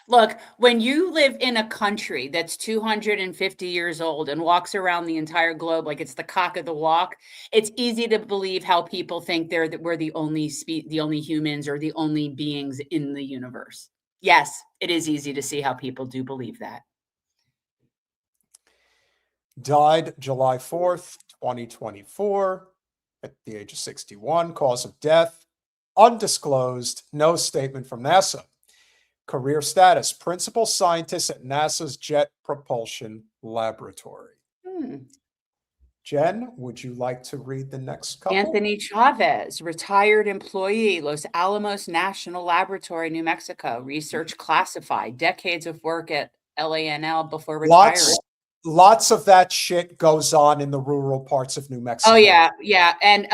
Look, when you live in a country that's 250 years old and walks around the entire globe like it's the cock of the walk, it's easy to believe how people think we're the only humans or the only beings in the universe. Yes, it is easy to see how people do believe that. Died July 4th, 2024, at the age of 61. Cause of death, undisclosed. No statement from NASA. Career status, principal scientist at NASA's Jet Propulsion Laboratory. Jen, would you like to read the next couple? Anthony Chavez, retired employee, Los Alamos National Laboratory, New Mexico. Research classified. Decades of work at LANL before retiring. Lots of that shit goes on in the rural parts of New Mexico. Oh, yeah. And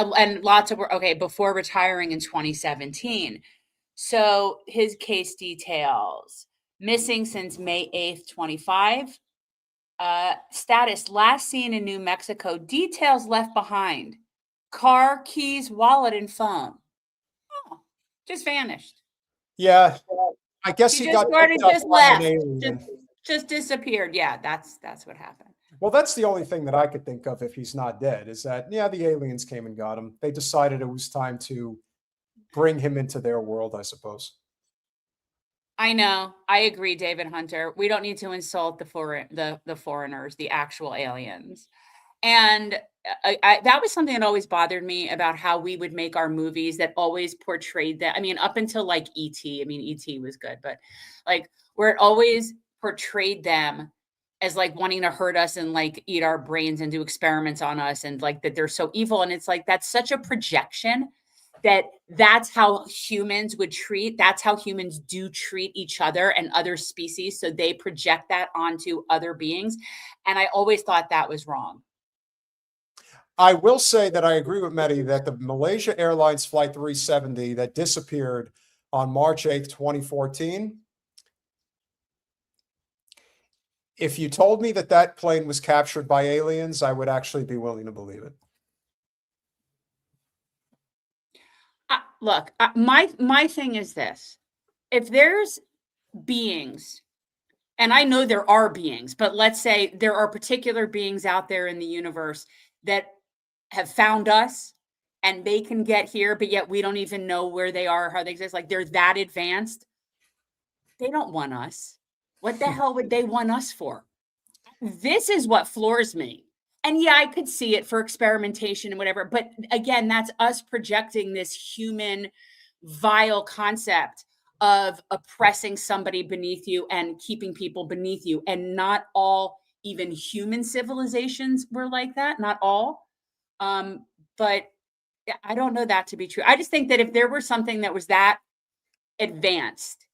lots of work. Okay, before retiring in 2017. So his case details: missing since May 8th, 25. Status: last seen in New Mexico. Details left behind: car, keys, wallet, and phone. Oh, just vanished. Yeah, I guess he got just left. Just disappeared. Yeah, that's what happened. Well, that's the only thing that I could think of if he's not dead, is that, yeah, the aliens came and got him. They decided it was time to bring him into their world, I suppose. I know. I agree, David Hunter. We don't need to insult the foreigners, the actual aliens. And that was something that always bothered me about how we would make our movies that always portrayed that. I mean, up until like E.T. I mean, E.T. was good, but like where it always portrayed them as like wanting to hurt us and like eat our brains and do experiments on us, and like that they're so evil. And it's like, that's such a projection. That's how humans that's how humans do treat each other and other species. So they project that onto other beings. And I always thought that was wrong. I will say that I agree with Mehdi that the Malaysia Airlines Flight 370 that disappeared on March 8th, 2014, if you told me that that plane was captured by aliens, I would actually be willing to believe it. Look, my thing is this: if there's beings, and I know there are beings, but let's say there are particular beings out there in the universe that have found us and they can get here, but yet we don't even know where they are or how they exist. Like, they're that advanced. They don't want us. What the hell would they want us for? This is what floors me. And yeah, I could see it for experimentation and whatever. But again, that's us projecting this human, vile concept of oppressing somebody beneath you and keeping people beneath you. And not all, even human civilizations were like that. Not all. But I don't know that to be true. I just think that if there were something that was that advanced,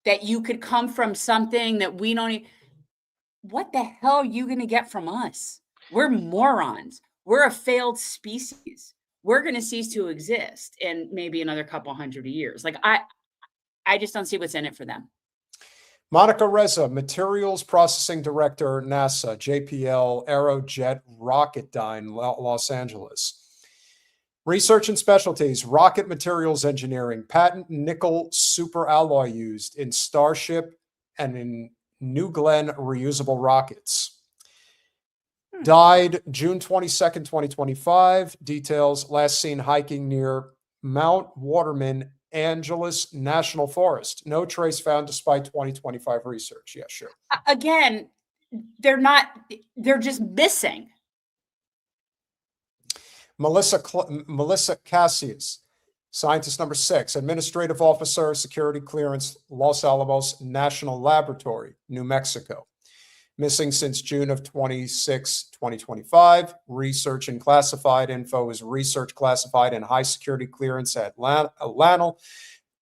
that you could come from something that we don't even, what the hell are you going to get from us? We're morons. We're a failed species. We're going to cease to exist in maybe another couple hundred years. Like, I just don't see what's in it for them. Monica Reza, Materials Processing Director, NASA, JPL Aerojet Rocketdyne, Los Angeles. Research and specialties, rocket materials engineering, patent nickel superalloy used in Starship and in New Glenn reusable rockets. Died June 22nd, 2025. Details, last seen hiking near Mount Waterman Angeles National Forest. No trace found despite 2025 research. Yeah, sure. Again, they're just missing. Melissa Cassius, scientist number 6, administrative officer, security clearance, Los Alamos National Laboratory, New Mexico. Missing since June of 2025. Research and classified info is research classified and high security clearance at Atlanta.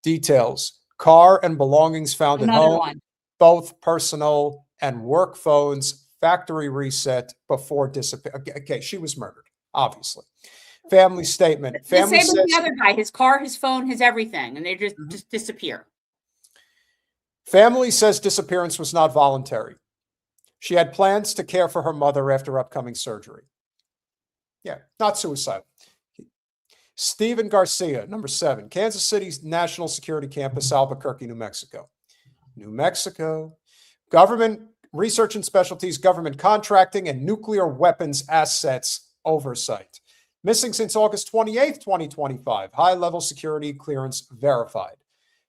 Details, car and belongings found at home, both personal and work phones, factory reset before disappear. Okay, she was murdered, obviously. Family statement. Family the same with the other guy, his car, his phone, his everything, and they just disappear. Family says disappearance was not voluntary. She had plans to care for her mother after upcoming surgery. Yeah, not suicide. Stephen Garcia, number 7, Kansas City's National Security Campus, Albuquerque, New Mexico. New Mexico. Government research and specialties, government contracting, and nuclear weapons assets oversight. Missing since August 28th, 2025. High-level security clearance verified.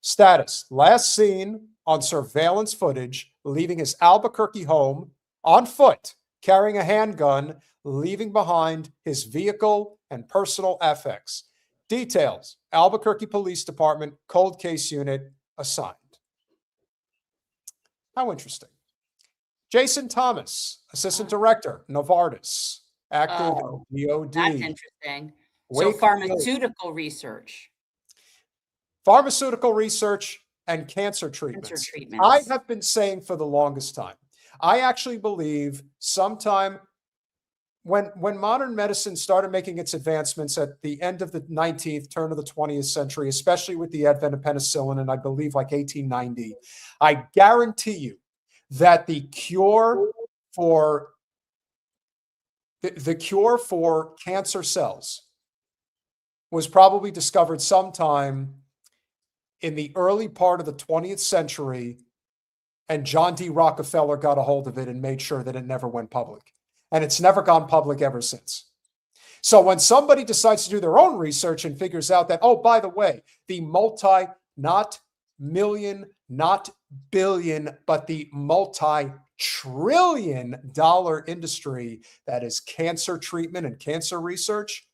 Status, last seen on surveillance footage, leaving his Albuquerque home on foot, carrying a handgun, leaving behind his vehicle and personal effects. Details, Albuquerque Police Department, cold case unit assigned. How interesting. Jason Thomas, assistant director, Novartis, active DOD. That's interesting. So pharmaceutical research. Pharmaceutical research and cancer treatments. I have been saying for the longest time, I actually believe sometime when modern medicine started making its advancements at the end of the 19th, turn of the 20th century, especially with the advent of penicillin, and I believe like 1890, I guarantee you that the cure for cancer cells was probably discovered sometime in the early part of the 20th century, and John D. Rockefeller got a hold of it and made sure that it never went public. And it's never gone public ever since. So when somebody decides to do their own research and figures out that, oh, by the way, the not million, not billion, but the multi-trillion-dollar industry that is cancer treatment and cancer research,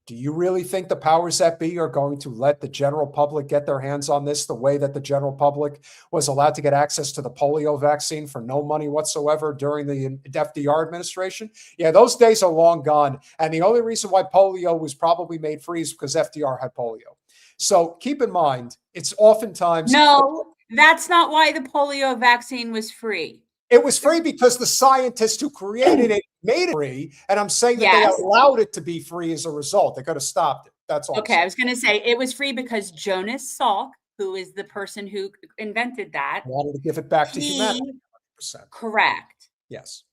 do you really think the powers that be are going to let the general public get their hands on this the way that the general public was allowed to get access to the polio vaccine for no money whatsoever during the FDR administration? Yeah, those days are long gone. And the only reason why polio was probably made free is because FDR had polio. So keep in mind, it's oftentimes... No, that's not why the polio vaccine was free. It was free because the scientists who created it made it free, and I'm saying that they allowed it to be free as a result. They could have stopped it. That's all. Okay, I was going to say it was free because Jonas Salk, who is the person who invented that, wanted to give it back to humanity. 100%. Correct. Yes,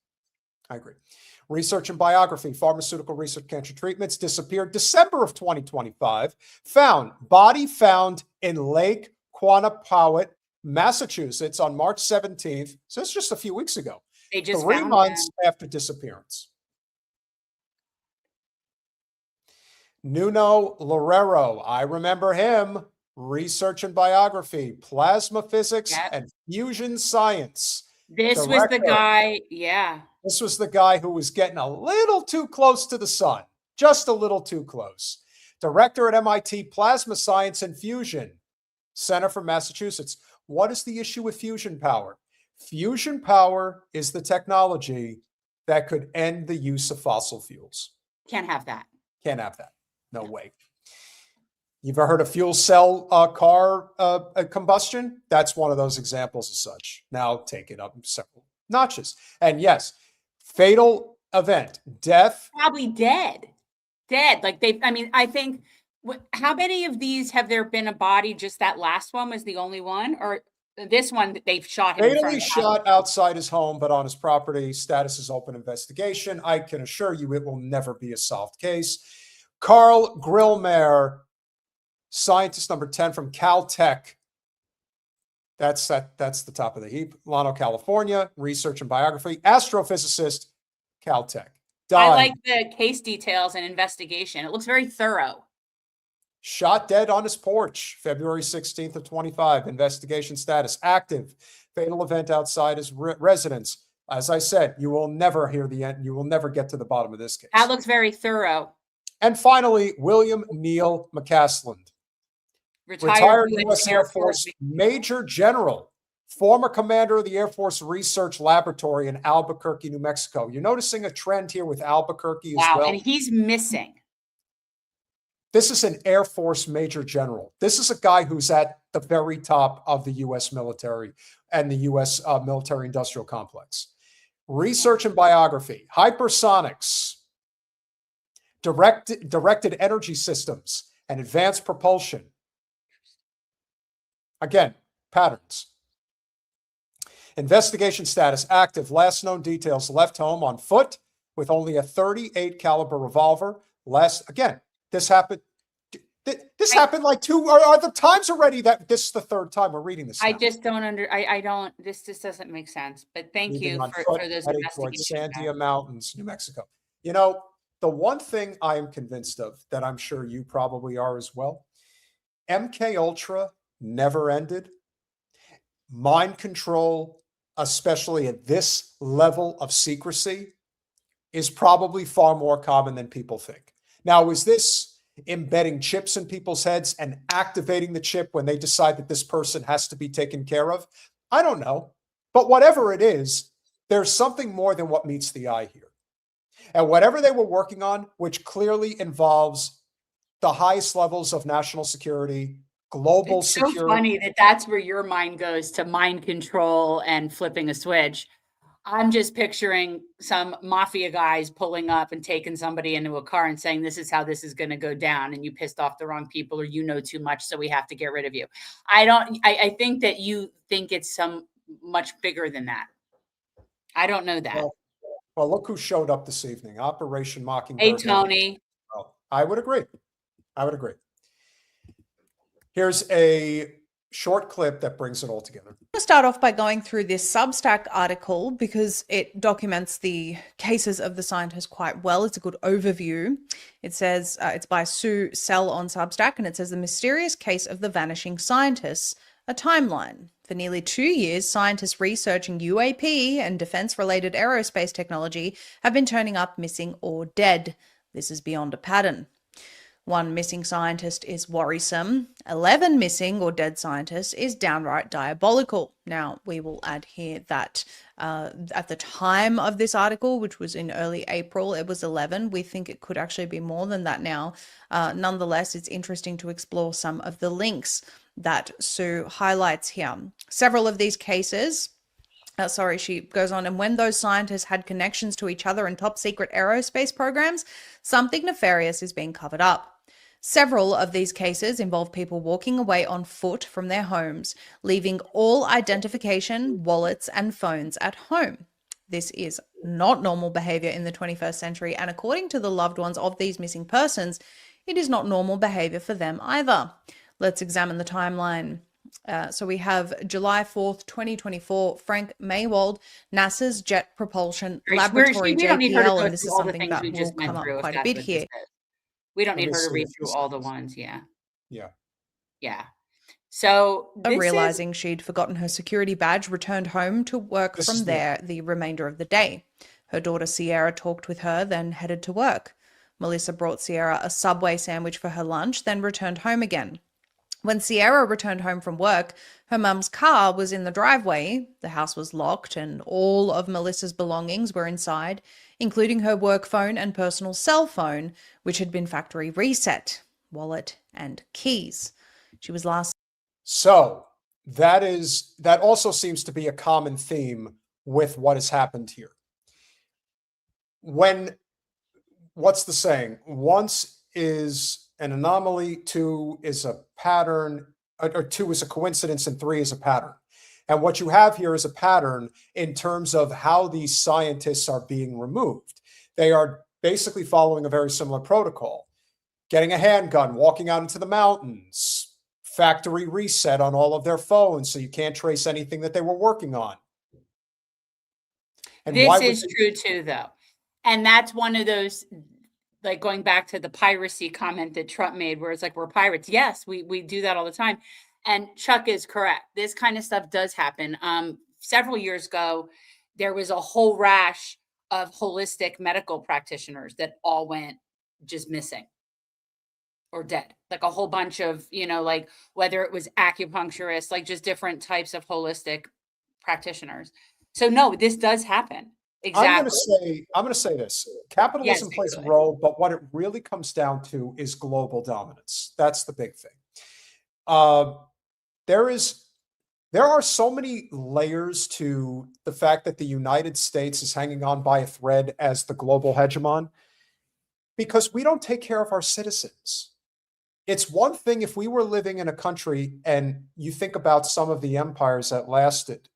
I agree. Research and biography, pharmaceutical research, cancer treatments, disappeared December of 2025. Body found in Lake Quannapowitt, Massachusetts on March 17th. So it's just a few weeks ago. They just 3 months after disappearance. Nuno Loureiro, I remember him. Research and biography, plasma physics and fusion science. This was the guy, This was the guy who was getting a little too close to the sun, just a little too close. Director at MIT Plasma Science and Fusion Center for Massachusetts. What is the issue with fusion power? Fusion power is the technology that could end the use of fossil fuels. Can't have that. Can't have that. No way. You've ever heard of fuel cell car combustion? That's one of those examples of such. Now take it up several notches. And yes, fatal event, death. Probably dead. Like I think, how many of these have there been a body? Just that last one was the only one? Or this one that they've shot him? Fatally shot outside his home, but on his property. Status is open investigation. I can assure you it will never be a solved case. Carl Grillmeyer, scientist number 10 from Caltech. That's the top of the heap. Lano, California, research and biography. Astrophysicist, Caltech. I Died. like the case details and investigation. It looks very thorough. Shot dead on his porch, February 16th of 25. Investigation status active. Fatal event outside his residence. As I said, you will never hear the end. You will never get to the bottom of this case. That looks very thorough. And finally, William Neal McCasland, retired U.S. Air Force Major General, former commander of the Air Force Research Laboratory in Albuquerque, New Mexico. You're noticing a trend here with Albuquerque as well. And he's missing. This is an Air Force Major General. This is a guy who's at the very top of the U.S. military and the U.S. military-industrial complex. Research and biography, hypersonics, directed energy systems, and advanced propulsion. Again, patterns. Investigation status active. Last known details: left home on foot with only a .38 caliber revolver. Again, this happened. This happened like two other times already. That this is the third time we're reading this. I just don't I don't. This just doesn't make sense. But thank you for those investigations. Sandia Mountains, New Mexico. You know, the one thing I am convinced of, that I'm sure you probably are as well, MK Ultra never ended. Mind control, especially at this level of secrecy, is probably far more common than people think. Now, is this embedding chips in people's heads and activating the chip when they decide that this person has to be taken care of? I don't know. But whatever it is, there's something more than what meets the eye here. And whatever they were working on, which clearly involves the highest levels of national security, global security. It's so funny that that's where your mind goes, to mind control and flipping a switch. I'm just picturing some mafia guys pulling up and taking somebody into a car and saying, this is how this is going to go down, and you pissed off the wrong people, or you know too much, so we have to get rid of you. I think that you think it's much bigger than that. I don't know that. Well, look who showed up this evening. Operation Mockingbird. Hey, Tony. Well, I would agree. Here's a short clip that brings it all together. I'm going to start off by going through this Substack article because it documents the cases of the scientists quite well. It's a good overview. It says it's by Sue Sell on Substack, and it says the mysterious case of the vanishing scientists, a timeline. For nearly 2 years, scientists researching UAP and defense-related aerospace technology have been turning up missing or dead. This is beyond a pattern. 1 missing scientist is worrisome. 11 missing or dead scientists is downright diabolical. Now, we will add here that at the time of this article, which was in early April, it was 11. We think it could actually be more than that now. Nonetheless, it's interesting to explore some of the links that Sue highlights here. Several of these cases, she goes on, and when those scientists had connections to each other in top secret aerospace programs, something nefarious is being covered up. Several of these cases involve people walking away on foot from their homes, leaving all identification, wallets, and phones at home. This is not normal behavior in the 21st century, and according to the loved ones of these missing persons, it is not normal behavior for them either. Let's examine the timeline. So we have July 4th, 2024, Frank Maywald, NASA's Jet Propulsion Laboratory, JPL, and this is something that will come up quite a bit here. We don't need her to read through all the ones. Yeah. So realizing she'd forgotten her security badge, returned home to work from there the remainder of the day. Her daughter Sierra talked with her, then headed to work. Melissa brought Sierra a Subway sandwich for her lunch, then returned home again. When Sierra returned home from work, her mum's car was in the driveway. The house was locked and all of Melissa's belongings were inside, including her work phone and personal cell phone, which had been factory reset, wallet, and keys. She was last. So that also seems to be a common theme with what has happened here. What's the saying? Once is an anomaly, 2 is a pattern, or 2 is a coincidence, and 3 is a pattern. And what you have here is a pattern in terms of how these scientists are being removed. They are basically following a very similar protocol. getting a handgun, walking out into the mountains, factory reset on all of their phones so you can't trace anything that they were working on. And This why would is true too, though. And that's one of those, like going back to the piracy comment that Trump made, where it's like, we're pirates. Yes, we do that all the time. And Chuck is correct. This kind of stuff does happen. Several years ago, there was a whole rash of holistic medical practitioners that all went just missing or dead. Like a whole bunch of, like whether it was acupuncturists, like just different types of holistic practitioners. So no, this does happen. Exactly. I'm going to say this. Capitalism plays a role, but what it really comes down to is global dominance. That's the big thing. There are so many layers to the fact that the United States is hanging on by a thread as the global hegemon because we don't take care of our citizens. It's one thing if we were living in a country and you think about some of the empires that lasted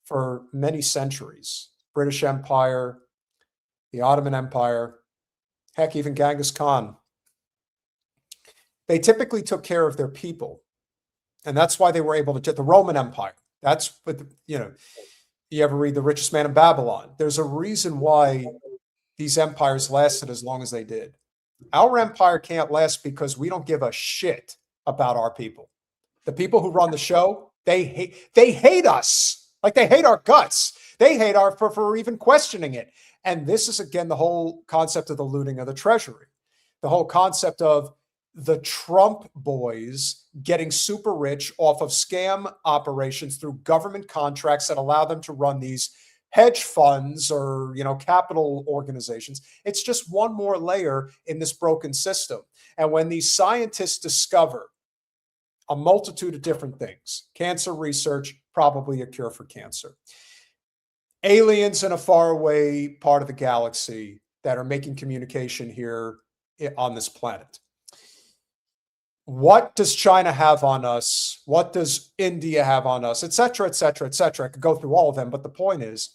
for many centuries, British Empire, the Ottoman Empire, heck, even Genghis Khan. They typically took care of their people. And that's why they were able to get the Roman Empire. That's what, you ever read The Richest Man in Babylon? There's a reason why these empires lasted as long as they did. Our empire can't last because we don't give a shit about our people. The people who run the show, they hate us. Like they hate our guts. They hate our for even questioning it. And this is, again, the whole concept of the looting of the treasury. The whole concept of the Trump boys getting super rich off of scam operations through government contracts that allow them to run these hedge funds or, capital organizations. It's just one more layer in this broken system. And when these scientists discover a multitude of different things, cancer research, probably a cure for cancer, aliens in a faraway part of the galaxy that are making communication here on this planet. What does China have on us? What does India have on us? Et cetera, et cetera, et cetera. I could go through all of them, but the point is,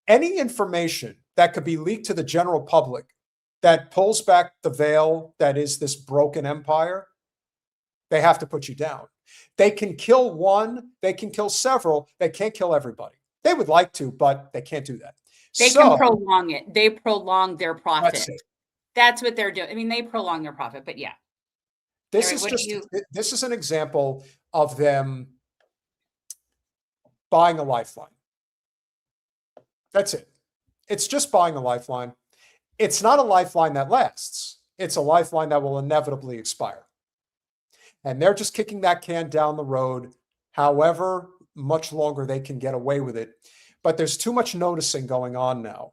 any information that could be leaked to the general public that pulls back the veil that is this broken empire, they have to put you down. They can kill one, they can kill several, they can't kill everybody. They would like to, but they can't do that. They can prolong it. They prolong their profit. That's what they're doing. I mean, they prolong their profit, but yeah. This is an example of them buying a lifeline. That's it. It's just buying a lifeline. It's not a lifeline that lasts. It's a lifeline that will inevitably expire. And they're just kicking that can down the road, however much longer they can get away with it. But there's too much noticing going on now.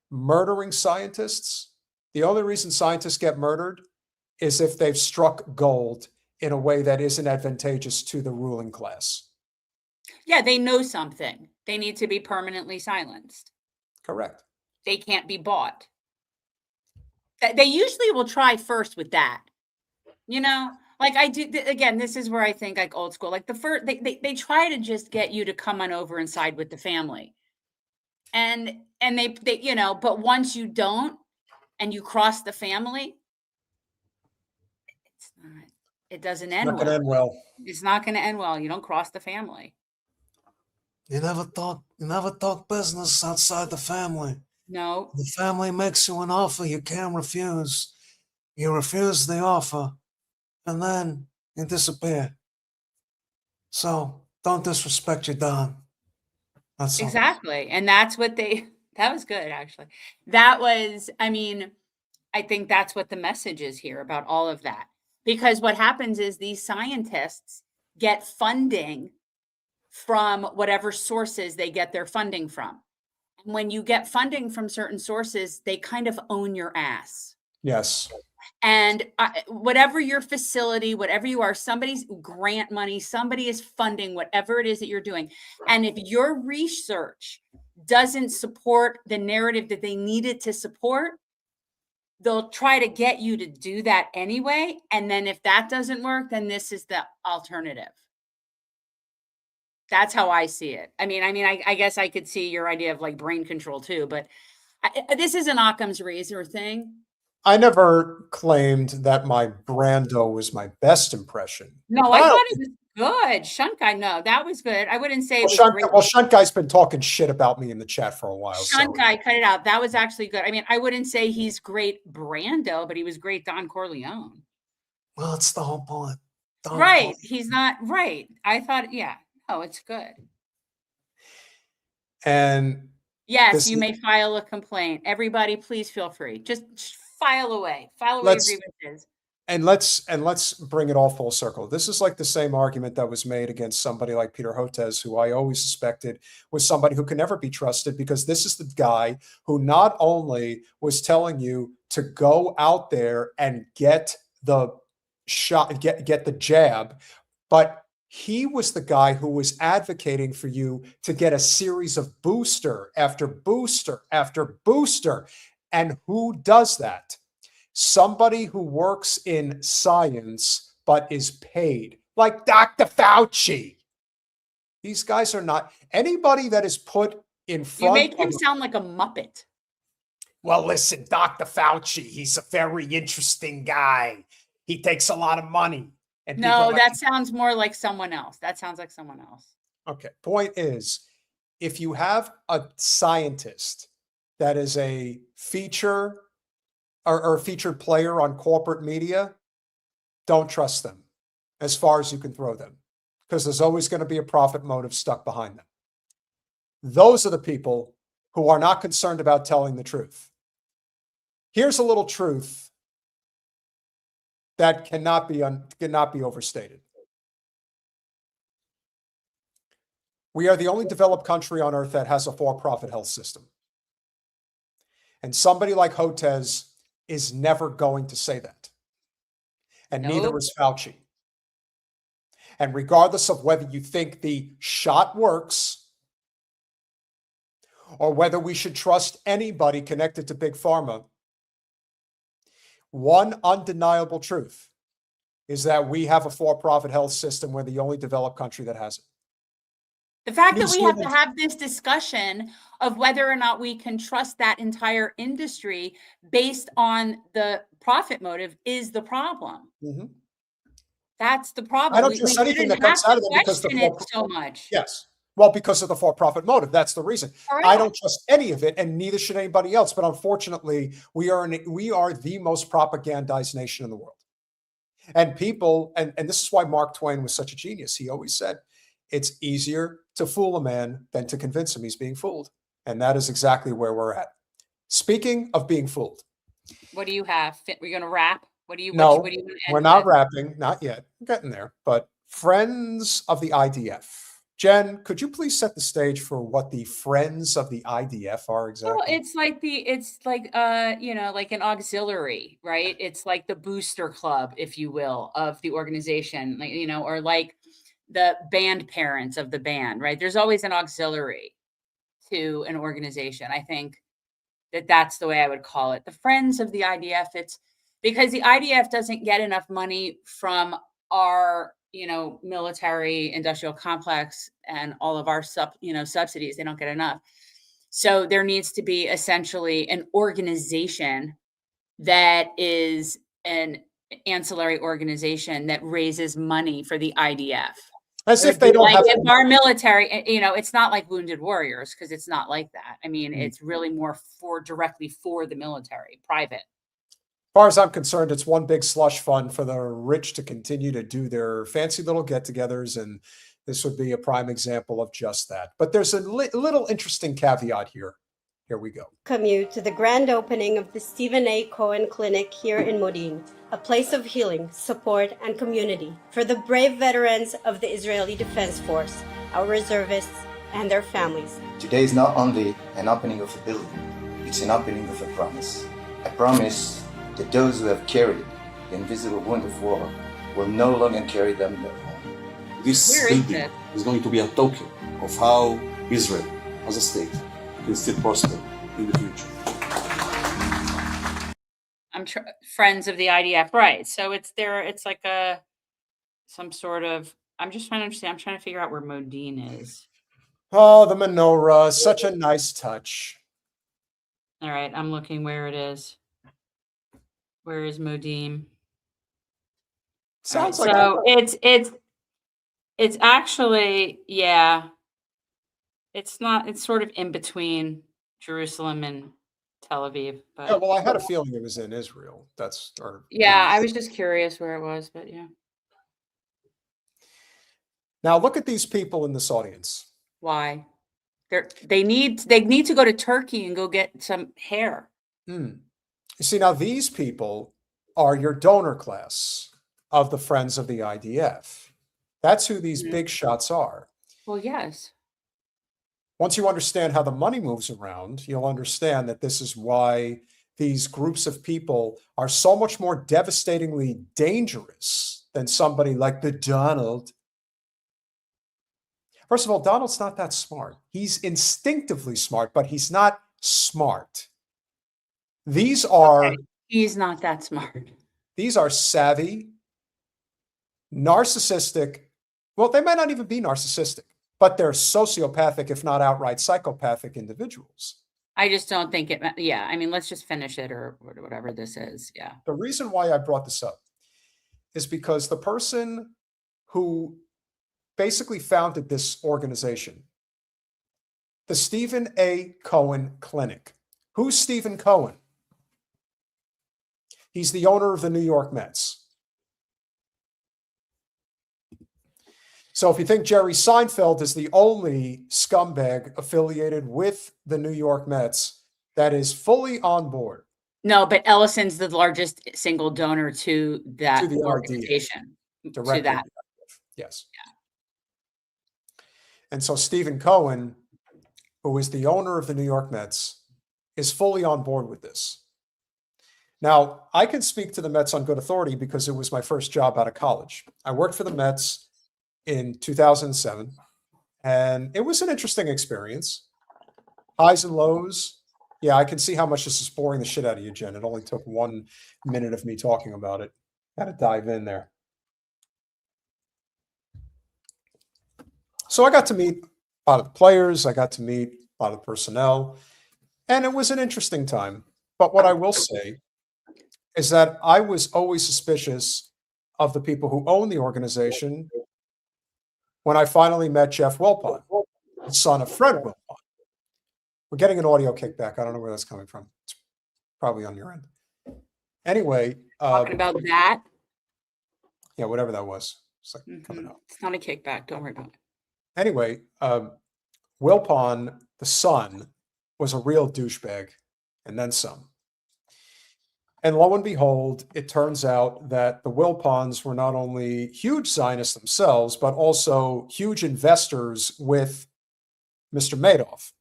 Murdering scientists, the only reason scientists get murdered is if they've struck gold in a way that isn't advantageous to the ruling class. Yeah, they know something. They need to be permanently silenced. Correct. They can't be bought. They usually will try first with that. Like I do, again, this is where I think like old school, like the first, they try to just get you to come on over and side with the family. And they but once you don't, and you cross the family, it doesn't end well. It's not going to end well. It's not going to end well. You don't cross the family. You never talk business outside the family. No. The family makes you an offer you can't refuse. You refuse the offer, and then you disappear. So don't disrespect your Don. That's exactly. And that's what that was good, actually. That was, I think that's what the message is here about all of that. Because what happens is these scientists get funding from whatever sources they get their funding from. And when you get funding from certain sources, they kind of own your ass. Yes. And whatever your facility, whatever you are, somebody's grant money, somebody is funding whatever it is that you're doing. And if your research doesn't support the narrative that they needed to support, they'll try to get you to do that anyway. And then if that doesn't work, then this is the alternative. That's how I see it. I guess I could see your idea of like brain control too, but this is an Occam's razor thing. I never claimed that my Brando was my best impression. No, I thought it was good. Shunt Guy, no, that was good. I wouldn't say it was great. Shunt Guy's been talking shit about me in the chat for a while. Shunt Guy, cut it out. That was actually good. I mean, I wouldn't say he's great Brando, but he was great Don Corleone. Well, it's the whole point. Right. He's not right. I thought, yeah. Oh, it's good. And yes, you may file a complaint. Everybody, please feel free. Just file away. File away grievances. And let's bring it all full circle. This is like the same argument that was made against somebody like Peter Hotez, who I always suspected was somebody who can never be trusted, because this is the guy who not only was telling you to go out there and get the shot, get the jab, but he was the guy who was advocating for you to get a series of booster after booster after booster. And who does that? Somebody who works in science but is paid, like Dr. Fauci. These guys are not anybody that is put in front. You make him sound like a Muppet. Well, listen, Dr. Fauci, he's a very interesting guy. He takes a lot of money. And no, that sounds more like someone else. That sounds like someone else. Okay. Point is, if you have a scientist that is a feature or a featured player on corporate media, don't trust them as far as you can throw them, because there's always going to be a profit motive stuck behind them. Those are the people who are not concerned about telling the truth. Here's a little truth that cannot be overstated. We are the only developed country on earth that has a for-profit health system. And somebody like Hotez is never going to say that. And neither is Fauci. And regardless of whether you think the shot works or whether we should trust anybody connected to Big Pharma, one undeniable truth is that we have a for-profit health system. We're the only developed country that has it. The fact that we have to have this discussion of whether or not we can trust that entire industry based on the profit motive is the problem. Mm-hmm. That's the problem. I don't trust anything that comes out of it because it so much. Yes. Well, because of the for-profit motive. That's the reason. Correct. I don't trust any of it, and neither should anybody else. But unfortunately, we are the most propagandized nation in the world. And people, and this is why Mark Twain was such a genius. He always said, it's easier to fool a man than to convince him he's being fooled. And that is exactly where we're at. Speaking of being fooled. What do you have? We're going to wrap? What do you No, what do you we're not wrapping. Not yet. We're getting there. But Friends of the IDF. Jen, could you please set the stage for what the Friends of the IDF are exactly? Well, it's like like an auxiliary, right? It's like the booster club, if you will, of the organization, like, or like the band parents of the band, right? There's always an auxiliary to an organization. I think that's the way I would call it. The Friends of the IDF, it's because the IDF doesn't get enough money from our, military industrial complex and all of our subsidies. They don't get enough. So there needs to be essentially an organization that is an ancillary organization that raises money for the IDF. As if they don't have if our military, it's not like Wounded Warriors, because it's not like that. I mean, it's really more directly for the military, private. As far as I'm concerned, it's one big slush fund for the rich to continue to do their fancy little get-togethers, and this would be a prime example of just that. But there's a little interesting caveat here. Here we go. Welcome you to the grand opening of the Stephen A. Cohen Clinic here in Modin, a place of healing, support, and community for the brave veterans of the Israeli Defense Force, our reservists, and their families. Today is not only an opening of a building, it's an opening of a promise. A promise that those who have carried the invisible wound of war will no longer carry them at home. This building is going to be a token of how Israel, as a state, can still prosper in the future. Friends of the IDF, right? So it's like some sort of. I'm just trying to understand. I'm trying to figure out where Modin is. Oh, the menorah, such a nice touch. All right, I'm looking where it is. Where is Modim? Sounds Right, like so it's actually, yeah, it's not, it's sort of in between Jerusalem and Tel Aviv, yeah, but well, I had a feeling it was in Israel. That's or yeah, I was just curious where it was, but yeah. now look at these people in this audience. Why? They need to go to Turkey and go get some hair. You see, now these people are your donor class of the Friends of the IDF. That's who these big shots are. Well, yes. Once you understand how the money moves around, you'll understand that this is why these groups of people are so much more devastatingly dangerous than somebody like the Donald. First of all, Donald's not that smart. He's instinctively smart, but he's not smart. These are Okay, he's not that smart. These are savvy, narcissistic. Well, they might not even be narcissistic, but they're sociopathic, if not outright psychopathic individuals. I just don't think it, yeah, I mean, let's just finish it or whatever this is. Yeah. The reason why I brought this up is because the person who basically founded this organization, the Stephen A. Cohen Clinic. Who's Stephen Cohen? He's the owner of the New York Mets. So if you think Jerry Seinfeld is the only scumbag affiliated with the New York Mets that is fully on board. No, but Ellison's the largest single donor to that the organization. Directly To that. Yes. Yeah. And so Stephen Cohen, who is the owner of the New York Mets, is fully on board with this. Now, I can speak to the Mets on good authority because it was my first job out of college. I worked for the Mets in 2007, and it was an interesting experience. Highs and lows. Yeah, I can see how much this is boring the shit out of you, Jen. It only took 1 minute of me talking about it. Got to dive in there. So I got to meet a lot of the players. I got to meet a lot of the personnel, and it was an interesting time. But what I will say is that I was always suspicious of the people who own the organization when I finally met Jeff Wilpon, the son of Fred Wilpon. We're getting an audio kickback. I don't know where that's coming from. It's probably on your end. Anyway. Talking about that? Yeah, whatever that was. It's like coming up. It's not a kickback. Don't worry about it. Anyway, Wilpon, the son, was a real douchebag, and then some. And lo and behold, it turns out that the Wilpons were not only huge Zionists themselves, but also huge investors with Mr. Madoff.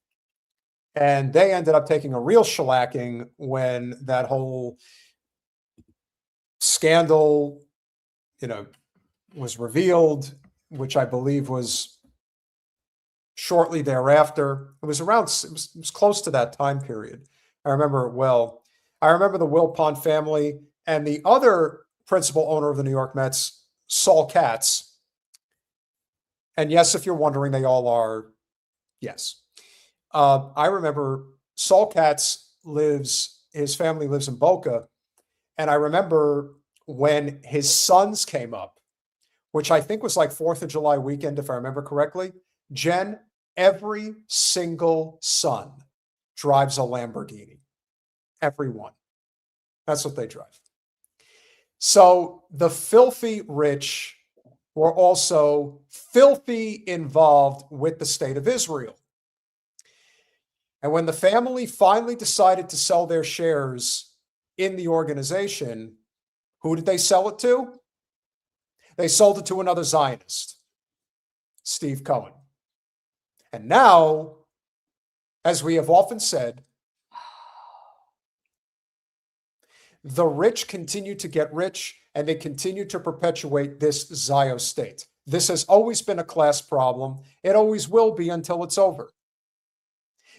And they ended up taking a real shellacking when that whole scandal, was revealed, which I believe was shortly thereafter. It was close to that time period. I remember it well. I remember the Wilpon family and the other principal owner of the New York Mets, Saul Katz. And yes, if you're wondering, they all are, yes. I remember Saul Katz his family lives in Boca. And I remember when his sons came up, which I think was like 4th of July weekend, if I remember correctly. Jen, every single son drives a Lamborghini. Everyone. That's what they drive. So the filthy rich were also filthy involved with the state of Israel. And when the family finally decided to sell their shares in the organization, who did they sell it to? They sold it to another Zionist, Steve Cohen. And now, as we have often said, the rich continue to get rich, and they continue to perpetuate this Zio state. This has always been a class problem. It always will be until it's over.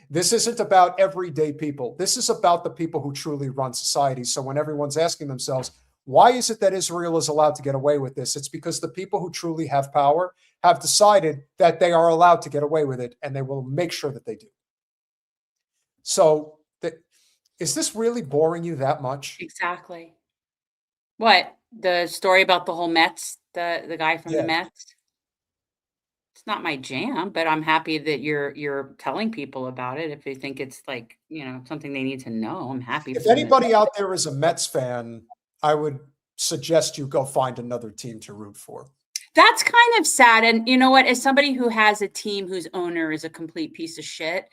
This isn't about everyday people. This is about the people who truly run society. So when everyone's asking themselves, why is it that Israel is allowed to get away with this? It's because the people who truly have power have decided that they are allowed to get away with it, and they will make sure that they do. So is this really boring you that much? Exactly. What? The story about the whole Mets, the guy from the Yeah. Mets? It's not my jam, but I'm happy that you're telling people about it if they think it's like, something they need to know. I'm happy If for them. anybody out there is a Mets fan, I would suggest you go find another team to root for. That's kind of sad. And you know what? As somebody who has a team whose owner is a complete piece of shit,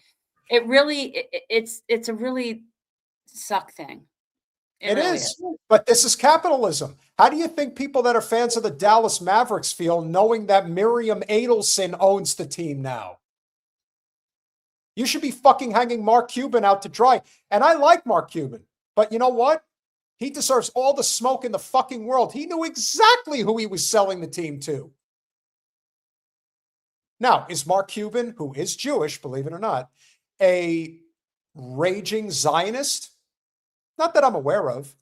it's a really suck thing. It really is, but this is capitalism. How do you think people that are fans of the Dallas Mavericks feel knowing that Miriam Adelson owns the team now? You should be fucking hanging Mark Cuban out to dry. And I like Mark Cuban, but you know what? He deserves all the smoke in the fucking world. He knew exactly who he was selling the team to. Now, is Mark Cuban, who is Jewish, believe it or not, a raging Zionist? Not that I'm aware of,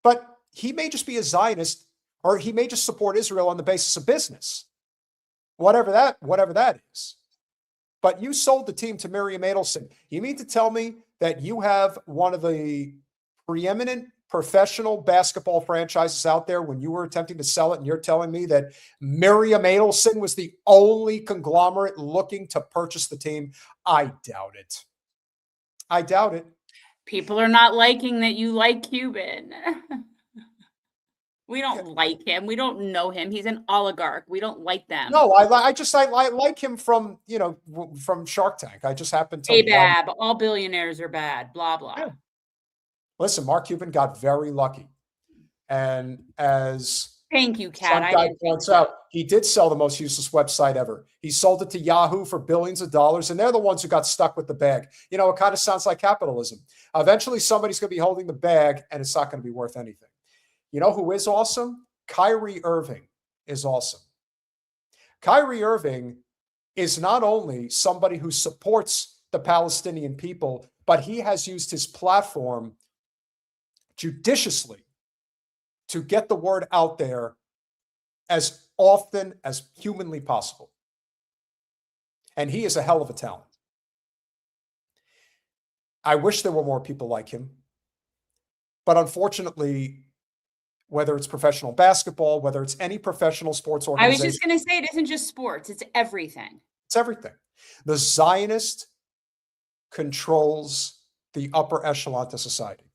but he may just be a Zionist, or he may just support Israel on the basis of business. Whatever that is. But you sold the team to Miriam Adelson. You mean to tell me that you have one of the preeminent professional basketball franchises out there when you were attempting to sell it, and you're telling me that Miriam Adelson was the only conglomerate looking to purchase the team? I doubt it. I doubt it. People are not liking that you like Cuban. We don't like him. We don't know him. He's an oligarch. We don't like them. No, I like him from, from Shark Tank. I just happen to ABAB, all billionaires are bad, blah, blah. Yeah. Listen, Mark Cuban got very lucky. And as thank you, Kat. some guy points out, he did sell the most useless website ever. He sold it to Yahoo for billions of dollars, and they're the ones who got stuck with the bag. It kind of sounds like capitalism. Eventually, somebody's going to be holding the bag, and it's not going to be worth anything. You know who is awesome? Kyrie Irving is awesome. Kyrie Irving is not only somebody who supports the Palestinian people, but he has used his platform judiciously to get the word out there as often as humanly possible. And he is a hell of a talent. I wish there were more people like him. But unfortunately, whether it's professional basketball, whether it's any professional sports I organization. was just going to say, it isn't just sports. It's everything. It's everything. The Zionist controls the upper echelon to society.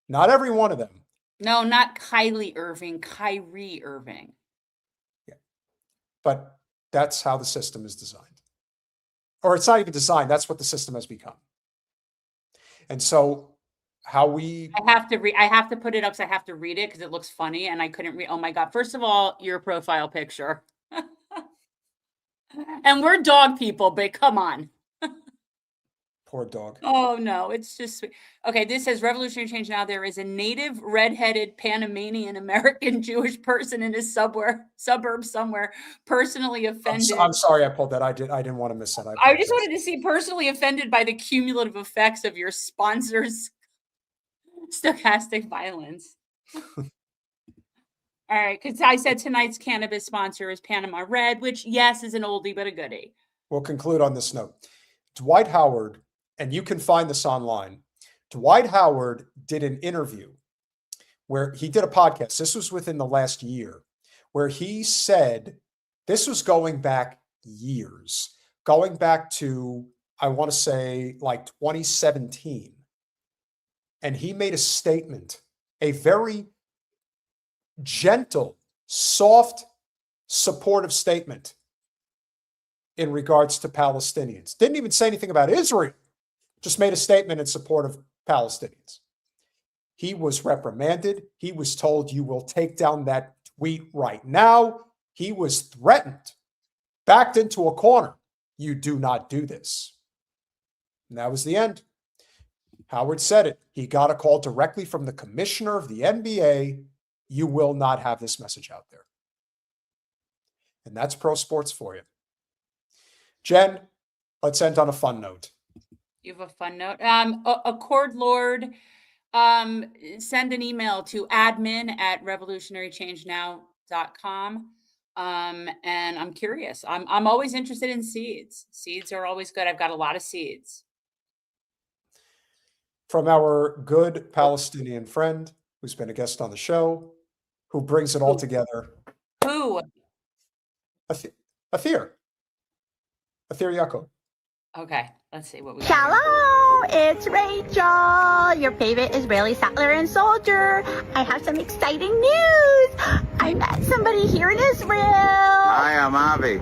Not every one of them. No, not Kylie Irving, Kyrie Irving. Yeah. But that's how the system is designed. Or it's not even designed. That's what the system has become. And so I have to put it up because I have to read it because it looks funny and I couldn't read. Oh my God. First of all, your profile picture. And we're dog people, but come on. Poor dog. Oh no, it's just sweet. Okay, this says Revolutionary Change Now. There is a native redheaded Panamanian American Jewish person in a suburb somewhere personally offended. I'm sorry I pulled that. I didn't want to miss that. I just wanted to see personally offended by the cumulative effects of your sponsors' stochastic violence. All right, because I said tonight's cannabis sponsor is Panama Red, which, yes, is an oldie but a goodie. We'll conclude on this note. Dwight Howard, and you can find this online, Dwight Howard did an interview where he did a podcast. This was within the last year, where he said, this was going back years, going back to, I want to say, like 2017. And he made a statement, a very gentle, soft, supportive statement in regards to Palestinians. Didn't even say anything about Israel, just made a statement in support of Palestinians. He was reprimanded. He was told, you will take down that tweet right now. He was threatened, backed into a corner. You do not do this. And that was the end. Howard said it. He got a call directly from the commissioner of the NBA. You will not have this message out there. And that's pro sports for you. Jen, let's end on a fun note. You have a fun note. Accord Lord, send an email to admin@revolutionarychangenow.com. And I'm curious. I'm always interested in seeds. Seeds are always good. I've got a lot of seeds. From our good Palestinian friend who's been a guest on the show, who brings it all together. Who? Athir Yaakov. Okay, let's see what we got. Shalom, it's Rachel, your favorite Israeli settler and soldier. I have some exciting news. I met somebody here in Israel. Hi, I'm Avi.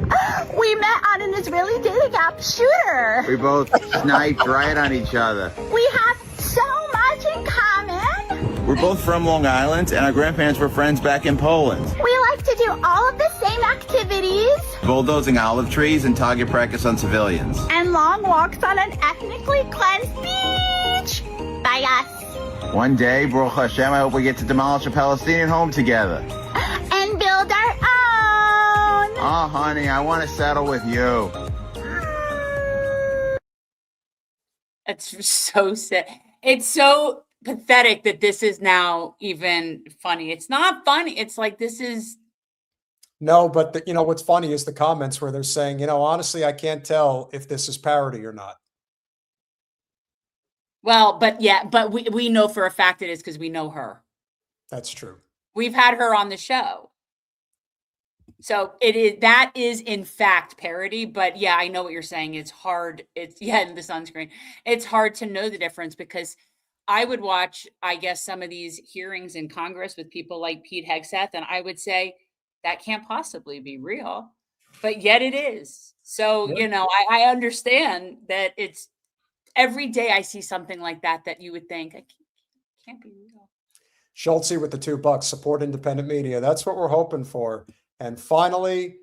We met on an Israeli dating app, Shooter. We both sniped right on each other. We have so much in common. We're both from Long Island, and our grandparents were friends back in Poland. We like to do all of the same activities. Bulldozing olive trees and target practice on civilians. And long walks on an ethnically cleansed beach. By us. One day, Baruch Hashem, I hope we get to demolish a Palestinian home together. And build our own. Oh, honey, I want to settle with you. It's so sad. It's so pathetic that this is now even funny. It's not funny. It's like, this is. No, but you know, what's funny is the comments where they're saying, you know, honestly, I can't tell if this is parody or not. Well, but yeah, but we know for a fact it is because we know her. That's true. We've had her on the show. So that is in fact parody, but yeah, I know what you're saying. It's hard. It's in the sunscreen. It's hard to know the difference because I would watch, I guess, some of these hearings in Congress with people like Pete Hegseth, and I would say that can't possibly be real, but yet it is. So, you know, I understand that it's every day I see something like that you would think it can't be real. Schultze with the $2. Support independent media. That's what we're hoping for. And finally,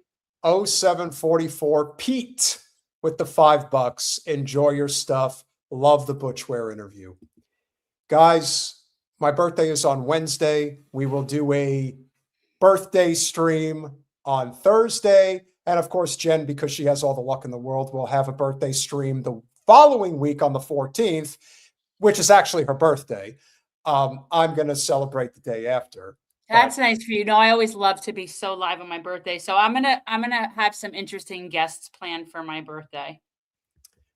0744 Pete with the $5. Enjoy your stuff. Love the Butchware interview. Guys, my birthday is on Wednesday. We will do a birthday stream on Thursday. And of course, Jen, because she has all the luck in the world, will have a birthday stream the following week on the 14th, which is actually her birthday. I'm going to celebrate the day after. That's nice for you. No, I always love to be so live on my birthday. So I'm gonna have some interesting guests planned for my birthday.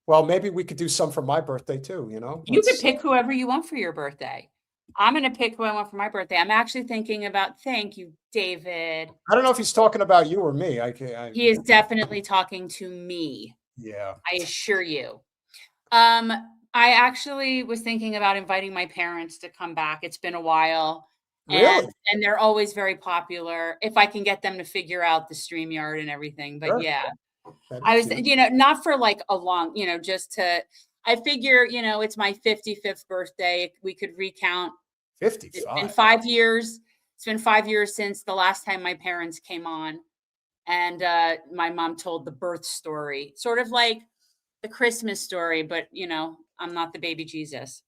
Well, maybe we could do some for my birthday too, you know? You could pick whoever you want for your birthday. I'm going to pick who I want for my birthday. I'm actually thinking about, thank you, David. I don't know if he's talking about you or me. He is definitely talking to me. Yeah. I assure you. I actually was thinking about inviting my parents to come back. It's been a while. Really? And they're always very popular if I can get them to figure out the StreamYard and everything. But Sure. Yeah, I was, you know, not for like a long, you know, just to, I figure, you know, it's my 55th birthday. We could recount. 55. It's been 5 years. It's been 5 years since the last time my parents came on. And my mom told the birth story, sort of like the Christmas story, but, you know, I'm not the baby Jesus.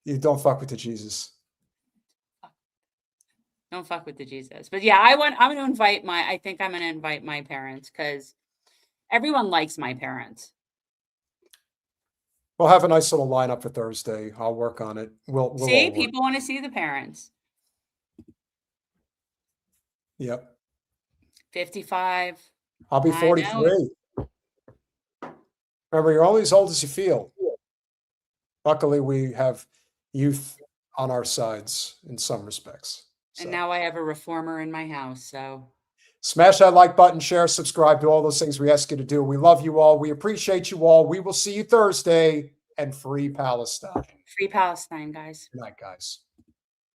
You don't fuck with the Jesus. Don't fuck with the Jesus. But yeah, I'm going to invite I think I'm going to invite my parents because everyone likes my parents. We'll have a nice little lineup for Thursday. I'll work on it. We'll see, people want to see the parents. Yep. 55. I'll be 43. Remember, you're only as old as you feel. Luckily, we have youth on our sides in some respects. And now I have a reformer in my house, so. Smash that like button, share, subscribe, do all those things we ask you to do. We love you all. We appreciate you all. We will see you Thursday, and free Palestine. Free Palestine, guys. Good night, guys.